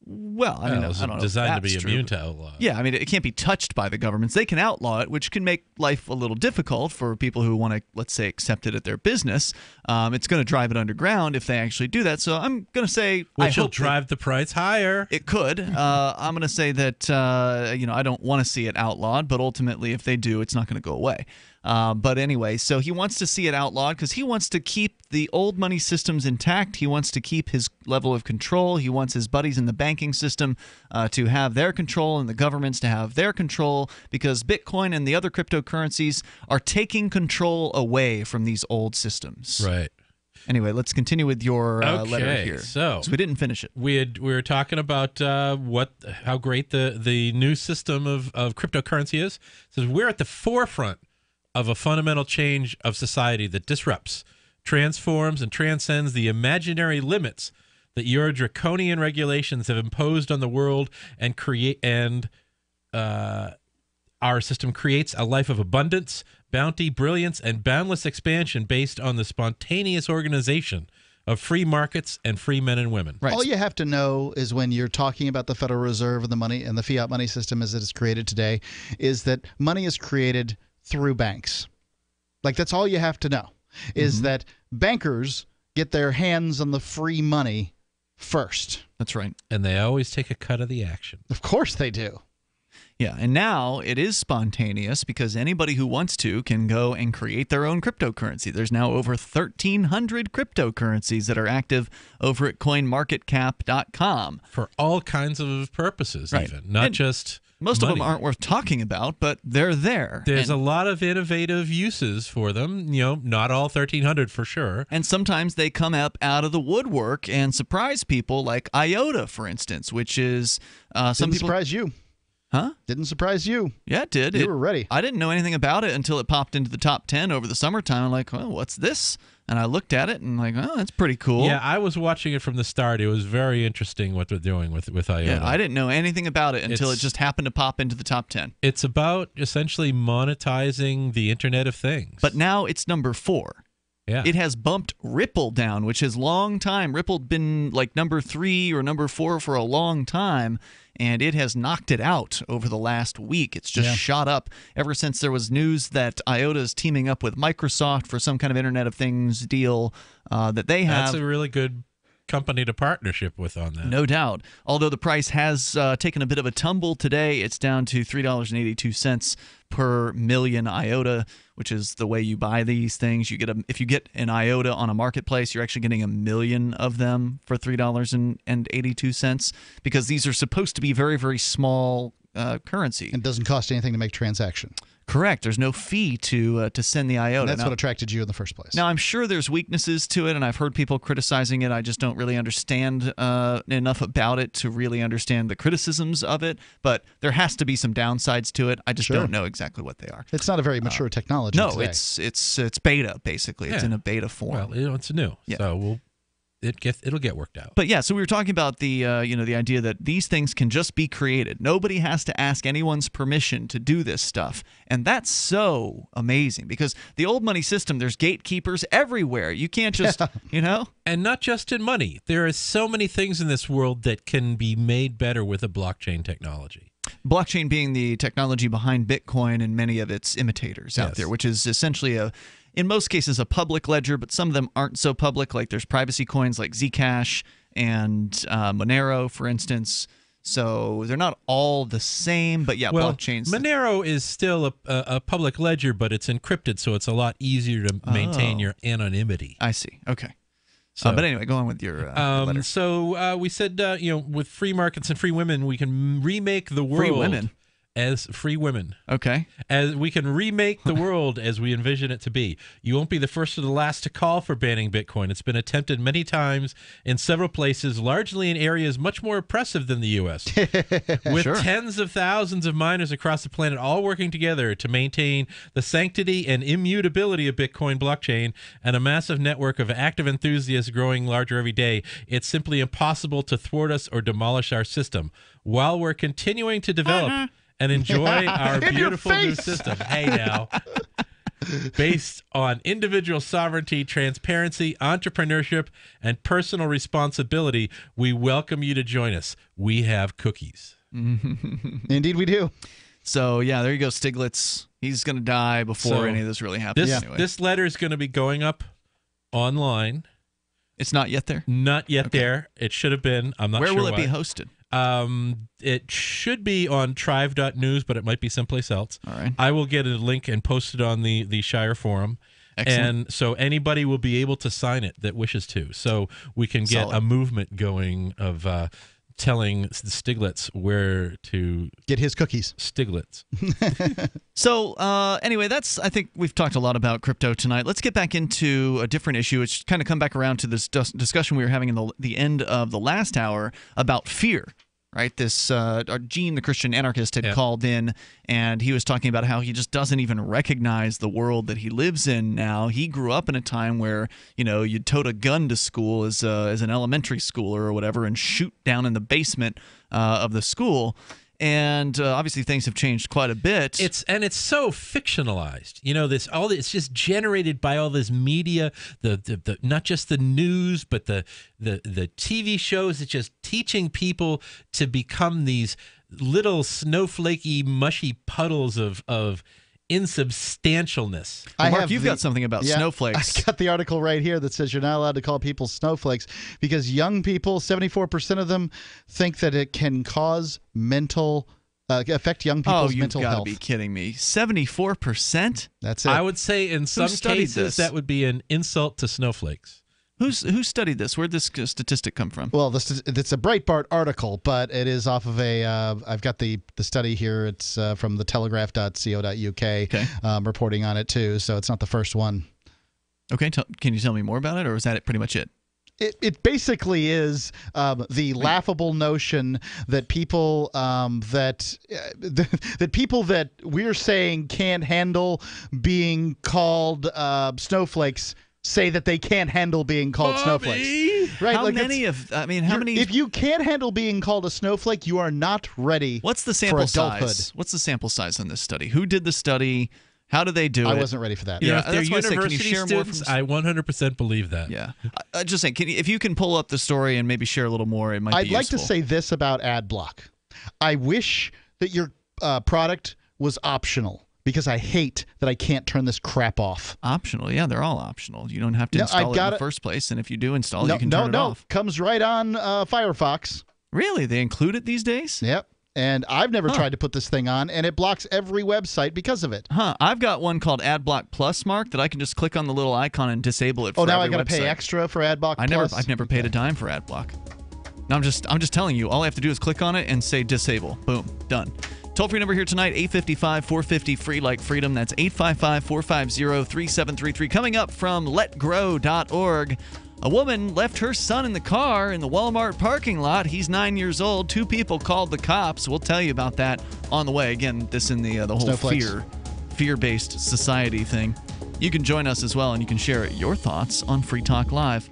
Well, I mean, it was I don't know. designed to if be that's immune true, to outlaw. Yeah, I mean, it can't be touched by the governments. They can outlaw it, which can make life a little difficult for people who want to, let's say, accept it at their business. It's going to drive it underground if they actually do that. So I'm going to say, which will drive the price higher. It could. I'm going to say that I don't want to see it outlawed, but ultimately, if they do, it's not going to go away. But anyway, so he wants to see it outlawed because he wants to keep the old money systems intact. He wants to keep his level of control. He wants his buddies in the banking system to have their control and the governments to have their control, because Bitcoin and the other cryptocurrencies are taking control away from these old systems. Right. Anyway, let's continue with your letter here. So we didn't finish it. We were talking about how great the new system of cryptocurrency is. It says we're at the forefront of a fundamental change of society that disrupts, transforms, and transcends the imaginary limits that your draconian regulations have imposed on the world, and our system creates a life of abundance, bounty, brilliance, and boundless expansion based on the spontaneous organization of free markets and free men and women. Right. All you have to know is, when you're talking about the Federal Reserve and the money and the fiat money system as it is created today, is that money is created through banks. Like, that's all you have to know, is that bankers get their hands on the free money first. That's right. And they always take a cut of the action. Of course they do. Yeah, and now it is spontaneous because anybody who wants to can go and create their own cryptocurrency. There's now over 1,300 cryptocurrencies that are active over at coinmarketcap.com. For all kinds of purposes, even. Not just most money. of them aren't worth talking about, but they're there. There's a lot of innovative uses for them. Not all 1,300 for sure. And sometimes they come up out of the woodwork and surprise people, like IOTA, for instance, which is some people surprise you. Huh? Didn't surprise you. Yeah, it did. You were ready. I didn't know anything about it until it popped into the top 10 over the summertime. I'm like, well, what's this? And I looked at it and like, oh, that's pretty cool. Yeah, I was watching it from the start. It was very interesting what they're doing with IOTA. Yeah, I didn't know anything about it until it just happened to pop into the top 10. It's about essentially monetizing the Internet of Things. But now it's number 4. Yeah. It has bumped Ripple down, which has long time. Ripple been like number 3 or number 4 for a long time, and it has knocked it out over the last week. It's just shot up ever since there was news that IOTA is teaming up with Microsoft for some kind of Internet of Things deal that they have. That's a really good company to partnership with on that. No doubt. Although the price has taken a bit of a tumble today, it's down to $3.82 per million IOTA, which is the way you buy these things. If you get an IOTA on a marketplace, you're actually getting 1 million of them for $3.82, because these are supposed to be very, very small currency. It doesn't cost anything to make transaction. Correct. There's no fee to send the IOTA. And that's what attracted you in the first place. Now, I'm sure there's weaknesses to it, and I've heard people criticizing it. I just don't really understand enough about it to really understand the criticisms of it. But there has to be some downsides to it. I just don't know exactly what they are. It's not a very mature technology. No, today. it's beta, basically. It's in a beta form. Well, it's new. Yeah. So it'll get worked out. But yeah, so we were talking about the the idea that these things can just be created. Nobody has to ask anyone's permission to do this stuff, and that's so amazing because the old money system, there's gatekeepers everywhere. You can't just and not just in money. There are so many things in this world that can be made better with a blockchain technology. Blockchain being the technology behind Bitcoin and many of its imitators out there, which is essentially in most cases a public ledger, but some of them aren't so public. Like there's privacy coins like Zcash and Monero, for instance. So they're not all the same, but blockchains. Monero is still a public ledger, but it's encrypted, so it's a lot easier to maintain your anonymity. I see. Okay. But anyway, go on with your letter. So we said, with free markets and free women, we can remake the world. Free women? As free women. Okay. As we can remake the world as we envision it to be. You won't be the first or the last to call for banning Bitcoin. It's been attempted many times in several places, largely in areas much more oppressive than the U.S. With tens of thousands of miners across the planet all working together to maintain the sanctity and immutability of Bitcoin blockchain and a massive network of active enthusiasts growing larger every day, it's simply impossible to thwart us or demolish our system. While we're continuing to develop and enjoy our beautiful new system. Hey now. Based on individual sovereignty, transparency, entrepreneurship, and personal responsibility, we welcome you to join us. We have cookies. Indeed we do. So, yeah, there you go, Stiglitz. He's going to die before any of this really happens anyway. This letter is going to be going up online. It's not yet there? Not yet there. It should have been. I'm not sure why. Where will it be hosted? It should be on trive.news, but it might be someplace else. All right. I will get a link and post it on the Shire forum. Excellent. And so anybody will be able to sign it that wishes to. So we can get a movement going of telling Stiglitz where to get his cookies. Stiglitz. So anyway, I think we've talked a lot about crypto tonight. Let's get back into a different issue. It's kind of come back around to this discussion we were having in the end of the last hour about fear. Right, this Gene, the Christian anarchist, had called in, and he was talking about how he just doesn't even recognize the world that he lives in now. He grew up in a time where you'd tote a gun to school as an elementary schooler or whatever, and shoot down in the basement of the school. And obviously things have changed quite a bit. It's so fictionalized. It's just generated by all this media, the not just the news, but the TV shows. It's just teaching people to become these little snowflakey, mushy puddles of insubstantialness. Mark, you've got something about snowflakes. I got the article right here that says you're not allowed to call people snowflakes because young people, 74% of them, think that it can cause affect young people's mental health. Oh, you've got to be kidding me. 74%? That's it. I would say in some cases that would be an insult to snowflakes. Who studied this? Where'd this statistic come from? Well, it's a Breitbart article, but it is off of I've got the study here. It's from thetelegraph.co.uk, reporting on it too. So it's not the first one. Okay, can you tell me more about it, or is that pretty much it? It basically is the laughable notion that people that people that we're saying can't handle being called snowflakes say that they can't handle being called snowflakes. Right? How many? If you can't handle being called a snowflake, you are not ready. What's the sample for adulthood. size? What's the sample size on this study? Who did the study? How do they do it? I wasn't ready for that. If they're university students, I 100% believe that. Yeah. Just saying, if you can pull up the story and maybe share a little more, it might be useful. I'd like to say this about AdBlock. I wish that your product was optional. Because I hate that I can't turn this crap off. Optional? Yeah, they're all optional. You don't have to install it in the first place, and if you do install it, you can turn it off. Comes right on Firefox. Really? They include it these days? Yep. And I've never tried to put this thing on, and it blocks every website because of it. I've got one called AdBlock Plus, Mark, that I can just click on the little icon and disable it for every website. Oh, now I got to pay extra for AdBlock Plus? I've never paid a dime for AdBlock. No, I'm just telling you, all I have to do is click on it and say disable. Boom. Done. Toll-free number here tonight, 855-450-FREE like freedom. That's 855-450-3733. Coming up from letgrow.org, a woman left her son in the car in the Walmart parking lot. He's 9 years old. 2 people called the cops. We'll tell you about that on the way. Again, this in the whole fear-based society thing. You can join us as well, and you can share your thoughts on Free Talk Live.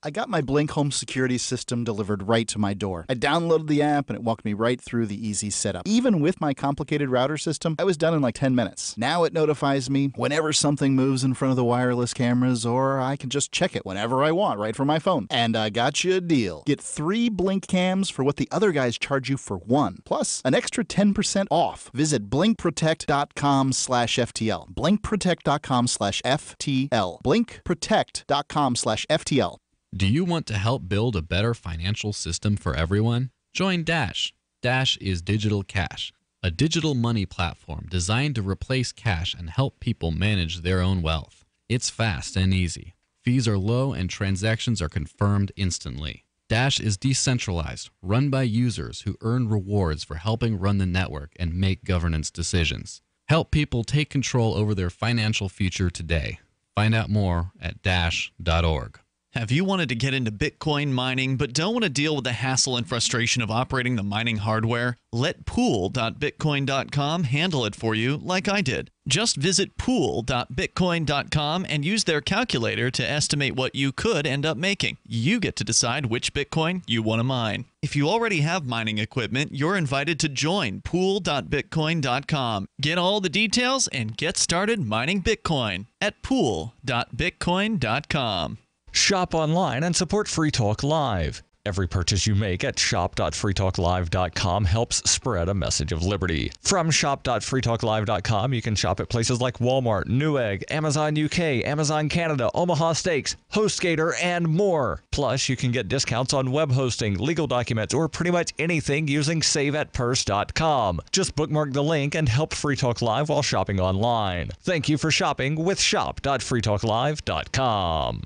I got my Blink home security system delivered right to my door. I downloaded the app and it walked me right through the easy setup. Even with my complicated router system, I was done in like 10 minutes. Now it notifies me whenever something moves in front of the wireless cameras, or I can just check it whenever I want right from my phone. And I got you a deal. Get 3 Blink cams for what the other guys charge you for 1, plus an extra 10% off. Visit blinkprotect.com/FTL. blinkprotect.com/FTL. blinkprotect.com/FTL. Do you want to help build a better financial system for everyone? Join Dash. Dash is Digital Cash, a digital money platform designed to replace cash and help people manage their own wealth. It's fast and easy. Fees are low and transactions are confirmed instantly. Dash is decentralized, run by users who earn rewards for helping run the network and make governance decisions. Help people take control over their financial future today. Find out more at dash.org. Have you wanted to get into Bitcoin mining but don't want to deal with the hassle and frustration of operating the mining hardware? Let pool.bitcoin.com handle it for you like I did. Just visit pool.bitcoin.com and use their calculator to estimate what you could end up making. You get to decide which Bitcoin you want to mine. If you already have mining equipment, you're invited to join pool.bitcoin.com. Get all the details and get started mining Bitcoin at pool.bitcoin.com. Shop online and support Free Talk Live. Every purchase you make at shop.freetalklive.com helps spread a message of liberty. From shop.freetalklive.com, you can shop at places like Walmart, Newegg, Amazon UK, Amazon Canada, Omaha Steaks, HostGator, and more. Plus, you can get discounts on web hosting, legal documents, or pretty much anything using saveatpurse.com. Just bookmark the link and help Free Talk Live while shopping online. Thank you for shopping with shop.freetalklive.com.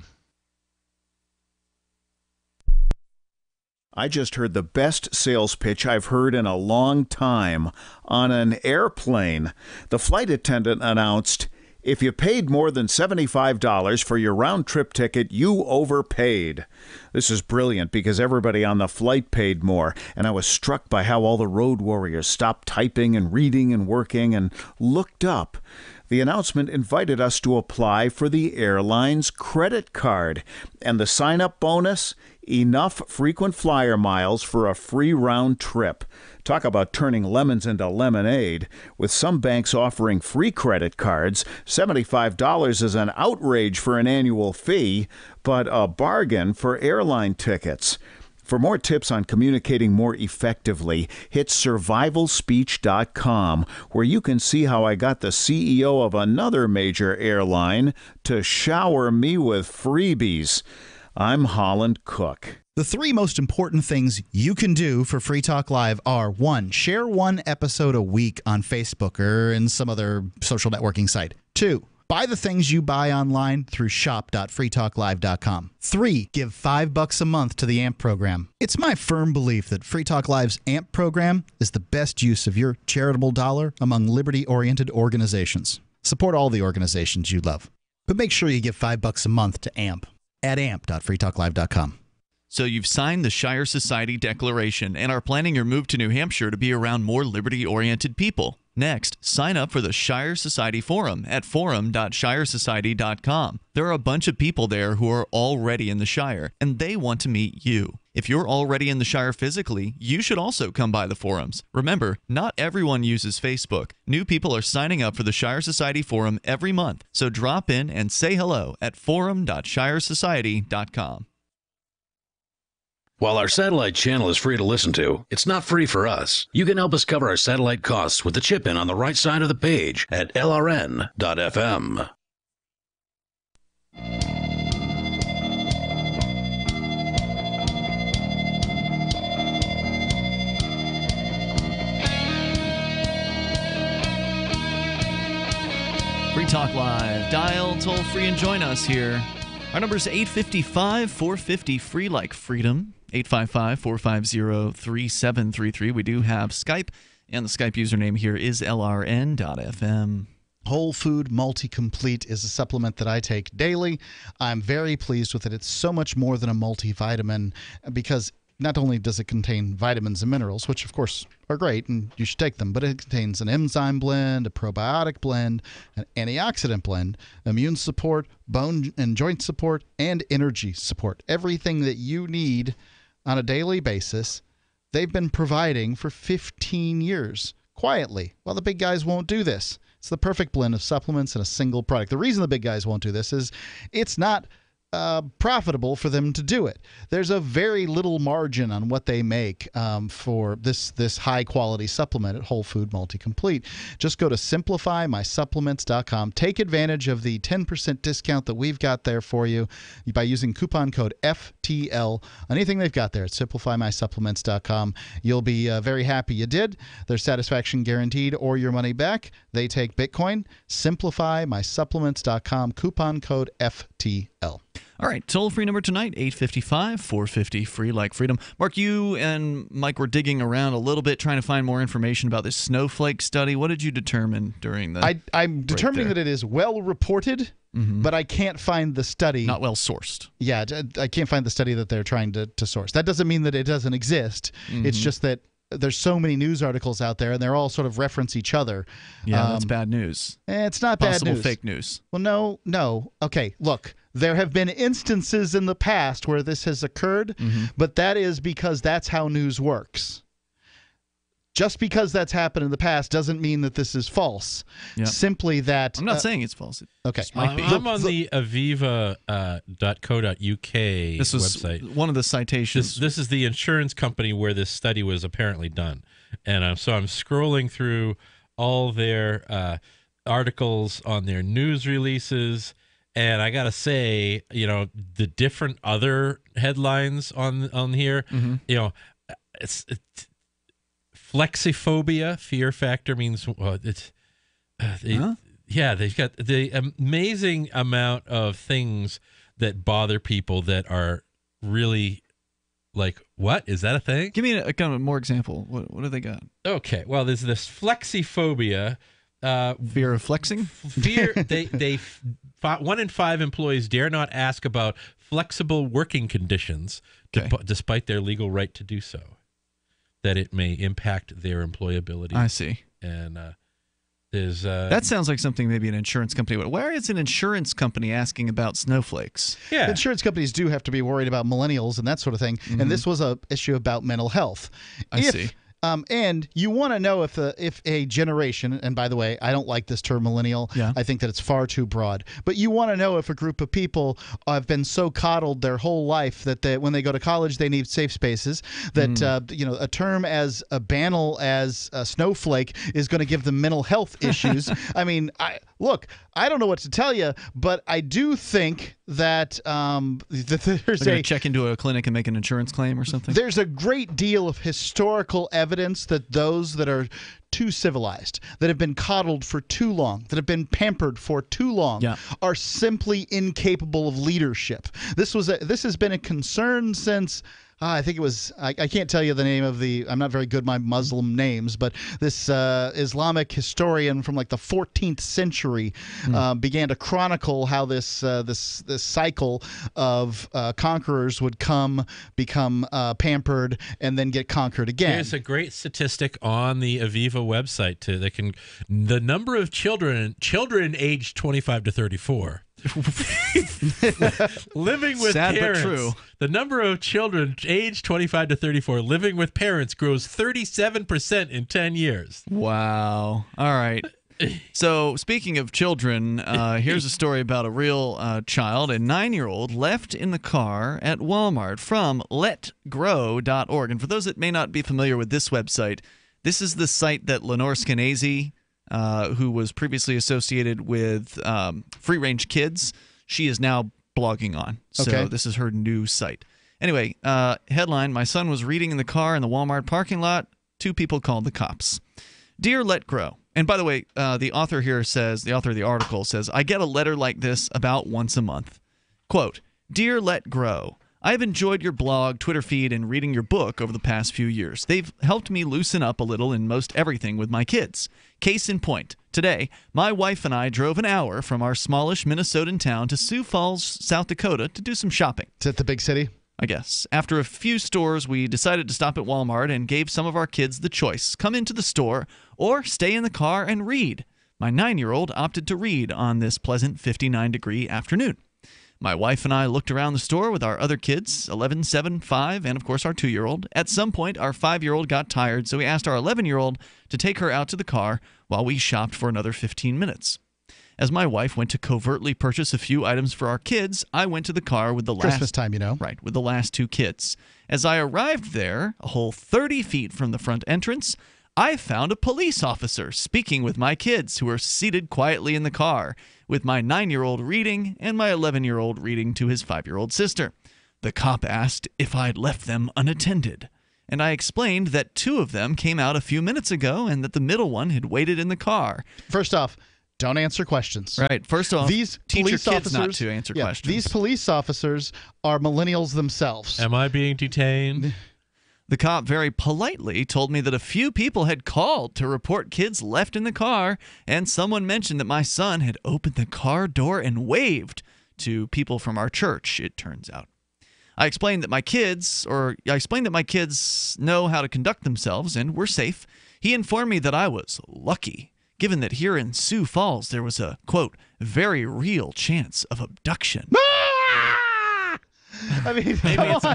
I just heard the best sales pitch I've heard in a long time on an airplane. The flight attendant announced, "If you paid more than $75 for your round-trip ticket, you overpaid." This is brilliant because everybody on the flight paid more, and I was struck by how all the road warriors stopped typing and reading and working and looked up. The announcement invited us to apply for the airline's credit card, and the sign-up bonus, enough frequent flyer miles for a free round trip. Talk about turning lemons into lemonade. With some banks offering free credit cards, $75 is an outrage for an annual fee, but a bargain for airline tickets. For more tips on communicating more effectively, hit survivalspeech.com, where you can see how I got the CEO of another major airline to shower me with freebies. I'm Holland Cook. The 3 most important things you can do for Free Talk Live are: 1, share 1 episode a week on Facebook or in some other social networking site. 2, buy the things you buy online through shop.freetalklive.com. 3, give $5 a month to the AMP program. It's my firm belief that Free Talk Live's AMP program is the best use of your charitable dollar among liberty-oriented organizations. Support all the organizations you love, but make sure you give $5 a month to AMP at amp.freetalklive.com. So you've signed the Shire Society Declaration and are planning your move to New Hampshire to be around more liberty-oriented people. Next, sign up for the Shire Society Forum at forum.shiresociety.com. There are a bunch of people there who are already in the Shire, and they want to meet you. If you're already in the Shire physically, you should also come by the forums. Remember, not everyone uses Facebook. New people are signing up for the Shire Society Forum every month, so drop in and say hello at forum.shiresociety.com. While our satellite channel is free to listen to, it's not free for us. You can help us cover our satellite costs with the chip-in on the right side of the page at lrn.fm. Free Talk Live. Dial toll free and join us here. Our number is 855-450-FREE like freedom. 855-450-3733. We do have Skype, and the Skype username here is lrn.fm. Whole Food Multi-Complete is a supplement that I take daily. I'm very pleased with it. It's so much more than a multivitamin because not only does it contain vitamins and minerals, which of course are great and you should take them, but it contains an enzyme blend, a probiotic blend, an antioxidant blend, immune support, bone and joint support, and energy support. Everything that you need on a daily basis, they've been providing for 15 years quietly. Well, the big guys won't do this. It's the perfect blend of supplements in a single product. The reason the big guys won't do this is it's not profitable for them to do it. There's a very little margin on what they make for this high quality supplement at Whole Food Multi-Complete. Just go to simplifymysupplements.com. Take advantage of the 10% discount that we've got there for you by using coupon code FTL. Anything they've got there at simplifymysupplements.com. You'll be very happy you did. There's satisfaction guaranteed or your money back. They take Bitcoin. Simplifymysupplements.com. Coupon code FTL. All right, toll-free number tonight, 855-450-FREE like freedom. Mark, you and Mike were digging around a little bit trying to find more information about this Snowflake study. What did you determine during the I'm determining that it is well reported, but I can't find the study. Not well sourced. Yeah, I can't find the study that they're trying to source. That doesn't mean that it doesn't exist. It's just that there's so many news articles out there, and they're all sort of reference each other. Yeah, that's bad news. It's not bad news. Possible fake news. Well, no. Okay, look. There have been instances in the past where this has occurred, but that is because that's how news works. Just because that's happened in the past doesn't mean that this is false. Yep. Simply that... I'm not saying it's false. Okay. I'm on the aviva.co.uk this was website. One of the citations. This is the insurance company where this study was apparently done. And so I'm scrolling through all their articles on their news releases. And I got to say, the different other headlines on here, it's flexiphobia, fear factor means they've got the amazing amount of things that bother people that are really like, what? Is that a thing? Give me a kind of more example. What do they got? Okay. Well, there's this flexiphobia. Fear of flexing? Fear. They 1 in 5 employees dare not ask about flexible working conditions, despite their legal right to do so, that it may impact their employability. I see. And there's that sounds like something maybe an insurance company would. Where is an insurance company asking about snowflakes? Yeah, insurance companies do have to be worried about millennials and that sort of thing. And this was an issue about mental health. I see. And you want to know if a generation, and by the way, I don't like this term millennial. Yeah. I think that it's far too broad. But you want to know if a group of people have been so coddled their whole life that when they go to college, they need safe spaces. That a term as banal as snowflake is going to give them mental health issues. I mean, I don't know what to tell you, but I do think that there's check into a clinic and make an insurance claim or something. There's a great deal of historical evidence that those that are too civilized, that have been coddled for too long, that have been pampered for too long, are simply incapable of leadership. This has been a concern since. I think it was, I can't tell you the name of I'm not very good at my Muslim names, but this Islamic historian from like the 14th century began to chronicle how this cycle of conquerors would become pampered, and then get conquered again. There's a great statistic on the Aviva website, the number of children aged 25 to 34. Living with Sad parents. but true. The number of children aged 25 to 34 living with parents grows 37% in 10 years. Wow. All right. So speaking of children, here's a story about a real child, a 9-year-old left in the car at Walmart from letgrow.org. And for those that may not be familiar with this website, this is the site that Lenore Skenazy, who was previously associated with Free Range Kids, she is now blogging on. So this is her new site. Anyway, headline, my son was reading in the car in the Walmart parking lot. 2 people called the cops. Dear Let Grow. And by the way, the author of the article says, I get a letter like this about once a month. Quote, Dear Let Grow. I've enjoyed your blog, Twitter feed, and reading your book over the past few years. They've helped me loosen up a little in most everything with my kids. Case in point, today, my wife and I drove an hour from our smallish Minnesotan town to Sioux Falls, South Dakota to do some shopping. Is it the big city? I guess. After a few stores, we decided to stop at Walmart and gave some of our kids the choice. Come into the store or stay in the car and read. My 9-year-old opted to read on this pleasant 59-degree afternoon. My wife and I looked around the store with our other kids, 11, 7, 5, and of course our 2-year-old. At some point, our 5-year-old got tired, so we asked our 11-year-old to take her out to the car while we shopped for another 15 minutes. As my wife went to covertly purchase a few items for our kids, I went to the car with the last... Christmas time, Right, with the last 2 kids. As I arrived there, a whole 30 feet from the front entrance, I found a police officer speaking with my kids who were seated quietly in the car, with my 9-year-old reading and my 11-year-old reading to his 5-year-old sister. The cop asked if I'd left them unattended, and I explained that 2 of them came out a few minutes ago and that the middle one had waited in the car. First off, don't answer questions. Right. First off, these teach your police kids officers not to answer questions. These police officers are millennials themselves. Am I being detained? The cop very politely told me that a few people had called to report kids left in the car, and someone mentioned that my son had opened the car door and waved to people from our church, it turns out. I explained that my kids know how to conduct themselves and were safe. He informed me that I was lucky, given that here in Sioux Falls there was a, quote, very real chance of abduction. I mean, maybe it's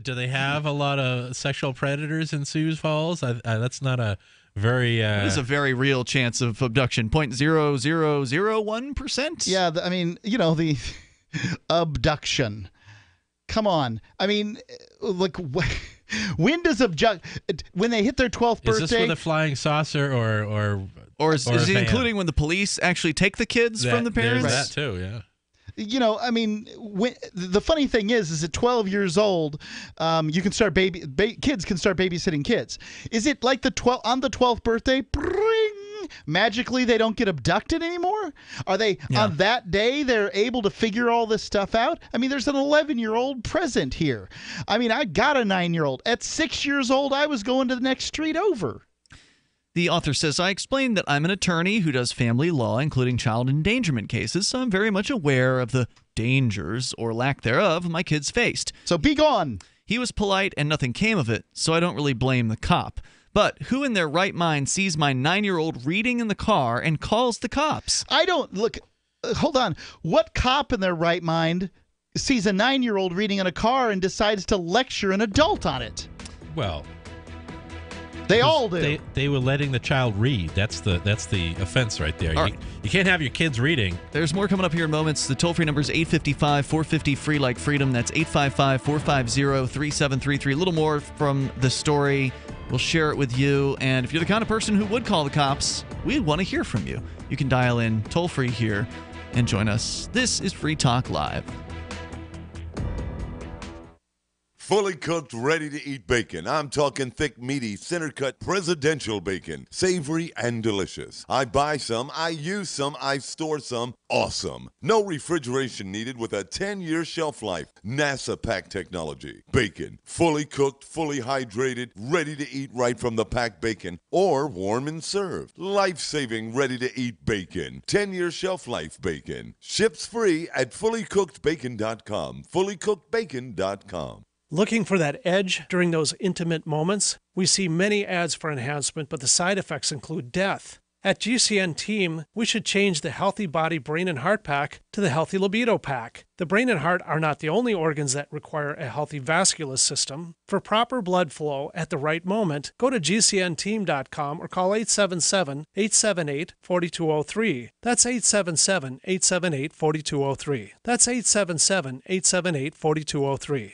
do they have a lot of sexual predators in Sioux Falls? That's not a very... It is a very real chance of abduction, 0.0001%. Yeah, the abduction. Come on. I mean, like, when does when they hit their 12th birthday? Is this with a flying saucer or is it including when the police actually take the kids from the parents? There's that too, yeah. The funny thing is at 12 years old, you can start kids can start babysitting kids. Is it like on the 12th birthday, magically they don't get abducted anymore? Are they on that day they're able to figure all this stuff out? I mean, there's an 11-year-old present here. I mean, I got a 9-year-old. At 6 years old, I was going to the next street over. The author says, I explained that I'm an attorney who does family law, including child endangerment cases, so I'm very much aware of the dangers, or lack thereof, my kids faced. So be gone. He was polite and nothing came of it, so I don't really blame the cop. But who in their right mind sees my 9-year-old reading in the car and calls the cops? Hold on. What cop in their right mind sees a 9-year-old reading in a car and decides to lecture an adult on it? Well... They all do. They were letting the child read. That's the offense right there. You can't have your kids reading. There's more coming up here in moments. The toll-free number is 855-450-FREE like freedom. That's 855-450-3733. A little more from the story. We'll share it with you. And if you're the kind of person who would call the cops, we'd want to hear from you. You can dial in toll-free here and join us. This is Free Talk Live. Fully cooked, ready-to-eat bacon. I'm talking thick, meaty, center-cut presidential bacon. Savory and delicious. I buy some, I use some, I store some. Awesome. No refrigeration needed with a 10-year shelf life. NASA-packed technology. Bacon. Fully cooked, fully hydrated, ready to eat right from the packed bacon. Or warm and served. Life-saving, ready-to-eat bacon. 10-year shelf life bacon. Ships free at fullycookedbacon.com. Fullycookedbacon.com. Looking for that edge during those intimate moments? We see many ads for enhancement, but the side effects include death. At GCN Team, we should change the Healthy Body, Brain, and Heart Pack to the Healthy Libido Pack. The brain and heart are not the only organs that require a healthy vascular system. For proper blood flow at the right moment, go to GCNteam.com or call 877-878-4203. That's 877-878-4203. That's 877-878-4203.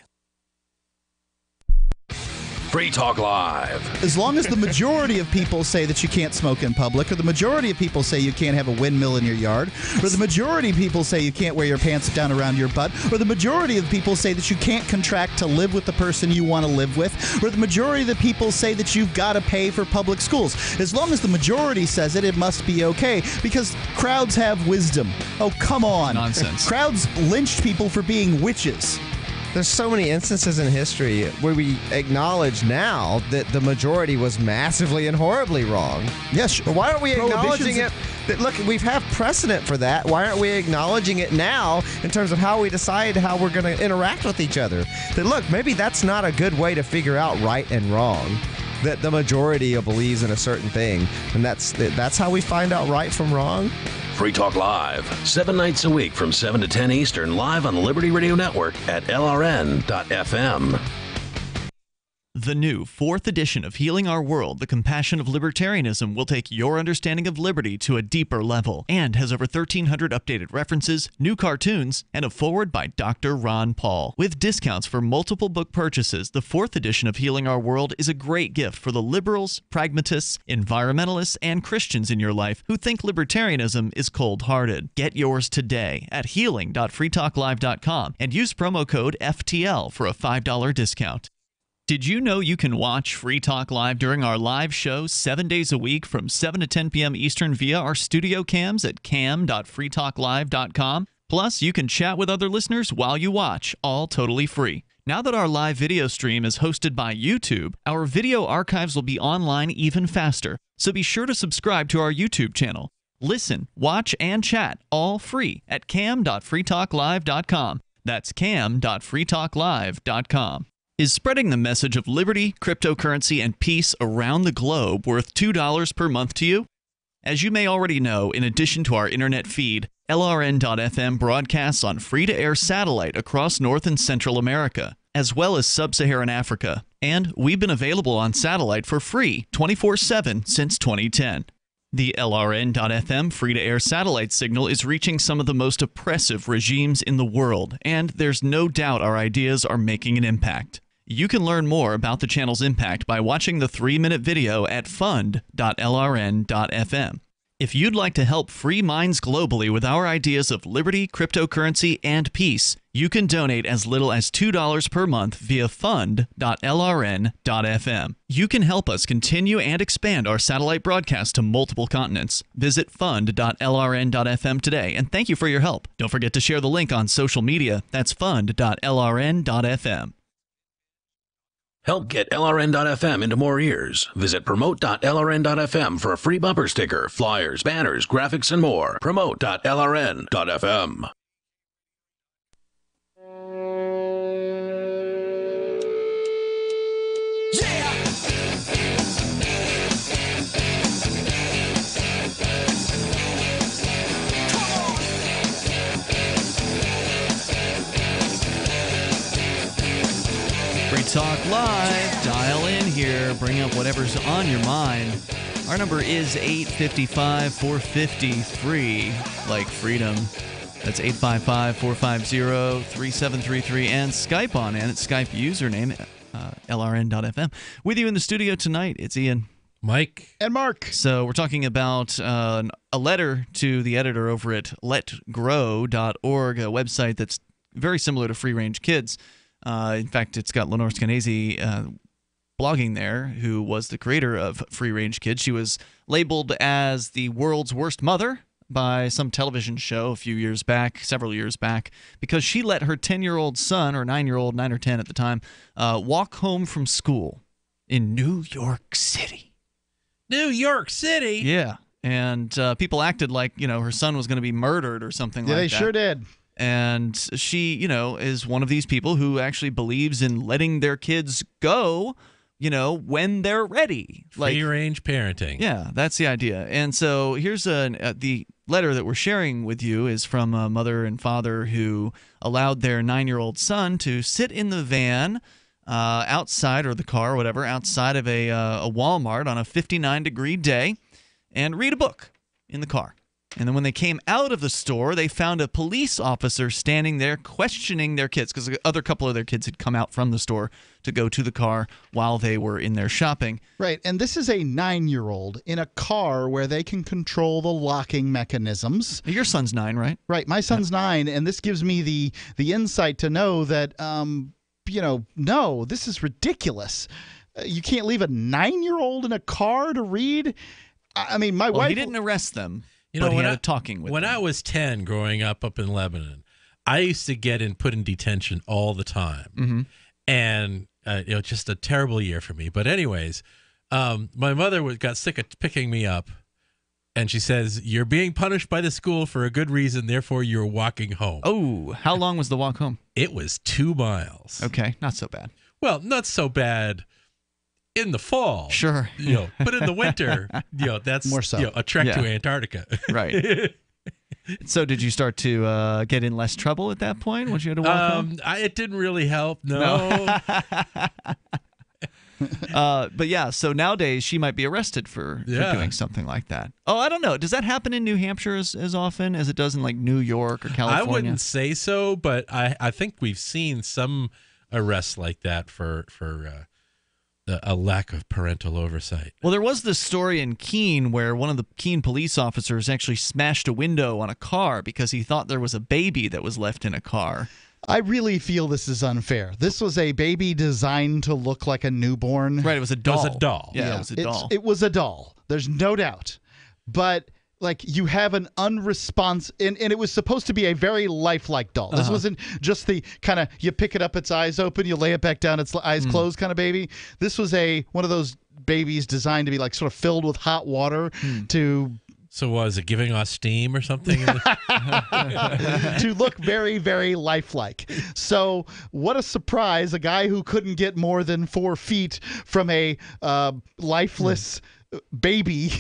Free Talk Live. As long as the majority of people say that you can't smoke in public, or the majority of people say you can't have a windmill in your yard, or the majority of people say you can't wear your pants down around your butt, or the majority of people say that you can't contract to live with the person you want to live with, or the majority of the people say that you've got to pay for public schools. As long as the majority says it, it must be okay, because crowds have wisdom. Oh, come on. Nonsense. Crowds lynched people for being witches. There's so many instances in history where we acknowledge now that the majority was massively and horribly wrong. Yes. But why aren't we acknowledging it Look, we've had precedent for that. Why aren't we acknowledging it now in terms of how we decide how we're going to interact with each other? That look, maybe that's not a good way to figure out right and wrong. That the majority believes in a certain thing, and that's how we find out right from wrong. Free Talk Live, 7 nights a week from 7 to 10 Eastern, live on the Liberty Radio Network at LRN.FM. The new 4th edition of Healing Our World, The Compassion of Libertarianism, will take your understanding of liberty to a deeper level and has over 1,300 updated references, new cartoons, and a foreword by Dr. Ron Paul. With discounts for multiple book purchases, the 4th edition of Healing Our World is a great gift for the liberals, pragmatists, environmentalists, and Christians in your life who think libertarianism is cold-hearted. Get yours today at healing.freetalklive.com and use promo code FTL for a $5 discount. Did you know you can watch Free Talk Live during our live show 7 days a week from 7 to 10 p.m. Eastern via our studio cams at cam.freetalklive.com? Plus, you can chat with other listeners while you watch, all totally free. Now that our live video stream is hosted by YouTube, our video archives will be online even faster, so be sure to subscribe to our YouTube channel. Listen, watch, and chat all free at cam.freetalklive.com. That's cam.freetalklive.com. Is spreading the message of liberty, cryptocurrency, and peace around the globe worth $2 per month to you? As you may already know, in addition to our internet feed, LRN.FM broadcasts on free-to-air satellite across North and Central America, as well as Sub-Saharan Africa. And we've been available on satellite for free 24/7 since 2010. The LRN.FM free-to-air satellite signal is reaching some of the most oppressive regimes in the world, and there's no doubt our ideas are making an impact. You can learn more about the channel's impact by watching the 3-minute video at fund.lrn.fm. If you'd like to help free minds globally with our ideas of liberty, cryptocurrency, and peace, you can donate as little as $2 per month via fund.lrn.fm. You can help us continue and expand our satellite broadcast to multiple continents. Visit fund.lrn.fm today, and thank you for your help. Don't forget to share the link on social media. That's fund.lrn.fm. Help get LRN.FM into more ears. Visit promote.lrn.fm for a free bumper sticker, flyers, banners, graphics, and more. Promote.lrn.fm. Talk Live. Dial in here. Bring up whatever's on your mind. Our number is 855-450-FREE, like freedom. That's 855-450-3733. And Skype on in. It's Skype username, LRN.FM. With you in the studio tonight, it's Ian, Mike, and Mark. So we're talking about a letter to the editor over at letgrow.org, a website that's very similar to Free Range Kids. In fact, it's got Lenore Skenazy blogging there, who was the creator of Free Range Kids. She was labeled as the world's worst mother by some television show a few years back, several years back, because she let her 10-year-old son, or 9-year-old, 9 or 10 at the time, walk home from school in New York City. New York City? Yeah. And people acted like, her son was going to be murdered or something like that. Yeah, they sure did. And she, is one of these people who actually believes in letting their kids go, when they're ready. Free-range parenting. Yeah, that's the idea. And so here's the letter that we're sharing with you is from a mother and father who allowed their 9-year-old son to sit in the van outside, or the car or whatever, outside of a Walmart on a 59-degree day and read a book in the car. And then when they came out of the store, they found a police officer standing there questioning their kids, because the other couple of their kids had come out from the store to go to the car while they were in there shopping. Right, and this is a 9-year-old in a car where they can control the locking mechanisms. Your son's 9, right? Right, my son's 9, and this gives me the insight to know that, no, this is ridiculous. You can't leave a 9-year-old in a car to read? I mean, my wife... He didn't arrest them. But he had a talking with when them. I was 10 growing up in Lebanon, I used to get put in detention all the time. Mm-hmm. And, just a terrible year for me. But anyways, my mother got sick of picking me up And she says, "You're being punished by the school for a good reason, therefore you're walking home." Oh, how long was the walk home? It was 2 miles. Okay, not so bad. Well, not so bad in the fall. Sure. But in the winter, that's more so. A trek to Antarctica. Right. So did you start to get in less trouble at that point once you had to walk home? It didn't really help, no. But yeah, so nowadays she might be arrested for doing something like that. Oh, I don't know. Does that happen in New Hampshire as often as it does in like New York or California? I wouldn't say so, but I think we've seen some arrests like that for a lack of parental oversight. Well, there was this story in Keene where one of the Keene police officers actually smashed a window on a car because he thought there was a baby that was left in a car. I really feel this is unfair. This was a baby designed to look like a newborn. Right, it was a doll. It was a doll. Yeah, it was a doll. It was a doll. There's no doubt. But like you have an unresponsive, and it was supposed to be a very lifelike doll. This wasn't just the kind of you pick it up, its eyes open, you lay it back down, its eyes closed kind of baby. This was one of those babies designed to be like sort of filled with hot water to. So was it giving off steam or something? To look very, very lifelike. So what a surprise. A guy who couldn't get more than 4 feet from a lifeless baby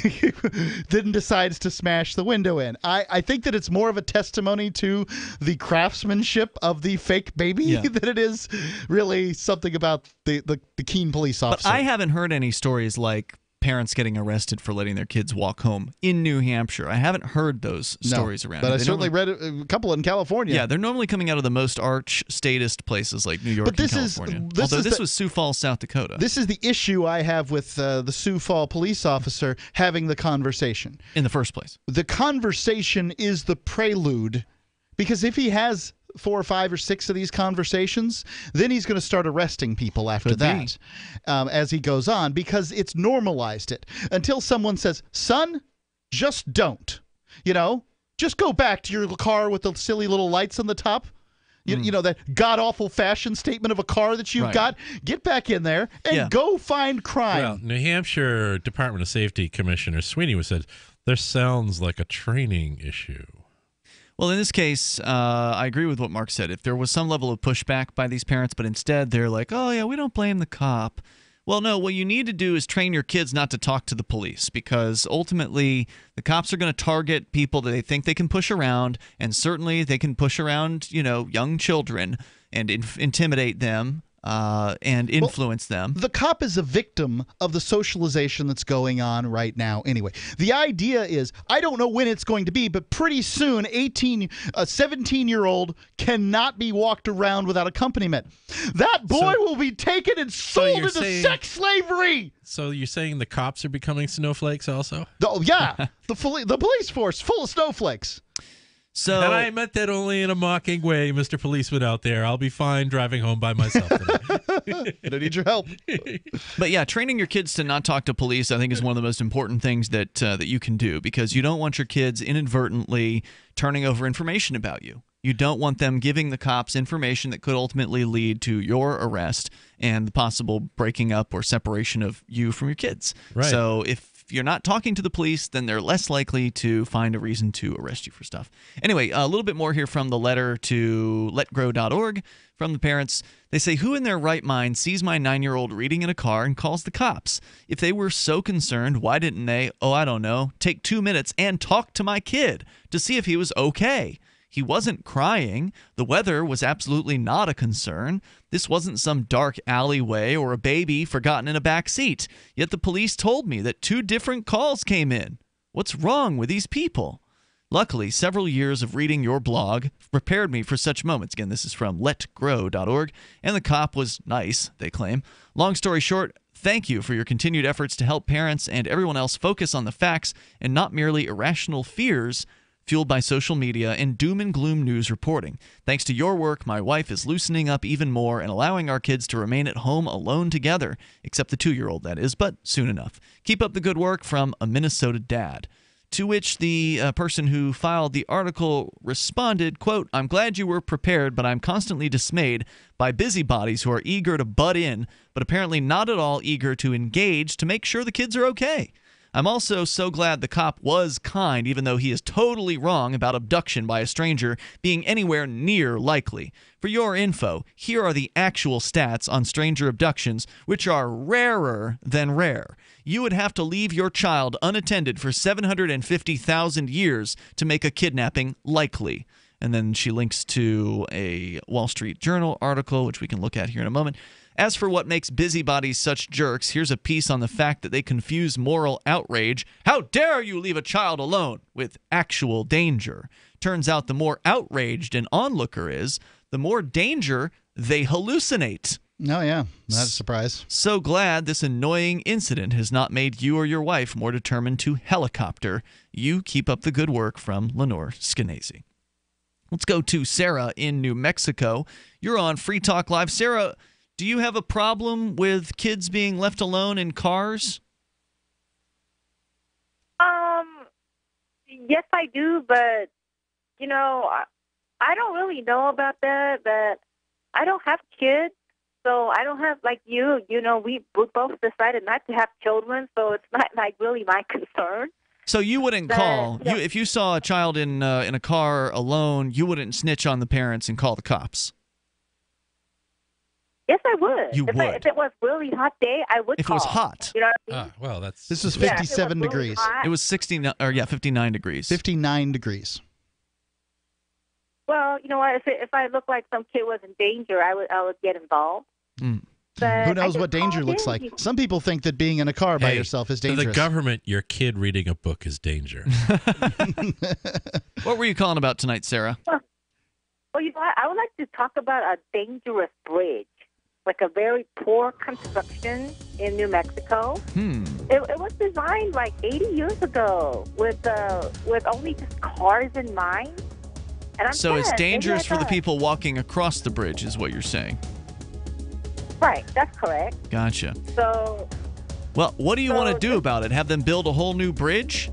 then decides to smash the window in. I think that it's more of a testimony to the craftsmanship of the fake baby than it is really something about the Keene police officer. But I haven't heard any stories like parents getting arrested for letting their kids walk home in New Hampshire. I haven't heard those stories around. But I certainly read a couple in California. Yeah, they're normally coming out of the most arch-statist places like New York and California. This was Sioux Falls, South Dakota. This is the issue I have with the Sioux Falls police officer having the conversation. In the first place. The conversation is the prelude, because if he has 4 or 5 or 6 of these conversations, then he's going to start arresting people after that as he goes on, because it's normalized it until someone says, son, just don't. Just go back to your car with the silly little lights on the top. You know, that god-awful fashion statement of a car that you've got. Get back in there and go find crime. Well, New Hampshire Department of Safety Commissioner Sweeney said, "This sounds like a training issue." Well, in this case, I agree with what Mark said. If there was some level of pushback by these parents, but instead they're like, oh, yeah, we don't blame the cop. Well, no, what you need to do is train your kids not to talk to the police, because ultimately the cops are going to target people that they think they can push around, and certainly they can push around, young children and intimidate them. And influence them. The cop is a victim of the socialization that's going on right now anyway. The idea is, I don't know when it's going to be, but pretty soon a 17-year-old cannot be walked around without accompaniment. That boy will be taken and sold into sex slavery. So you're saying the cops are becoming snowflakes also? Oh, yeah. The police force full of snowflakes. And I meant that only in a mocking way, Mr. Policeman out there. I'll be fine driving home by myself today. I don't need your help. But yeah, training your kids to not talk to police, I think, is one of the most important things that you can do, because you don't want your kids inadvertently turning over information about you. You don't want them giving the cops information that could ultimately lead to your arrest and the possible breaking up or separation of you from your kids. Right. So if you're not talking to the police, then they're less likely to find a reason to arrest you for stuff. Anyway, a little bit more here from the letter to letgrow.org from the parents. They say, who in their right mind sees my 9-year-old reading in a car and calls the cops? If they were so concerned, why didn't they, I don't know, take 2 minutes and talk to my kid to see if he was okay? He wasn't crying. The weather was absolutely not a concern. This wasn't some dark alleyway or a baby forgotten in a back seat. Yet the police told me that 2 different calls came in. What's wrong with these people? Luckily, several years of reading your blog prepared me for such moments. Again, this is from letgrow.org. And the cop was nice, they claim. Long story short, thank you for your continued efforts to help parents and everyone else focus on the facts and not merely irrational fears fueled by social media and doom and gloom news reporting. Thanks to your work, my wife is loosening up even more and allowing our kids to remain at home alone together, except the 2-year-old, that is, but soon enough. Keep up the good work, from a Minnesota dad. To which the person who filed the article responded, quote, I'm glad you were prepared, but I'm constantly dismayed by busybodies who are eager to butt in, but apparently not at all eager to engage to make sure the kids are okay. I'm also so glad the cop was kind, even though he is totally wrong about abduction by a stranger being anywhere near likely. For your info, here are the actual stats on stranger abductions, which are rarer than rare. You would have to leave your child unattended for 750,000 years to make a kidnapping likely. And then she links to a Wall Street Journal article, which we can look at here in a moment. As for what makes busybodies such jerks, here's a piece on the fact that they confuse moral outrage, how dare you leave a child alone, with actual danger. Turns out the more outraged an onlooker is, the more danger they hallucinate. Oh, yeah. Not a surprise. So glad this annoying incident has not made you or your wife more determined to helicopter. You keep up the good work, from Lenore Skenazy. Let's go to Sarah in New Mexico. You're on Free Talk Live. Sarah, do you have a problem with kids being left alone in cars? Yes, I do, but, you know, I don't really know about that, but I don't have kids, so I don't have, like you know, we both decided not to have children, so it's not, like, really my concern. So you wouldn't call, if you saw a child in a car alone, you wouldn't snitch on the parents and call the cops? Yes, I would. You would. If it was really hot day, I would If call. it was hot. You know what I mean? Well, that's... This was Yeah, 57 if it was really degrees. hot. It was 59 degrees. 59 degrees. Well, you know what? If I looked like some kid was in danger, I would get involved. But Who knows what danger looks like? Some people think that being in a car by yourself is To dangerous. the government, your kid reading a book is danger. What were you calling about tonight, Sarah? Well, you know what? I would like to talk about a dangerous bridge, like a very poor construction in New Mexico. It was designed like 80 years ago with only just cars in mind. And I'm So it's sad. dangerous Maybe for I the thought- people walking across the bridge, is what you're saying. Right, that's correct. Gotcha. So, Well, what do you want to do about it? Have them build a whole new bridge?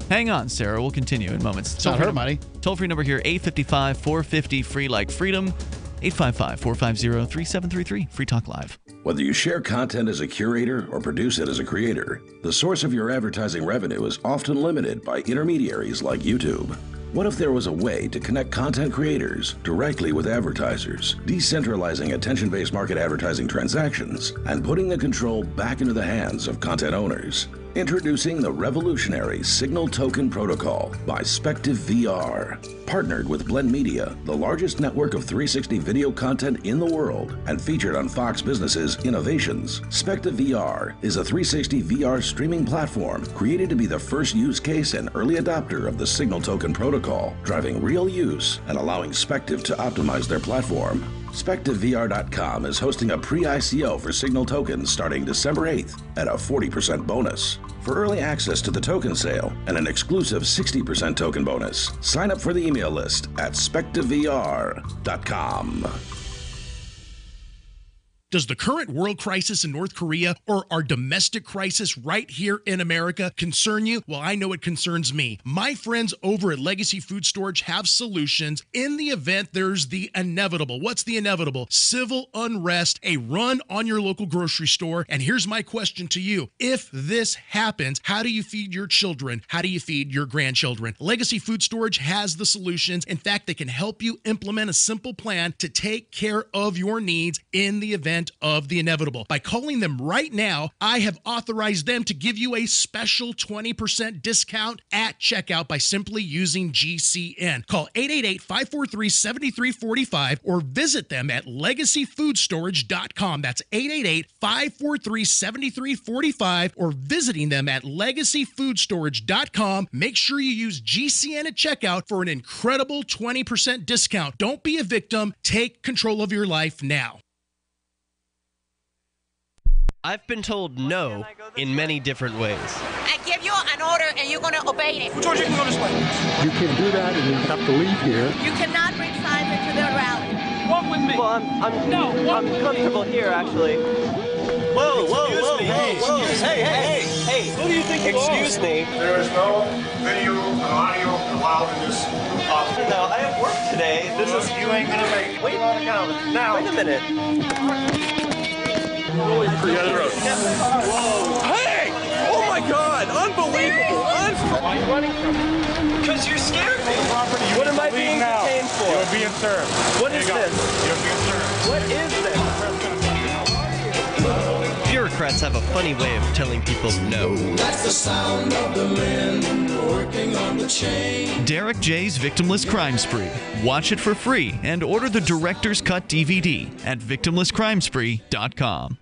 Hang on, Sarah. We'll continue in moments. It's not her money. Toll-free number here, 855-450, free like freedom, 855-450-3733, Free Talk Live. Whether you share content as a curator or produce it as a creator, the source of your advertising revenue is often limited by intermediaries like YouTube. What if there was a way to connect content creators directly with advertisers, decentralizing attention-based market advertising transactions and putting the control back into the hands of content owners? Introducing the revolutionary Signal Token Protocol by Spective VR. Partnered with Blend Media, the largest network of 360 video content in the world, and featured on Fox Business's Innovations, Spective VR is a 360 VR streaming platform created to be the first use case and early adopter of the Signal Token Protocol, driving real use and allowing Spective to optimize their platform. SpectiveVR.com is hosting a pre-ICO for Signal tokens starting December 8th at a 40% bonus. For early access to the token sale and an exclusive 60% token bonus, sign up for the email list at SpectiveVR.com. Does the current world crisis in North Korea or our domestic crisis right here in America concern you? Well, I know it concerns me. My friends over at Legacy Food Storage have solutions in the event there's the inevitable. What's the inevitable? Civil unrest, a run on your local grocery store. And here's my question to you. If this happens, how do you feed your children? How do you feed your grandchildren? Legacy Food Storage has the solutions. In fact, they can help you implement a simple plan to take care of your needs in the event of the inevitable. By calling them right now, I have authorized them to give you a special 20% discount at checkout by simply using GCN. Call 888-543-7345 or visit them at legacyfoodstorage.com. That's 888-543-7345 or visiting them at legacyfoodstorage.com. Make sure you use GCN at checkout for an incredible 20% discount. Don't be a victim. Take control of your life now. I've been told no in many different ways. I give you an order and you're going to obey it. George, you can go this way. You can do that and you have to leave here. You cannot bring Simon to the rally. Walk with me. Well, I'm comfortable here, actually. Whoa, hey, who do you think you are? Excuse me. There is no video and audio allowed in this office. No, I have work today. This is... You ain't gonna make it. Wait on account. Now. Wait a minute. Forget the road. Hey! Oh my God! Why are you running from me? Because you scared me. Property, you What need am I to leave being now. detained for? You're being served. What There is you go. this? You're being served. What is this? Bureaucrats have a funny way of telling people no. That's the sound of the men working on the chain. Derek J's Victimless Crime Spree. Watch it for free and order the Director's Cut DVD at victimlesscrimespree.com.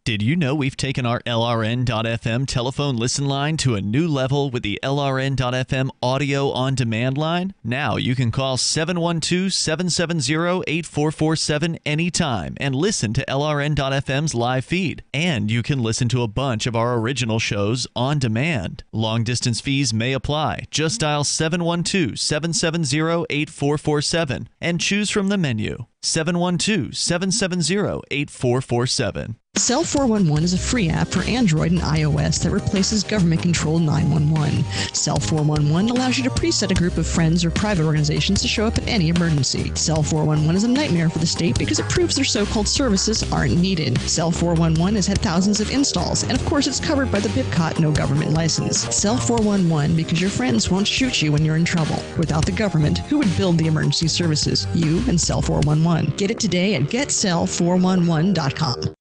Did you know we've taken our LRN.FM telephone listen line to a new level with the LRN.FM audio on demand line? Now you can call 712-770-8447 anytime and listen to LRN.FM's live feed. And you can listen to a bunch of our original shows on demand. Long distance fees may apply. Just dial 712-770-8447 and choose from the menu. 712-770-8447. Cell 411 is a free app for Android and iOS that replaces government-controlled 911. Cell 411 allows you to preset a group of friends or private organizations to show up at any emergency. Cell 411 is a nightmare for the state because it proves their so-called services aren't needed. Cell 411 has had thousands of installs, and of course it's covered by the BIPCOT no government license. Cell 411 because your friends won't shoot you when you're in trouble. Without the government, who would build the emergency services? You and Cell 411. Get it today at getcell411.com.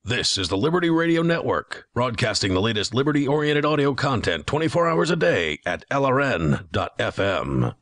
This is the Liberty Radio Network, broadcasting the latest liberty-oriented audio content 24 hours a day at LRN.FM.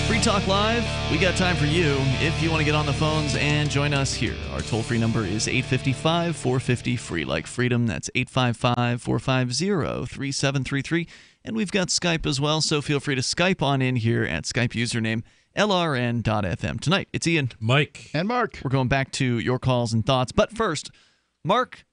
Free Talk Live, we got time for you if you want to get on the phones and join us here. Our toll-free number is 855-450-FREE, like freedom. That's 855-450-3733. And we've got Skype as well, so feel free to Skype on in here at Skype username LRN.FM. Tonight, it's Ian, Mike, and Mark. We're going back to your calls and thoughts. But first, Mark,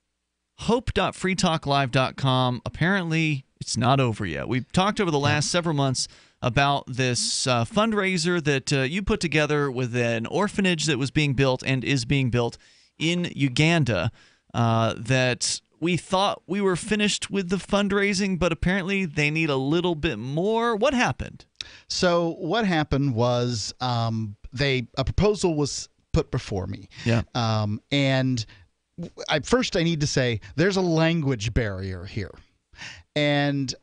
hope.freetalklive.com, apparently it's not over yet. We've talked over the last several months about this fundraiser that you put together with an orphanage that was being built and is being built in Uganda, that we thought we were finished with the fundraising, but apparently they need a little bit more. What happened? So what happened was a proposal was put before me. Yeah. And first I need to say there's a language barrier here. And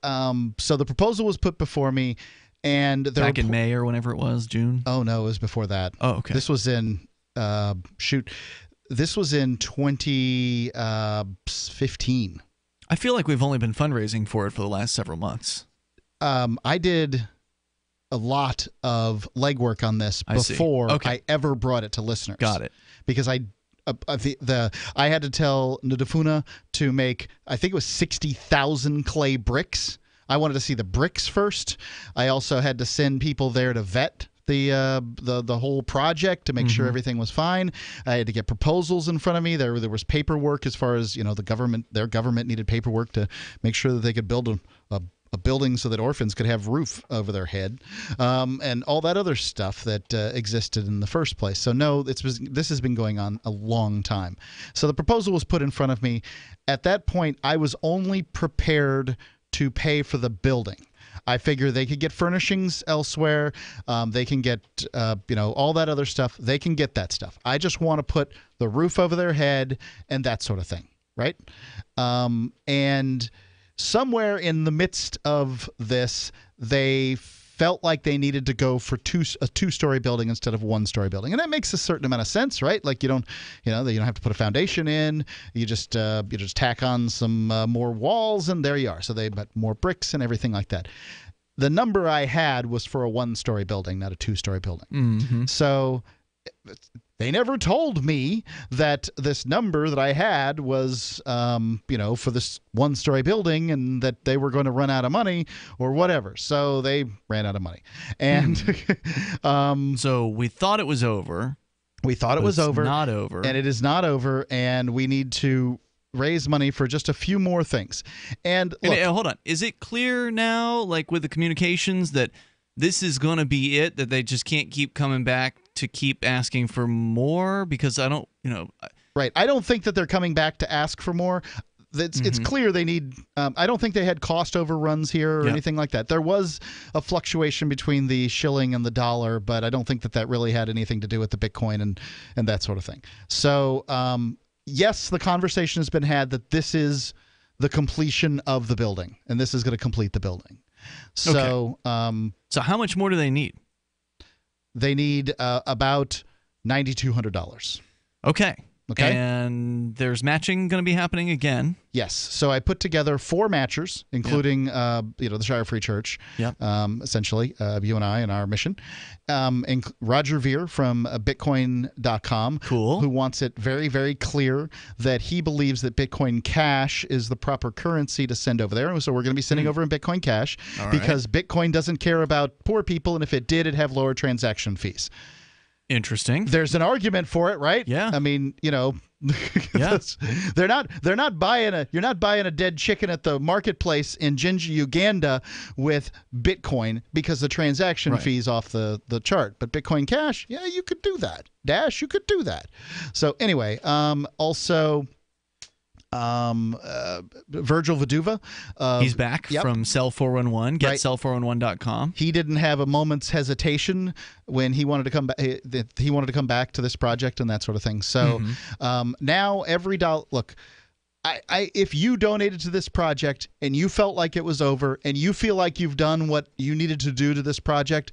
so the proposal was put before me. And back in May or whenever it was, June? Oh, no, it was before that. Oh, okay. This was in, this was in 2015. I feel like we've only been fundraising for it for the last several months. I did a lot of legwork on this before I ever brought it to listeners. Got it. Because I had to tell Ndafuna to make, I think it was 60,000 clay bricks. I wanted to see the bricks first. I also had to send people there to vet the whole project to make sure everything was fine. I had to get proposals in front of me. There was paperwork as far as, their government needed paperwork to make sure that they could build a building so that orphans could have roof over their head, and all that other stuff that existed in the first place. So no, this has been going on a long time. So the proposal was put in front of me. At that point, I was only prepared to pay for the building. I figure they could get furnishings elsewhere. They can get, all that other stuff. They can get that stuff. I just want to put the roof over their head and that sort of thing, right? And somewhere in the midst of this, they felt like they needed to go for a two-story building instead of a one-story building, and that makes a certain amount of sense, right? Like you don't have to put a foundation in. You just tack on some more walls, and there you are. So they put more bricks and everything like that. The number I had was for a one-story building, not a two-story building. So they never told me that this number that I had was, for this one-story building, and that they were going to run out of money or whatever. So they ran out of money. And so we thought it was over. We thought it was over. Not over. And it is not over, and we need to raise money for just a few more things. And look, hold on. Is it clear now, like with the communications, that this is going to be it, that they just can't keep coming back to keep asking for more? Because I don't, Right. I don't think that they're coming back to ask for more. it's clear they need. I don't think they had cost overruns here or anything like that. There was a fluctuation between the shilling and the dollar, but I don't think that really had anything to do with the Bitcoin and that sort of thing. So yes, the conversation has been had that this is the completion of the building, and this is going to complete the building. So, so how much more do they need? They need about $9,200. Okay. And there's matching going to be happening again. Yes. So I put together 4 matchers, including the Shire Free Church, essentially, you and I and our mission. And Roger Ver from Bitcoin.com, who wants it very, very clear that he believes that Bitcoin Cash is the proper currency to send over there. So we're going to be sending over in Bitcoin Cash because Bitcoin doesn't care about poor people, and if it did, it'd have lower transaction fees. Interesting. There's an argument for it, right? Yeah. I mean, they're not buying you're not buying a dead chicken at the marketplace in Jinja, Uganda with Bitcoin because the transaction fees off the chart. But Bitcoin Cash, you could do that. Dash, you could do that. So anyway, also Virgil Viduva. He's back from Cell 411. Get cell411.com. He didn't have a moment's hesitation when he wanted to come back. He wanted to come back to this project and that sort of thing. So now every dollar. Look, if you donated to this project and you felt like it was over and you feel like you've done what you needed to do to this project,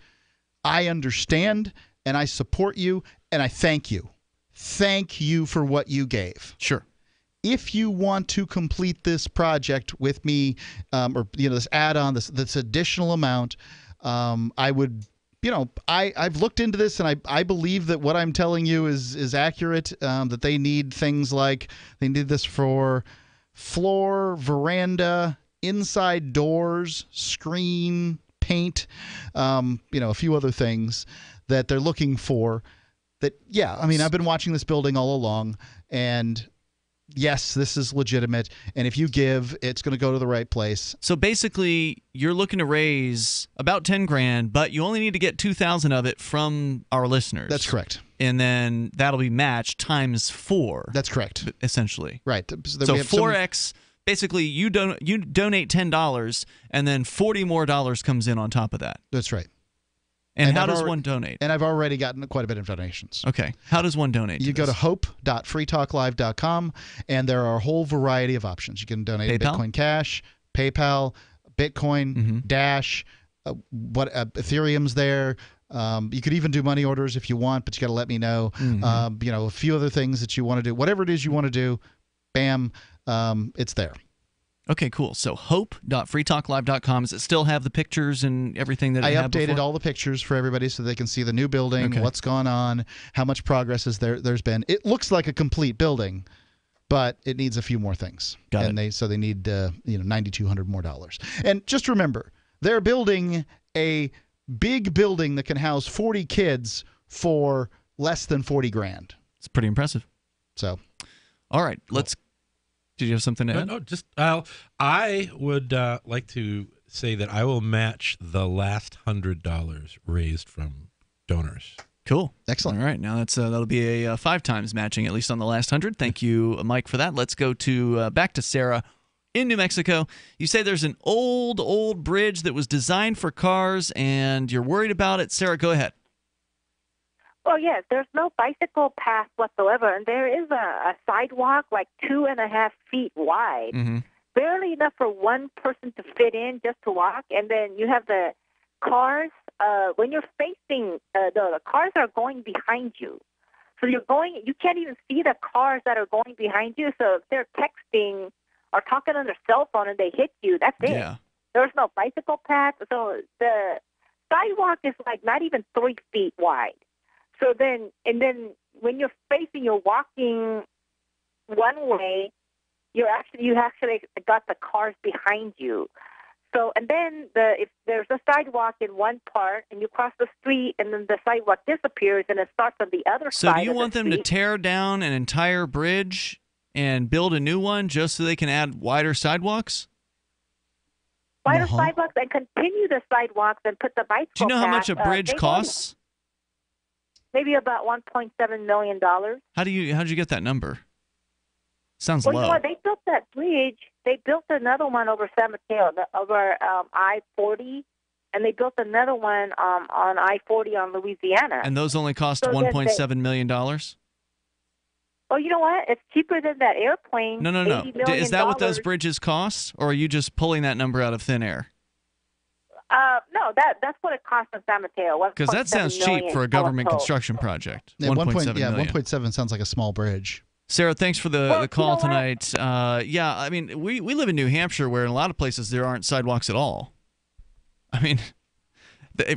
I understand and I support you and I thank you. Thank you for what you gave. Sure. If you want to complete this project with me, or this add-on, this additional amount, I would, I've looked into this and I believe that what I'm telling you is accurate. That they need things like they need this for floor, veranda, inside doors, screen, paint, a few other things that they're looking for. That I've been watching this building all along and. Yes, this is legitimate, and if you give, it's going to go to the right place. So basically, you're looking to raise about $10,000, but you only need to get $2,000 of it from our listeners. That's correct. And then that'll be matched times 4. That's correct. Essentially. Right. So 4x. Basically, you donate $10, and then $40 more comes in on top of that. That's right. And how does one donate? And I've already gotten quite a bit of donations. Okay. How does one donate? You go to hope.freetalklive.com, and there are a whole variety of options. You can donate Bitcoin Cash, PayPal, Bitcoin, Dash, Ethereum's there. You could even do money orders if you want, but you got to let me know. A few other things that you want to do. Whatever it is you want to do, bam, it's there. Okay, cool. So hope.freetalklive.com. Does it still have the pictures and everything that it had before? I updated all the pictures for everybody so they can see the new building, what's gone on, how much progress there's been. It looks like a complete building, but it needs a few more things. They need $9,200 more. And just remember, they're building a big building that can house 40 kids for less than $40,000. It's pretty impressive. So, all right, let's. Did you have something to add? No, just I would like to say that I will match the last $100 raised from donors. Cool. Excellent. All right. Now that'll be a 5 times matching, at least on the last 100. Thank you, Mike, for that. Let's go to back to Sarah in New Mexico. You say there's an old bridge that was designed for cars, and you're worried about it. Sarah, go ahead. Well, yes, there's no bicycle path whatsoever, and there is a sidewalk like 2.5 feet wide, barely enough for one person to fit in just to walk, and then you have the cars. When you're facing, the cars are going behind you, so you can't even see the cars that are going behind you, so if they're texting or talking on their cell phone and they hit you, that's it. Yeah. There's no bicycle path, so the sidewalk is like not even 3 feet wide. So then when you're walking one way, you actually got the cars behind you. So, and then if there's a sidewalk in one part and you cross the street and then the sidewalk disappears and it starts on the other side. So do you want them to tear down an entire bridge and build a new one just so they can add wider sidewalks? Wider sidewalks and continue the sidewalks and put the bicycle Do you know how much a bridge costs? Maybe about $1.7 million. How did you get that number? Sounds well, low. You know what? They built that bridge. They built another one over San Mateo, over I-40, and they built another one on I-40 on Louisiana. And those only cost So then $1.7 million? Oh, you know what? It's cheaper than that airplane. No. $80 million. Is that what those bridges cost, or are you just pulling that number out of thin air? No, that's what it costs in San Mateo. Because that sounds cheap for a government construction project. Yeah, 1.7 million. 1.7 sounds like a small bridge. Sarah, thanks for the call tonight. Yeah, I mean, we live in New Hampshire where in a lot of places there aren't sidewalks at all. I mean,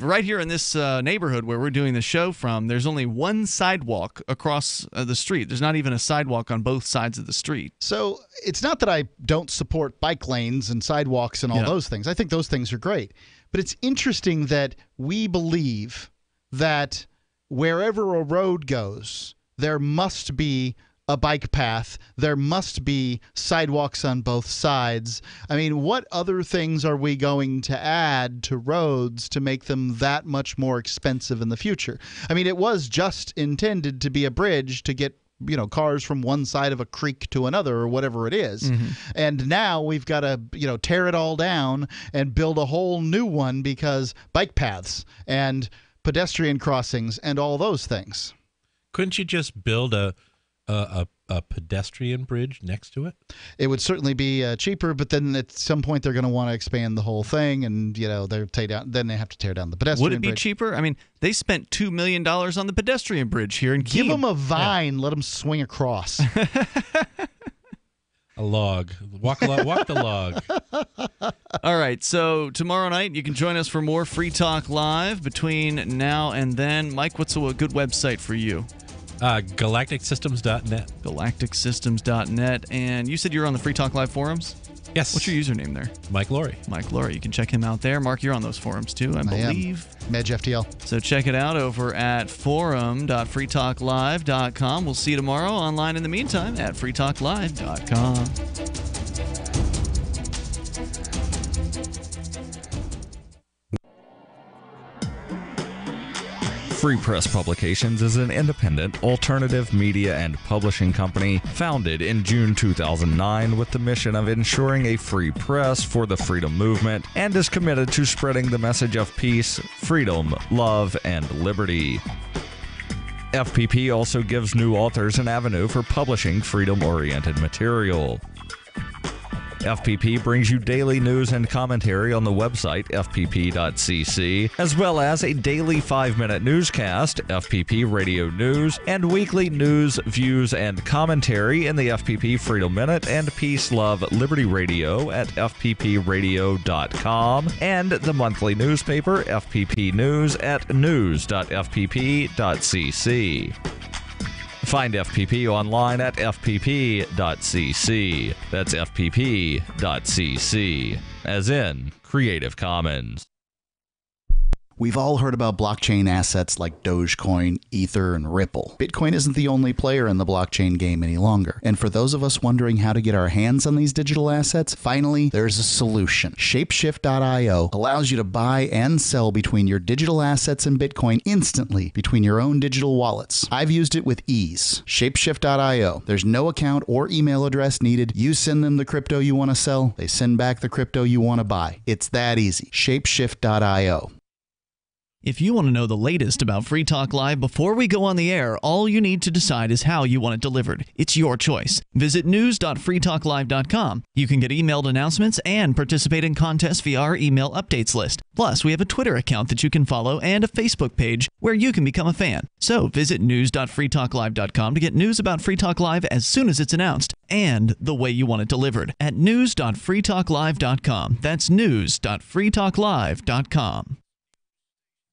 right here in this neighborhood where we're doing the show from, there's only one sidewalk across the street. There's not even a sidewalk on both sides of the street. So it's not that I don't support bike lanes and sidewalks and all those things. I think those things are great. But it's interesting that we believe that wherever a road goes, there must be a bike path. There must be sidewalks on both sides. I mean, what other things are we going to add to roads to make them that much more expensive in the future? I mean, it was just intended to be a bridge to get cars from one side of a creek to another or whatever it is. Mm-hmm. And now we've got to, tear it all down and build a whole new one because bike paths and pedestrian crossings and all those things. Couldn't you just build a pedestrian bridge next to it? It would certainly be cheaper, but then at some point they're going to want to expand the whole thing, and then they have to tear down the pedestrian bridge. Would it be cheaper? I mean, they spent $2 million on the pedestrian bridge here in Keene. Give them a vine, let them swing across. A log. Walk the log. All right, so tomorrow night you can join us for more Free Talk Live between now and then. Mike, what's a good website for you? GalacticSystems.net. GalacticSystems.net. And you said you're on the Free Talk Live forums? Yes. What's your username there? Mike Laurie. Mike Laurie. You can check him out there. Mark, you're on those forums too, I believe. Medge FTL. So check it out over at forum.freetalklive.com. We'll see you tomorrow online in the meantime at freetalklive.com. Free Press Publications is an independent, alternative media and publishing company founded in June 2009 with the mission of ensuring a free press for the freedom movement and is committed to spreading the message of peace, freedom, love, and liberty. FPP also gives new authors an avenue for publishing freedom-oriented material. FPP brings you daily news and commentary on the website fpp.cc, as well as a daily 5-minute newscast, FPP Radio News, and weekly news, views, and commentary in the FPP Freedom Minute and Peace, Love, Liberty Radio at fppradio.com, and the monthly newspaper FPP News at news.fpp.cc. Find FPP online at fpp.cc. That's fpp.cc, as in Creative Commons. We've all heard about blockchain assets like Dogecoin, Ether, and Ripple. Bitcoin isn't the only player in the blockchain game any longer. And for those of us wondering how to get our hands on these digital assets, finally, there's a solution. Shapeshift.io allows you to buy and sell between your digital assets and Bitcoin instantly between your own digital wallets. I've used it with ease. Shapeshift.io. There's no account or email address needed. You send them the crypto you want to sell. They send back the crypto you want to buy. It's that easy. Shapeshift.io. If you want to know the latest about Free Talk Live before we go on the air, all you need to decide is how you want it delivered. It's your choice. Visit news.freetalklive.com. You can get emailed announcements and participate in contests via our email updates list. Plus, we have a Twitter account that you can follow and a Facebook page where you can become a fan. So visit news.freetalklive.com to get news about Free Talk Live as soon as it's announced and the way you want it delivered at news.freetalklive.com. That's news.freetalklive.com.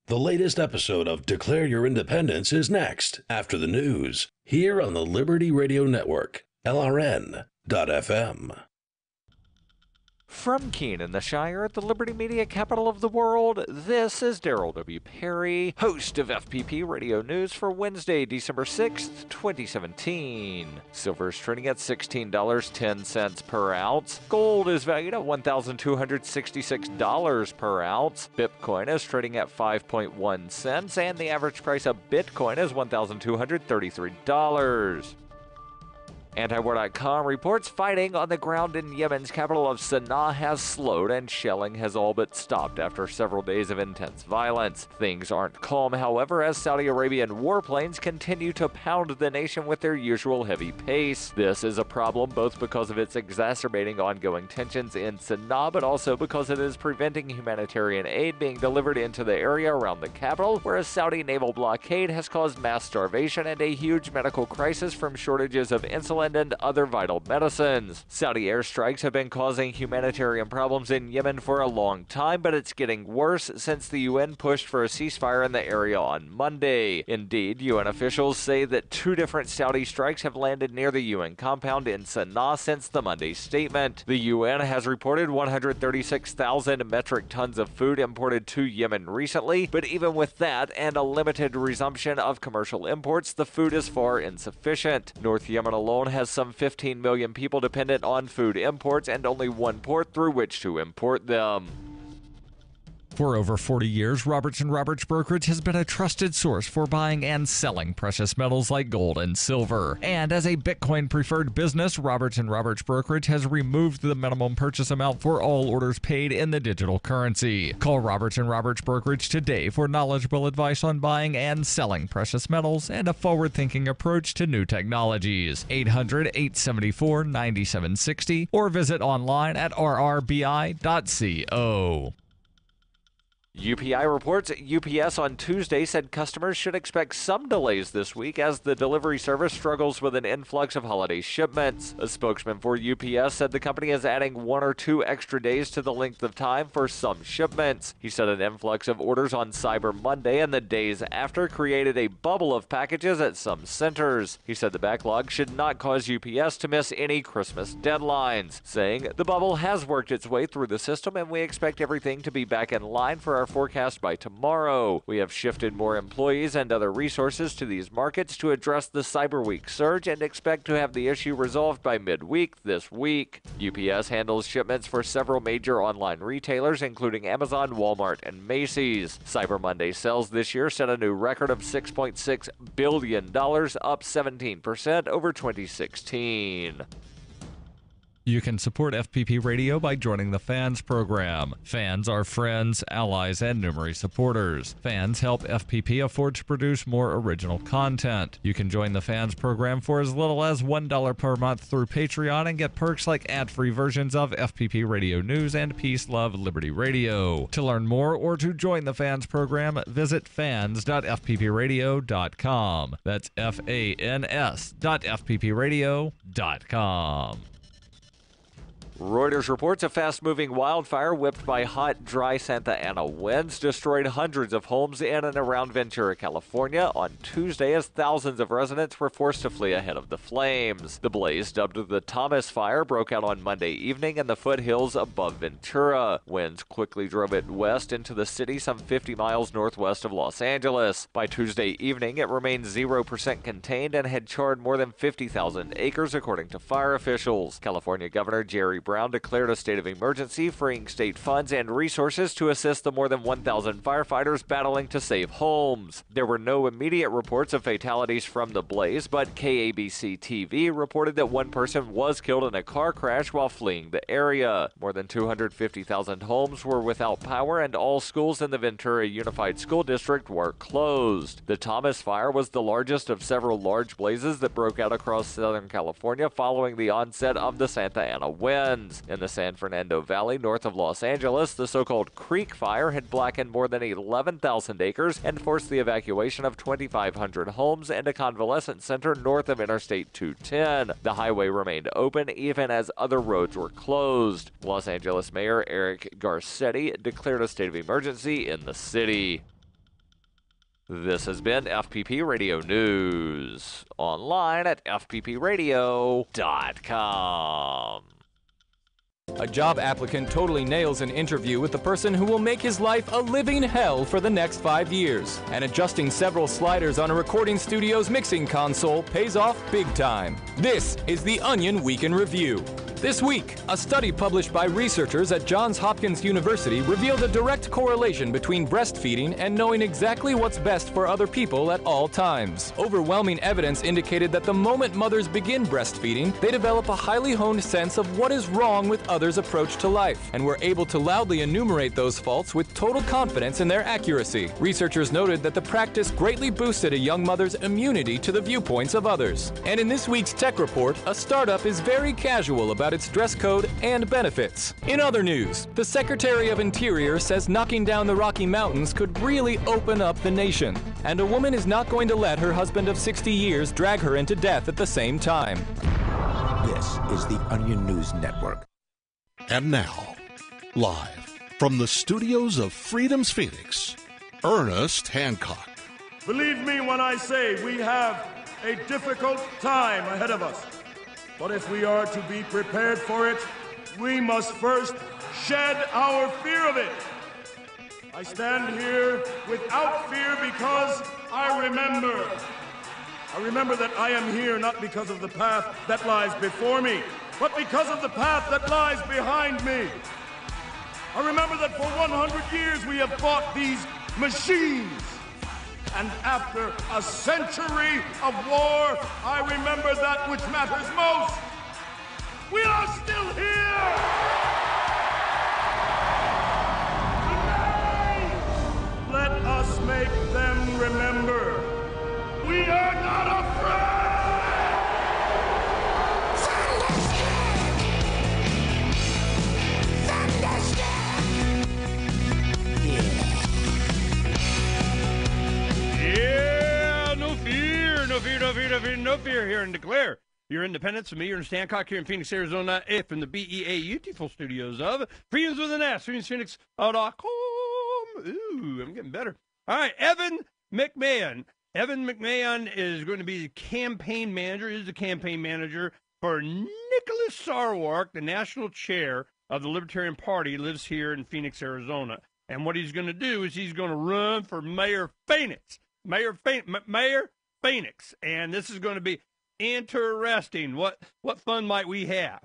The latest episode of Declare Your Independence is next, after the news, here on the Liberty Radio Network, LRN.FM. From Keene in the Shire at the Liberty Media capital of the world, this is Daryl W. Perry, host of FPP Radio News for Wednesday, December 6th, 2017. Silver is trading at $16.10 per ounce. Gold is valued at $1,266 per ounce. Bitcoin is trading at 5.1 cents, and the average price of Bitcoin is $1,233. Antiwar.com reports fighting on the ground in Yemen's capital of Sana'a has slowed and shelling has all but stopped after several days of intense violence. Things aren't calm, however, as Saudi Arabian warplanes continue to pound the nation with their usual heavy pace. This is a problem both because of its exacerbating ongoing tensions in Sana'a, but also because it is preventing humanitarian aid being delivered into the area around the capital, where a Saudi naval blockade has caused mass starvation and a huge medical crisis from shortages of insulin and other vital medicines. Saudi airstrikes have been causing humanitarian problems in Yemen for a long time, but it's getting worse since the UN pushed for a ceasefire in the area on Monday. Indeed, UN officials say that 2 different Saudi strikes have landed near the UN compound in Sana'a since the Monday statement. The UN has reported 136,000 metric tons of food imported to Yemen recently, but even with that and a limited resumption of commercial imports, the food is far insufficient. North Yemen alone has some 15 million people dependent on food imports and only one port through which to import them. For over 40 years, Robertson Roberts Brokerage has been a trusted source for buying and selling precious metals like gold and silver. And as a Bitcoin-preferred business, Robertson Roberts Brokerage has removed the minimum purchase amount for all orders paid in the digital currency. Call Robertson Roberts Brokerage today for knowledgeable advice on buying and selling precious metals and a forward-thinking approach to new technologies. 800-874-9760 or visit online at rrbi.co. UPI reports UPS on Tuesday said customers should expect some delays this week as the delivery service struggles with an influx of holiday shipments. A spokesman for UPS said the company is adding 1 or 2 extra days to the length of time for some shipments. He said an influx of orders on Cyber Monday and the days after created a bubble of packages at some centers. He said the backlog should not cause UPS to miss any Christmas deadlines, saying the bubble has worked its way through the system and we expect everything to be back in line for our forecast by tomorrow. We have shifted more employees and other resources to these markets to address the Cyber Week surge and expect to have the issue resolved by midweek this week. UPS handles shipments for several major online retailers, including Amazon, Walmart, and Macy's. Cyber Monday sales this year set a new record of $6.6 billion, up 17% over 2016. You can support FPP Radio by joining the Fans program. Fans are friends, allies, and numerous supporters. Fans help FPP afford to produce more original content. You can join the Fans program for as little as $1 per month through Patreon and get perks like ad-free versions of FPP Radio News and Peace, Love, Liberty Radio. To learn more or to join the Fans program, visit fans.fppradio.com. That's fans.fppradio.com. Reuters reports a fast-moving wildfire whipped by hot, dry Santa Ana winds destroyed hundreds of homes in and around Ventura, California on Tuesday as thousands of residents were forced to flee ahead of the flames. The blaze, dubbed the Thomas Fire, broke out on Monday evening in the foothills above Ventura. Winds quickly drove it west into the city some 50 miles northwest of Los Angeles. By Tuesday evening, it remained 0% contained and had charred more than 50,000 acres, according to fire officials. California Governor Jerry Brown declared a state of emergency, freeing state funds and resources to assist the more than 1,000 firefighters battling to save homes. There were no immediate reports of fatalities from the blaze, but KABC TV reported that one person was killed in a car crash while fleeing the area. More than 250,000 homes were without power, and all schools in the Ventura Unified School District were closed. The Thomas Fire was the largest of several large blazes that broke out across Southern California following the onset of the Santa Ana winds. In the San Fernando Valley, north of Los Angeles, the so-called Creek Fire had blackened more than 11,000 acres and forced the evacuation of 2,500 homes and a convalescent center north of Interstate 210. The highway remained open even as other roads were closed. Los Angeles Mayor Eric Garcetti declared a state of emergency in the city. This has been FPP Radio News, online at fppradio.com. A job applicant totally nails an interview with the person who will make his life a living hell for the next 5 years. And adjusting several sliders on a recording studio's mixing console pays off big time. This is the Onion Week in Review. This week, a study published by researchers at Johns Hopkins University revealed a direct correlation between breastfeeding and knowing exactly what's best for other people at all times. Overwhelming evidence indicated that the moment mothers begin breastfeeding, they develop a highly honed sense of what is wrong with others' approach to life, and were able to loudly enumerate those faults with total confidence in their accuracy. Researchers noted that the practice greatly boosted a young mother's immunity to the viewpoints of others. And in this week's Tech Report, a startup is very casual about its dress code and benefits. In other news, the Secretary of Interior says knocking down the Rocky Mountains could really open up the nation. And a woman is not going to let her husband of 60 years drag her into death at the same time. This is the Onion News Network. And now, live from the studios of Freedom's Phoenix, Ernest Hancock. Believe me when I say we have a difficult time ahead of us. But if we are to be prepared for it, we must first shed our fear of it. I stand here without fear because I remember that I am here not because of the path that lies before me, but because of the path that lies behind me. I remember that for 100 years we have fought these machines. And after a century of war, I remember that which matters most. We are still here! Today, let us make them remember. We are not afraid! Yeah, no fear here and declare your independence from me, Ernest Hancock, here in Phoenix, Arizona, from the beautiful studios of Freedoms with an S, PhoenixPhoenix.com. Ooh, I'm getting better. All right, Evan McMahon. Evan McMahon is going to be the campaign manager, is the campaign manager for Nicholas Sarwark, the national chair of the Libertarian Party. He lives here in Phoenix, Arizona. And what he's going to do is he's going to run for Mayor Phoenix. Mayor Phoenix. And this is going to be interesting. What fun might we have?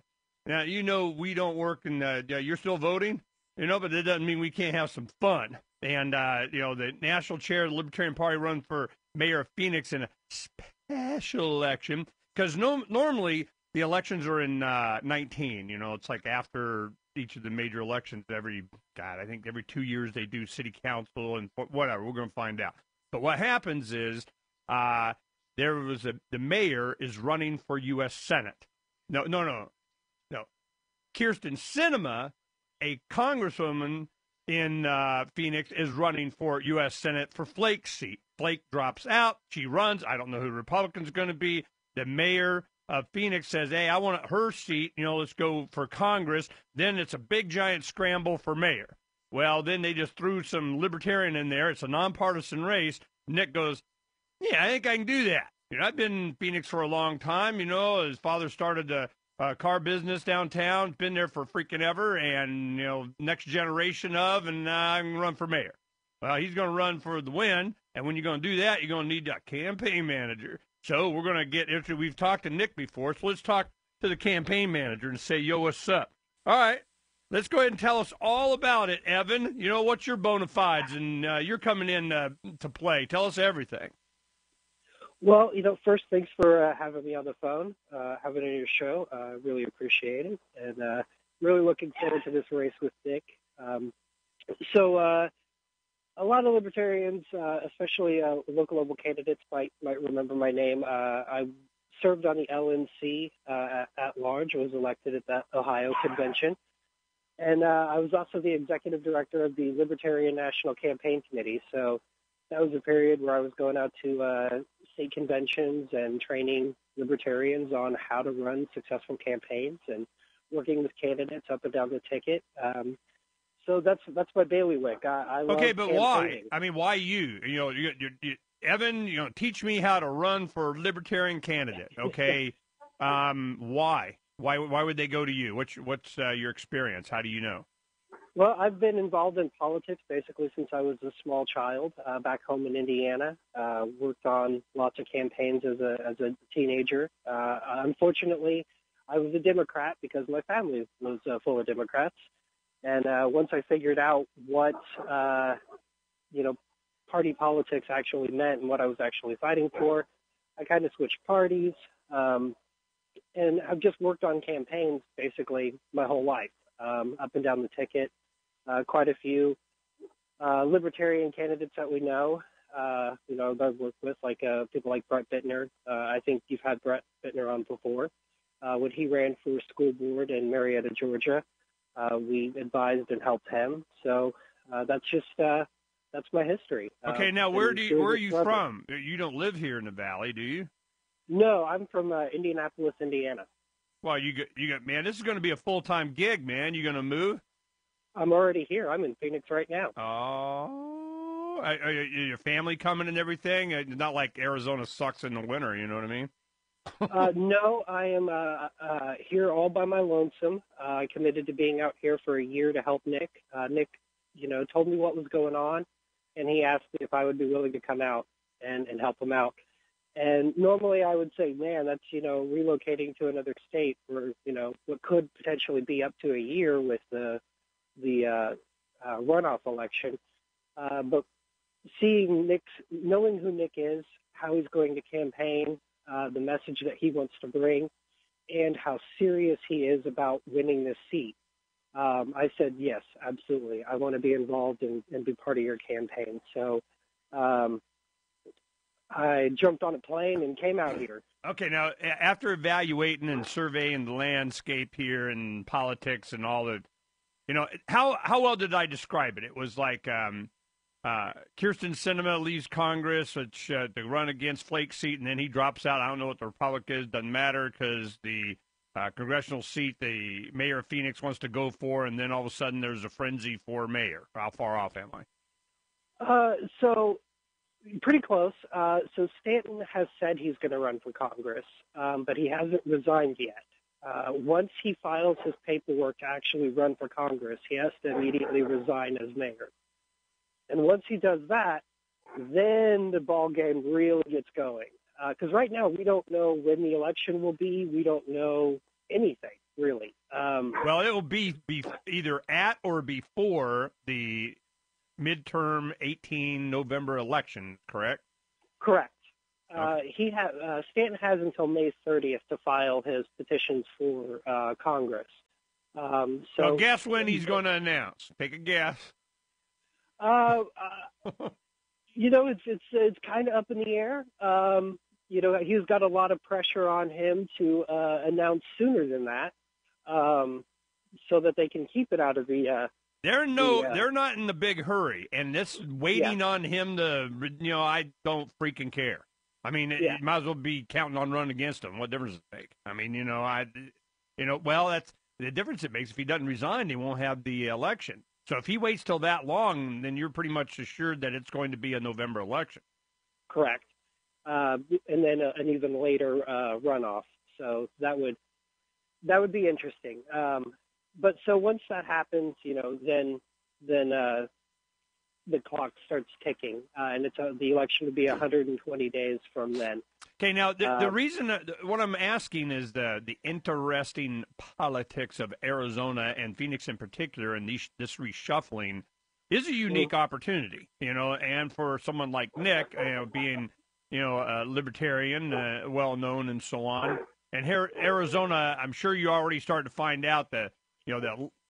Now, you know we don't work in you're still voting, but that doesn't mean we can't have some fun. And, the national chair of the Libertarian Party run for Mayor of Phoenix in a special election. Because normally the elections are in 19. It's like after each of the major elections I think every 2 years they do city council and whatever. We're going to find out. But what happens is the mayor is running for U.S. Senate. No. Kirsten Sinema, a congresswoman in Phoenix, is running for U.S. Senate for Flake's seat. Flake drops out. She runs. I don't know who the Republican's going to be. The mayor of Phoenix says, hey, I want her seat. Let's go for Congress. Then it's a big, giant scramble for mayor. Well, then they just threw some libertarian in there. It's a nonpartisan race. Nick goes, yeah, I think I can do that. I've been in Phoenix for a long time. His father started a car business downtown, been there for freaking ever, and, next generation of, and I'm going to run for mayor. Well, he's going to run for the win, and when you're going to do that, you're going to need a campaign manager. So we're going to get into, we've talked to Nick before, so let's talk to the campaign manager and say, yo, what's up? All right, let's go ahead and tell us all about it, Evan. What's your bona fides, and you're coming in to play. Tell us everything. Well, first, thanks for having me on the phone, having me on your show. Really appreciate it, and really looking forward to this race with Nick. A lot of libertarians, especially local candidates, might remember my name. I served on the LNC at large. I was elected at that Ohio convention. And I was also the executive director of the Libertarian National Campaign Committee. So that was a period where I was going out to state conventions and training libertarians on how to run successful campaigns and working with candidates up and down the ticket. So that's my bailiwick. I love okay, but campaigning. why? I mean, why you? Evan, teach me how to run for libertarian candidate. Okay, why? Why would they go to you? What's your experience? How do you know? Well, I've been involved in politics basically since I was a small child. Back home in Indiana, worked on lots of campaigns as a teenager. Unfortunately, I was a Democrat because my family was full of Democrats. And once I figured out what, party politics actually meant and what I was actually fighting for, I kind of switched parties. And I've just worked on campaigns basically my whole life, up and down the ticket. Quite a few libertarian candidates that we know, that I've worked with, like people like Brett Bittner. I think you've had Brett Bittner on before. When he ran for school board in Marietta, Georgia, we advised and helped him. So that's my history. Okay, now where are you from? You don't live here in the Valley, do you? No, I'm from Indianapolis, Indiana. Well, you got man. This is going to be a full-time gig, man. You going to move? I'm already here. I'm in Phoenix right now. Oh, are your family coming and everything? It's not like Arizona sucks in the winter. You know what I mean? No, I am here all by my lonesome. I committed to being out here for a year to help Nick. Nick, told me what was going on, and he asked me if I would be willing to come out and help him out. And normally I would say, man, that's, relocating to another state for, what could potentially be up to a year with the runoff election. But knowing who Nick is, how he's going to campaign, the message that he wants to bring, and how serious he is about winning this seat, I said, yes, absolutely. I want to be involved and be part of your campaign. So I jumped on a plane and came out here. Okay, now, after evaluating and surveying the landscape here and politics and all the, how well did I describe it? It was like Kirsten Sinema leaves Congress to run against Flake's seat, and then he drops out. I don't know what the Republic is. Doesn't matter because the congressional seat the mayor of Phoenix wants to go for, and then all of a sudden there's a frenzy for mayor. How far off am I? So pretty close. So Stanton has said he's going to run for Congress, but he hasn't resigned yet. Once he files his paperwork to actually run for Congress, he has to immediately resign as mayor. And once he does that, then the ball game really gets going. Because right now we don't know when the election will be. We don't know anything, really. Well, it will be either at or before the midterm 18 November election, correct? Correct. Stanton has until May 30th to file his petitions for Congress. So guess when he's going to announce? Take a guess. It's kind of up in the air. He's got a lot of pressure on him to announce sooner than that, so that they can keep it out of the. They're not in the big hurry, and this waiting on him to, I don't freaking care. I mean, you might as well be counting on running against him. What difference does it make? I mean, that's the difference it makes. If he doesn't resign, they won't have the election. So if he waits till that long, then you're pretty much assured that it's going to be a November election. Correct. And then an even later runoff. So that would be interesting. But so once that happens, then the clock starts ticking, and the election will be 120 days from then. Okay, now the reason what I'm asking is the interesting politics of Arizona and Phoenix in particular, and this reshuffling is a unique opportunity, and for someone like Nick, being a libertarian, well known, and so on. And here, Arizona, I'm sure you already started to find out that the